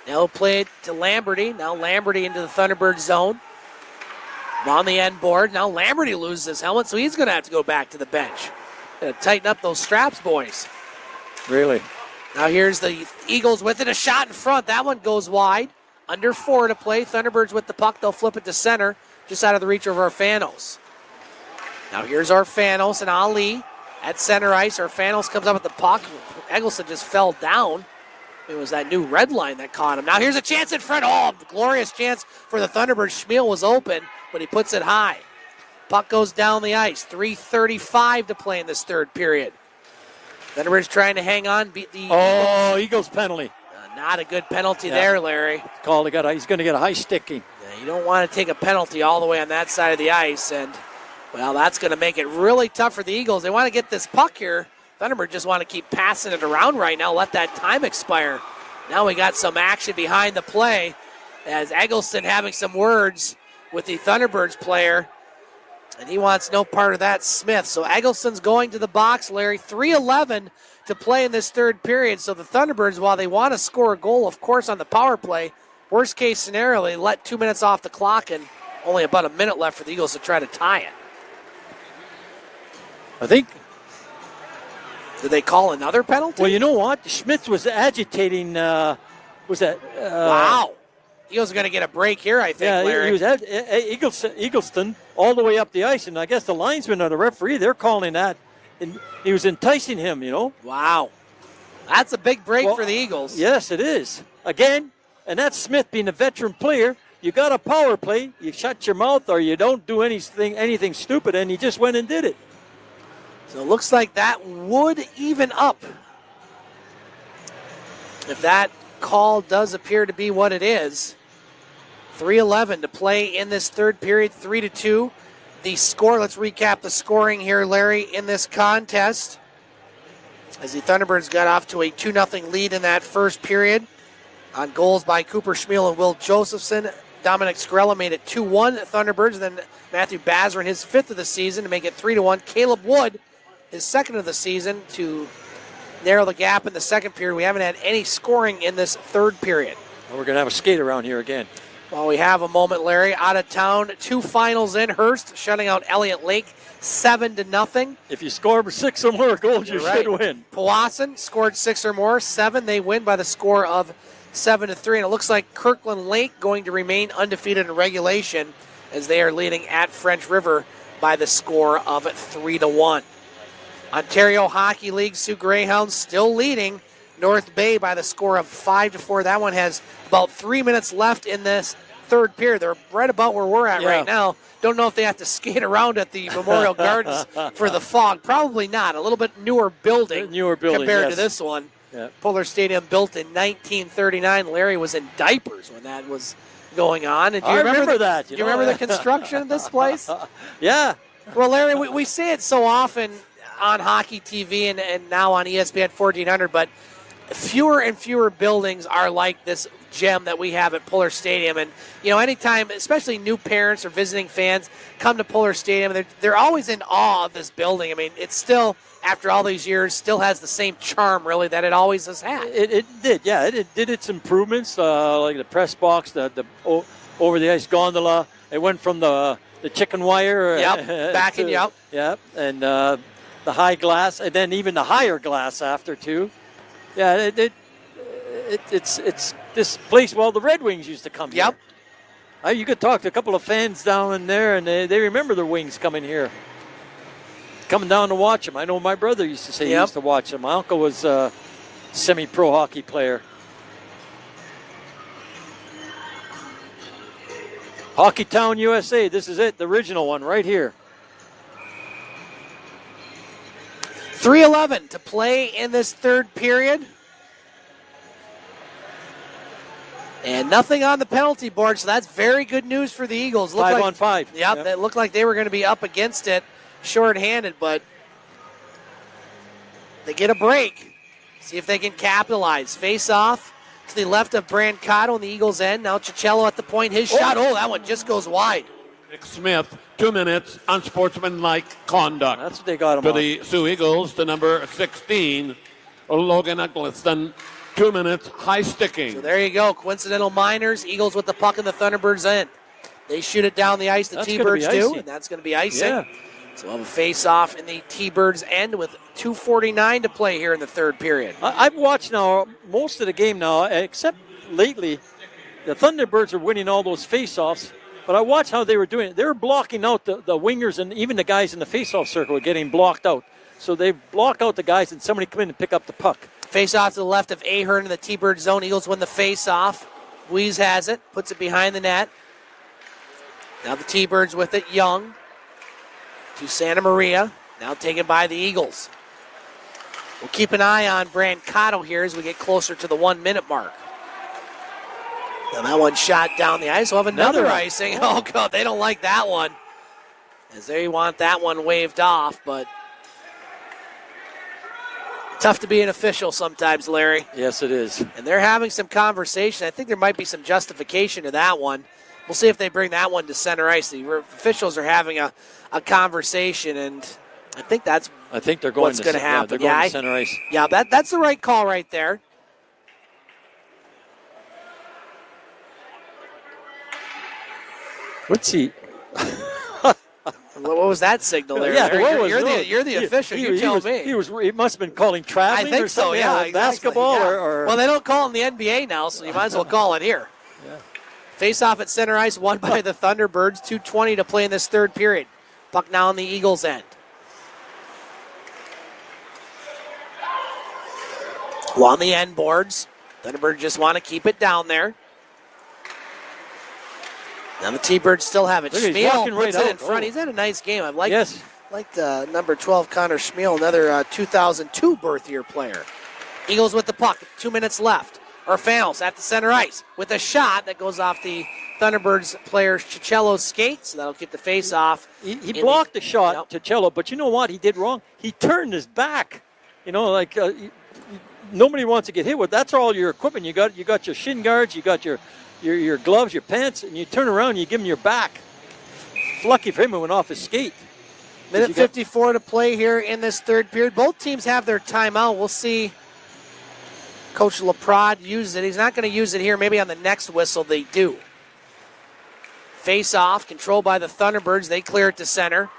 Now he'll play it to Lamberty. Now Lamberty into the Thunderbird zone. On the end board. Now Lamberty loses his helmet, so he's going to have to go back to the bench. Got to tighten up those straps, boys. Really? Now here's the Eagles with it. A shot in front. That one goes wide. Under 4 to play. Thunderbirds with the puck. They'll flip it to center. Just out of the reach of Urfanos. Now here's Urfanos and Ali at center ice. Urfanos comes up with the puck. Eggleston just fell down. It was that new red line that caught him. Now here's a chance in front. Oh, glorious chance for the Thunderbirds. Schmiel was open, but he puts it high. Puck goes down the ice. 3:35 to play in this third period. Thunderbirds trying to hang on, beat the Eagles penalty. Not a good penalty there, Larry. Called. He's going to get a high sticking. Yeah, you don't want to take a penalty all the way on that side of the ice, and well, that's going to make it really tough for the Eagles. They want to get this puck here. Thunderbird just want to keep passing it around right now, let that time expire. Now we got some action behind the play as Eggleston having some words with the Thunderbirds player. And he wants no part of that, Smith. So Eggleston's going to the box, Larry. 3:11 to play in this third period. So the Thunderbirds, while they want to score a goal, of course, on the power play, worst case scenario, they let 2 minutes off the clock and only about a minute left for the Eagles to try to tie it. I think. Did they call another penalty? Well, you know what? Smith was agitating. Wow. Eagles are going to get a break here, I think, Yeah, Larry. he was Eagleston all the way up the ice, and I guess the linesman or the referee, they're calling that. And he was enticing him, Wow. That's a big break for the Eagles. Yes, it is. Again, and that's Smith being a veteran player. You got a power play, you shut your mouth or you don't do anything stupid, and he just went and did it. So it looks like that would even up. If that call does appear to be what it is. 3:11 to play in this third period, 3-2. The score, let's recap the scoring here, Larry, in this contest. As the Thunderbirds got off to a 2-0 lead in that first period on goals by Cooper Schmiel and Will Josephson. Dominic Scarella made it 2-1 Thunderbirds, and then Matthew Bazarin, his 5th of the season, to make it 3-1. Caleb Wood, his 2nd of the season, to narrow the gap in the second period. We haven't had any scoring in this third period. Well, we're going to have a skate around here again. Well, we have a moment, Larry. Out of town, 2 finals in. Hurst shutting out Elliott Lake 7-0. If you score 6 or more goals, you should win. Powassan scored 6 or more, 7. They win by the score of 7-3. And it looks like Kirkland Lake going to remain undefeated in regulation as they are leading at French River by the score of 3-1. Ontario Hockey League, Sioux Greyhounds still leading North Bay by the score of 5-4. That one has about 3 minutes left in this third period. They're right about where we're at right now. Don't know if they have to skate around at the Memorial Gardens for the fog. Probably not. A little bit newer building compared to this one. Yeah. Pullar Stadium built in 1939. Larry was in diapers when that was going on. And do you remember that. Do you remember the construction of this place? Yeah. Well, Larry, we say it so often on Hockey TV and now on ESPN 1400, but fewer and fewer buildings are like this gem that we have at Pullar Stadium. And, anytime, especially new parents or visiting fans come to Pullar Stadium, they're always in awe of this building. I mean, it's still, after all these years, still has the same charm, really, that it always has had. It did, yeah. It did its improvements, like the press box, the over-the-ice gondola. It went from the chicken wire. Backing you up. Yep, and the high glass, and then even the higher glass after, too. Yeah, it's this place. Well, the Red Wings used to come here. You could talk to a couple of fans down in there, and they remember the Wings coming here, coming down to watch them. I know my brother used to say he used to watch them. My uncle was a semi-pro hockey player. Hockey Town, USA. This is it, the original one right here. 3:11 to play in this third period. And nothing on the penalty board, so that's very good news for the Eagles. 5-on-5. Yep, it looked like they were going to be up against it shorthanded, but they get a break. See if they can capitalize. Face off to the left of Brancato on the Eagles' end. Now Cicello at the point. His shot, that one just goes wide. Nick Smith, 2 minutes, unsportsmanlike conduct. That's what they got him for on. the Sioux Eagles, to number 16, Logan Eggleston. 2 minutes, high sticking. So there you go. Coincidental minors. Eagles with the puck in the Thunderbirds' end. They shoot it down the ice. The T-Birds do, and that's going to be icing. Yeah. So we'll have a face-off in the T-Birds' end with 2:49 to play here in the third period. I've watched now most of the game now, except lately. The Thunderbirds are winning all those face-offs. But I watched how they were doing it. They were blocking out the wingers, and even the guys in the face-off circle were getting blocked out. So they block out the guys, and somebody come in and pick up the puck. Face-off to the left of Ahern in the T-Bird zone. Eagles win the face-off. Weeze has it, puts it behind the net. Now the T-Birds with it. Young to Santa Maria. Now taken by the Eagles. We'll keep an eye on Brancato here as we get closer to the 1 minute mark. Now that one shot down the ice. We'll have another icing. Oh, God, they don't like that one. As they want that one waved off, but tough to be an official sometimes, Larry. Yes, it is. And they're having some conversation. I think there might be some justification to that one. We'll see if they bring that one to center ice. The officials are having a conversation, and I think they're going what's going to happen. They're going to center ice. Yeah, that's the right call right there. What's he? What was that signal there? Yeah, you're the official. You tell me. He must have been calling traveling. I think or something. So. Yeah, exactly. Basketball yeah. or. Well, they don't call it in the NBA now, so you might as well call it here. Yeah. Face off at center ice, won by the Thunderbirds. 2:20 to play in this third period. Puck now on the Eagles' end. Well, on the end boards, Thunderbirds just want to keep it down there. Now the T-Birds still have it. Schmiel puts it in front. He's had a nice game. I've liked number 12, Connor Schmiel, another 2002 birth year player. Eagles with the puck. 2 minutes left. Orfanos at the center ice with a shot that goes off the Thunderbirds player Cicello's skate, so that'll keep the face off. He blocked the shot, Cicello, but you know what he did wrong? He turned his back. Nobody wants to get hit with. That's all your equipment. You got your shin guards, you got your gloves, your pants, and you turn around and you give him your back. Lucky for him, it went off his skate. Minute 54 to play here in this third period. Both teams have their timeout. We'll see Coach LaPrade use it. He's not going to use it here. Maybe on the next whistle they do. Face off, controlled by the Thunderbirds. They clear it to center.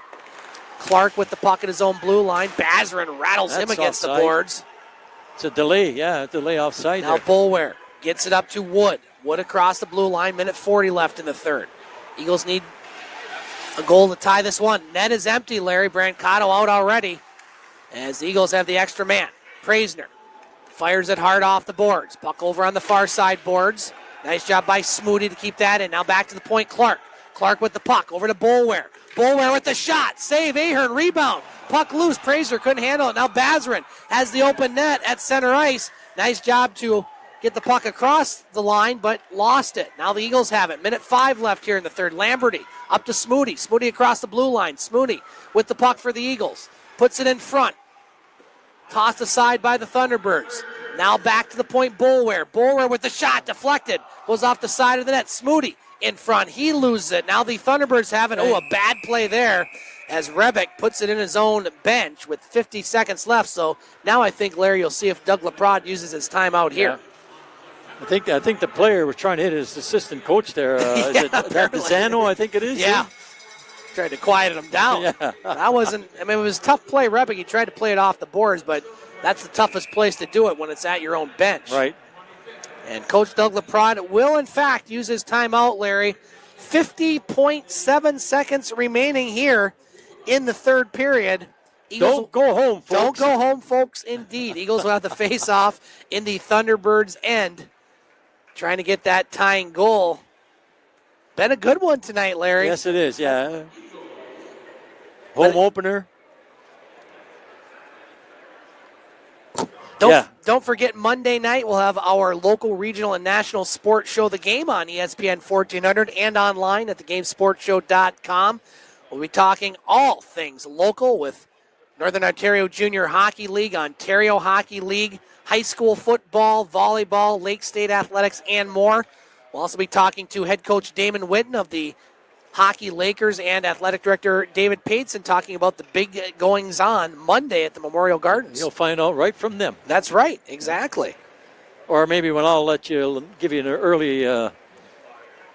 Clark with the puck at his own blue line. Bazarin rattles him against the boards. It's a delay offside now there. Boulware gets it up to Wood. Wood across the blue line, minute 40 left in the third. Eagles need a goal to tie this one. Net is empty, Larry. Brancato out already as the Eagles have the extra man. Praisner fires it hard off the boards. Puck over on the far side boards. Nice job by Smoody to keep that in. Now back to the point, Clark. Clark with the puck over to Boulware. Boulware with the shot. Save, Ahern, rebound. Puck loose. Praisner couldn't handle it. Now Bazarin has the open net at center ice. Nice job to get the puck across the line, but lost it. Now the Eagles have it. Minute 5 left here in the third. Lamberty up to Smoody. Smoody across the blue line. Smoody with the puck for the Eagles. Puts it in front. Tossed aside by the Thunderbirds. Now back to the point, Boulware. Boulware with the shot, deflected. Goes off the side of the net. Smoody in front. He loses it. Now the Thunderbirds have it. Oh, a bad play there as Rebick puts it in his own bench with 50 seconds left. So now I think, Larry, you'll see if Doug LaPrade uses his timeout here. Yeah. I think the player was trying to hit his assistant coach there. Is it Zano, I think it is? Yeah. Tried to quiet him down. Yeah. That wasn't, it was a tough play, Rebick. He tried to play it off the boards, but that's the toughest place to do it when it's at your own bench. Right. And Coach Doug LaPrade will, in fact, use his timeout, Larry. 50.7 seconds remaining here in the third period. Eagles, don't go home, folks. Don't go home, folks, indeed. Eagles will have the face-off in the Thunderbirds' end. Trying to get that tying goal. Been a good one tonight, Larry. Yes, it is, yeah. Home opener. Don't forget, Monday night we'll have our local, regional, and national sports show, The Game, on ESPN 1400 and online at thegamesportshow.com. We'll be talking all things local with Northern Ontario Junior Hockey League, Ontario Hockey League, high school football, volleyball, Lake State Athletics, and more. We'll also be talking to head coach Damon Whitten of the Hockey Lakers and athletic director David Pateson talking about the big goings-on Monday at the Memorial Gardens. You'll find out right from them. That's right, exactly. Or maybe when I'll give you an early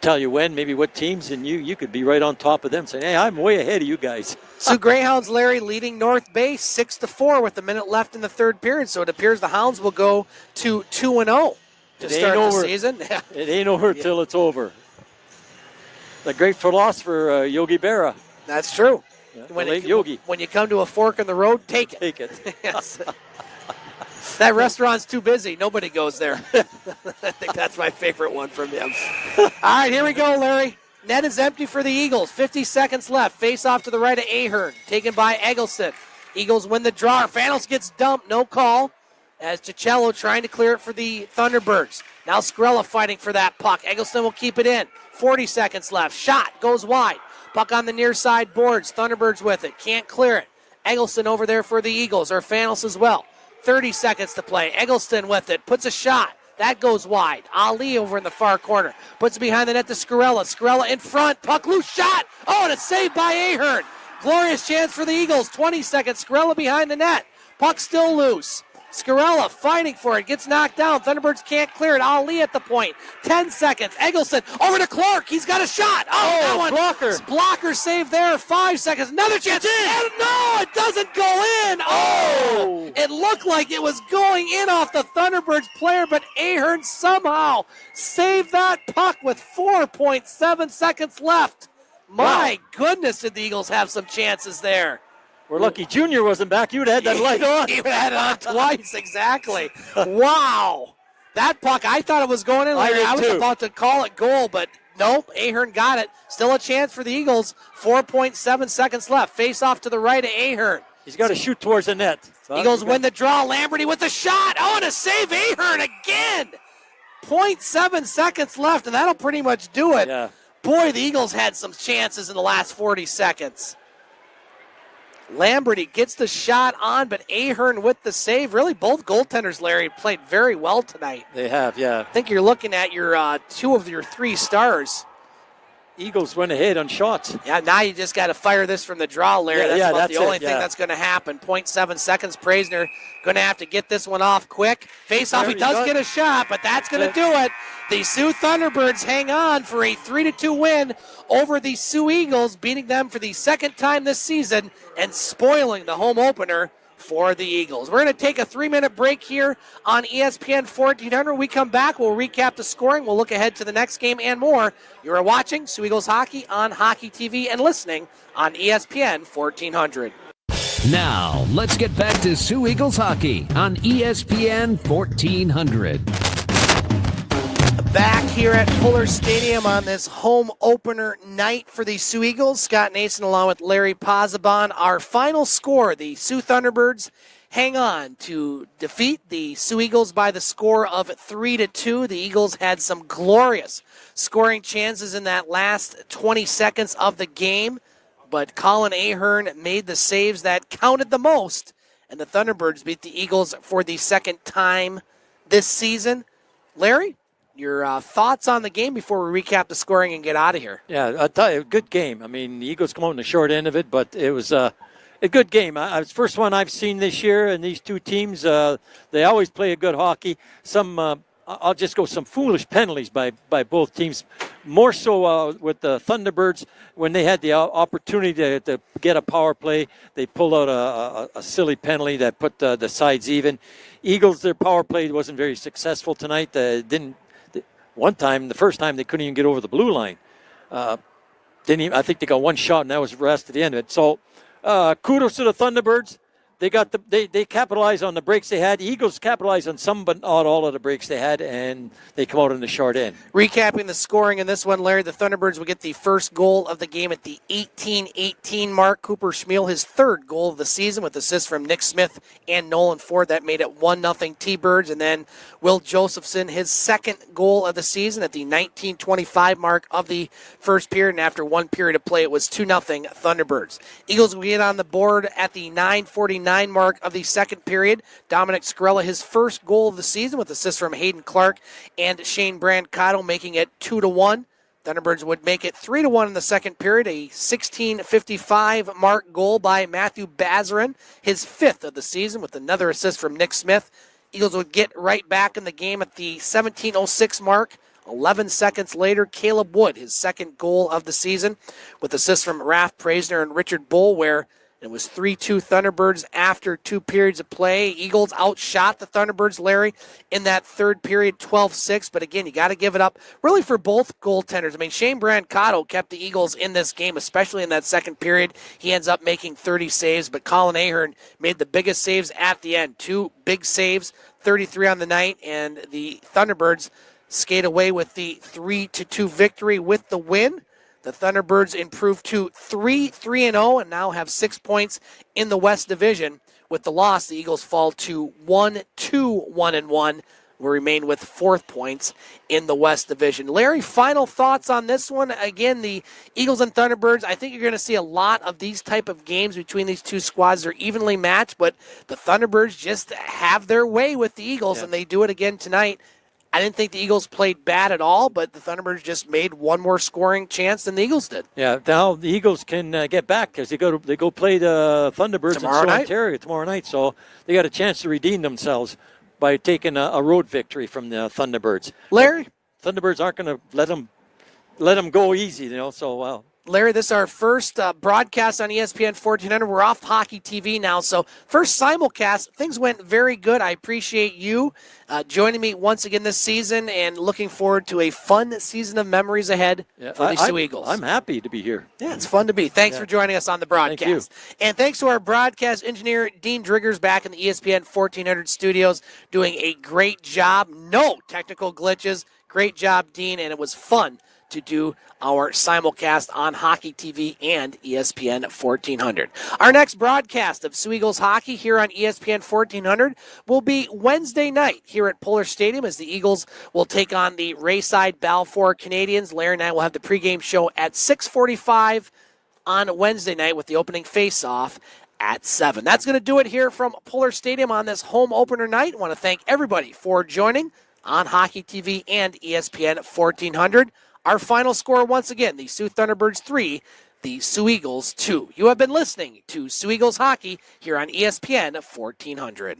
tell you when, maybe what teams, and you could be right on top of them saying, hey, I'm way ahead of you guys. Sioux Greyhounds, Larry, leading North Bay 6-4 with a minute left in the third period, so it appears the Hounds will go to 2-0 to start the season. It ain't over till it's over. The great philosopher, Yogi Berra. That's true. Yeah, Yogi. When you come to a fork in the road, take it. Take it. Yes. That restaurant's too busy. Nobody goes there. I think that's my favorite one from him. All right, here we go, Larry. Net is empty for the Eagles. 50 seconds left. Face off to the right of Ahern. Taken by Eggleston. Eagles win the draw. Fanos gets dumped. No call. As Cicello trying to clear it for the Thunderbirds. Now Skrella fighting for that puck. Eggleston will keep it in. 40 seconds left. Shot goes wide. Puck on the near side boards. Thunderbirds with it. Can't clear it. Eggleston over there for the Eagles. Or Fanos as well. 30 seconds to play. Eggleston with it. Puts a shot. That goes wide. Ali over in the far corner. Puts it behind the net to Scarella. Scarella in front. Puck loose shot. Oh, and a save by Ahern. Glorious chance for the Eagles. 20 seconds. Scarella behind the net. Puck still loose. Scarella fighting for it. Gets knocked down. Thunderbirds can't clear it. Ali at the point. 10 seconds. Eggleston over to Clark. He's got a shot. Oh, that one. Blocker save there. 5 seconds. Another chance. And no, it doesn't go in. Oh, it looked like it was going in off the Thunderbirds player, but Ahern somehow saved that puck with 4.7 seconds left. My goodness, did the Eagles have some chances there. We're lucky Junior wasn't back. You would have had that light on. He would have had it on twice, exactly. Wow. That puck, I thought it was going in, Larry. I was about to call it goal, but nope, Ahern got it. Still a chance for the Eagles. 4.7 seconds left. Face off to the right of Ahern. He's got to shoot towards the net. Eagles win the draw. Lamberty with the shot. Oh, and a save. Ahern again. 0.7 seconds left, and that'll pretty much do it. Yeah. Boy, the Eagles had some chances in the last 40 seconds. Lamberty gets the shot on, but Ahern with the save. Really, both goaltenders, Larry, played very well tonight. They have, yeah. I think you're looking at your 2 of your 3 stars. Eagles went ahead on shots. Yeah, now you just got to fire this from the draw, Larry. That's the only thing that's going to happen. 0.7 seconds. Praisner going to have to get this one off quick. Face off, he does get a shot, but that's going to do it. The Soo Thunderbirds hang on for a 3-2 win over the Soo Eagles, beating them for the second time this season and spoiling the home opener for the Eagles. We're going to take a 3-minute break here on ESPN 1400. When we come back, we'll recap the scoring. We'll look ahead to the next game and more. You are watching Soo Eagles hockey on Hockey TV and listening on ESPN 1400. Now, let's get back to Soo Eagles hockey on ESPN 1400. Back here at Pullar Stadium on this home opener night for the Soo Eagles. Scott Nason along with Larry Pozzebon. Our final score, the Soo Thunderbirds hang on to defeat the Soo Eagles by the score of 3-2. The Eagles had some glorious scoring chances in that last 20 seconds of the game, but Colin Ahern made the saves that counted the most, and the Thunderbirds beat the Eagles for the second time this season. Larry, your thoughts on the game before we recap the scoring and get out of here? Yeah, I'll tell you, good game. I mean, the Eagles come out in the short end of it, but it was a good game. It's the first one I've seen this year, and these two teams, they always play a good hockey. I'll just go some foolish penalties by both teams. More so with the Thunderbirds, when they had the opportunity to get a power play, they pulled out a silly penalty that put the sides even. Eagles, their power play wasn't very successful tonight. One time, the first time, they couldn't even get over the blue line. I think they got one shot, and that was the rest at the end of it. So kudos to the Thunderbirds. They capitalized on the breaks they had. The Eagles capitalized on some, but not all of the breaks they had, and they come out in the short end. Recapping the scoring in this one, Larry, the Thunderbirds will get the first goal of the game at the 18-18 mark. Cooper Schmiel, his third goal of the season with assists from Nick Smith and Nolan Ford. That made it 1-0 T-Birds. And then Will Josephson, his second goal of the season at the 19:25 mark of the first period. And after one period of play, it was 2-0 Thunderbirds. Eagles will get on the board at the 9:49 mark of the second period. Dominic Scarella, his first goal of the season with assists from Hayden Clark and Shane Brancato, making it 2-1. Thunderbirds would make it 3-1 in the second period. A 16:55 mark goal by Matthew Bazarin, his fifth of the season, with another assist from Nick Smith. Eagles would get right back in the game at the 17:06 mark. 11 seconds later, Caleb Wood, his second goal of the season, with assists from Raph Praisner and Richard Boulware. It was 3-2 Thunderbirds after 2 periods of play. Eagles outshot the Thunderbirds, Larry, in that third period, 12-6. But again, you got to give it up really for both goaltenders. I mean, Shane Brancato kept the Eagles in this game, especially in that second period. He ends up making 30 saves, but Colin Ahern made the biggest saves at the end. 2 big saves, 33 on the night, and the Thunderbirds skate away with the 3-2 victory with the win. The Thunderbirds improved to 3-3-0 and now have 6 points in the West Division. With the loss, the Eagles fall to 1-2-1-1. Will remain with 4 points in the West Division. Larry, final thoughts on this one? Again, the Eagles and Thunderbirds, I think you're going to see a lot of these type of games between these two squads. They're evenly matched, but the Thunderbirds just have their way with the Eagles, and they do it again tonight. I didn't think the Eagles played bad at all, but the Thunderbirds just made one more scoring chance than the Eagles did. Yeah, now the Eagles can get back because they go play the Thunderbirds in Ontario tomorrow night, so they got a chance to redeem themselves by taking a road victory from the Thunderbirds. Larry? Thunderbirds aren't going to let them go easy, so Larry, this is our first broadcast on ESPN 1400. We're off Hockey TV now, so first simulcast. Things went very good. I appreciate you joining me once again this season and looking forward to a fun season of memories ahead for the Soo Eagles. I'm happy to be here. Yeah, it's fun to be. Thanks for joining us on the broadcast. Thank you. And thanks to our broadcast engineer, Dean Driggers, back in the ESPN 1400 studios, doing a great job. No technical glitches. Great job, Dean, and it was fun to do our simulcast on Hockey TV and ESPN 1400. Our next broadcast of Soo Eagles hockey here on ESPN 1400 will be Wednesday night here at Pullar Stadium as the Eagles will take on the Rayside Balfour Canadians. Larry and I will have the pregame show at 6:45 on Wednesday night with the opening face-off at 7. That's going to do it here from Pullar Stadium on this home opener night. I want to thank everybody for joining on Hockey TV and ESPN 1400. Our final score once again, the Soo Thunderbirds 3, the Soo Eagles 2. You have been listening to Soo Eagles hockey here on ESPN 1400.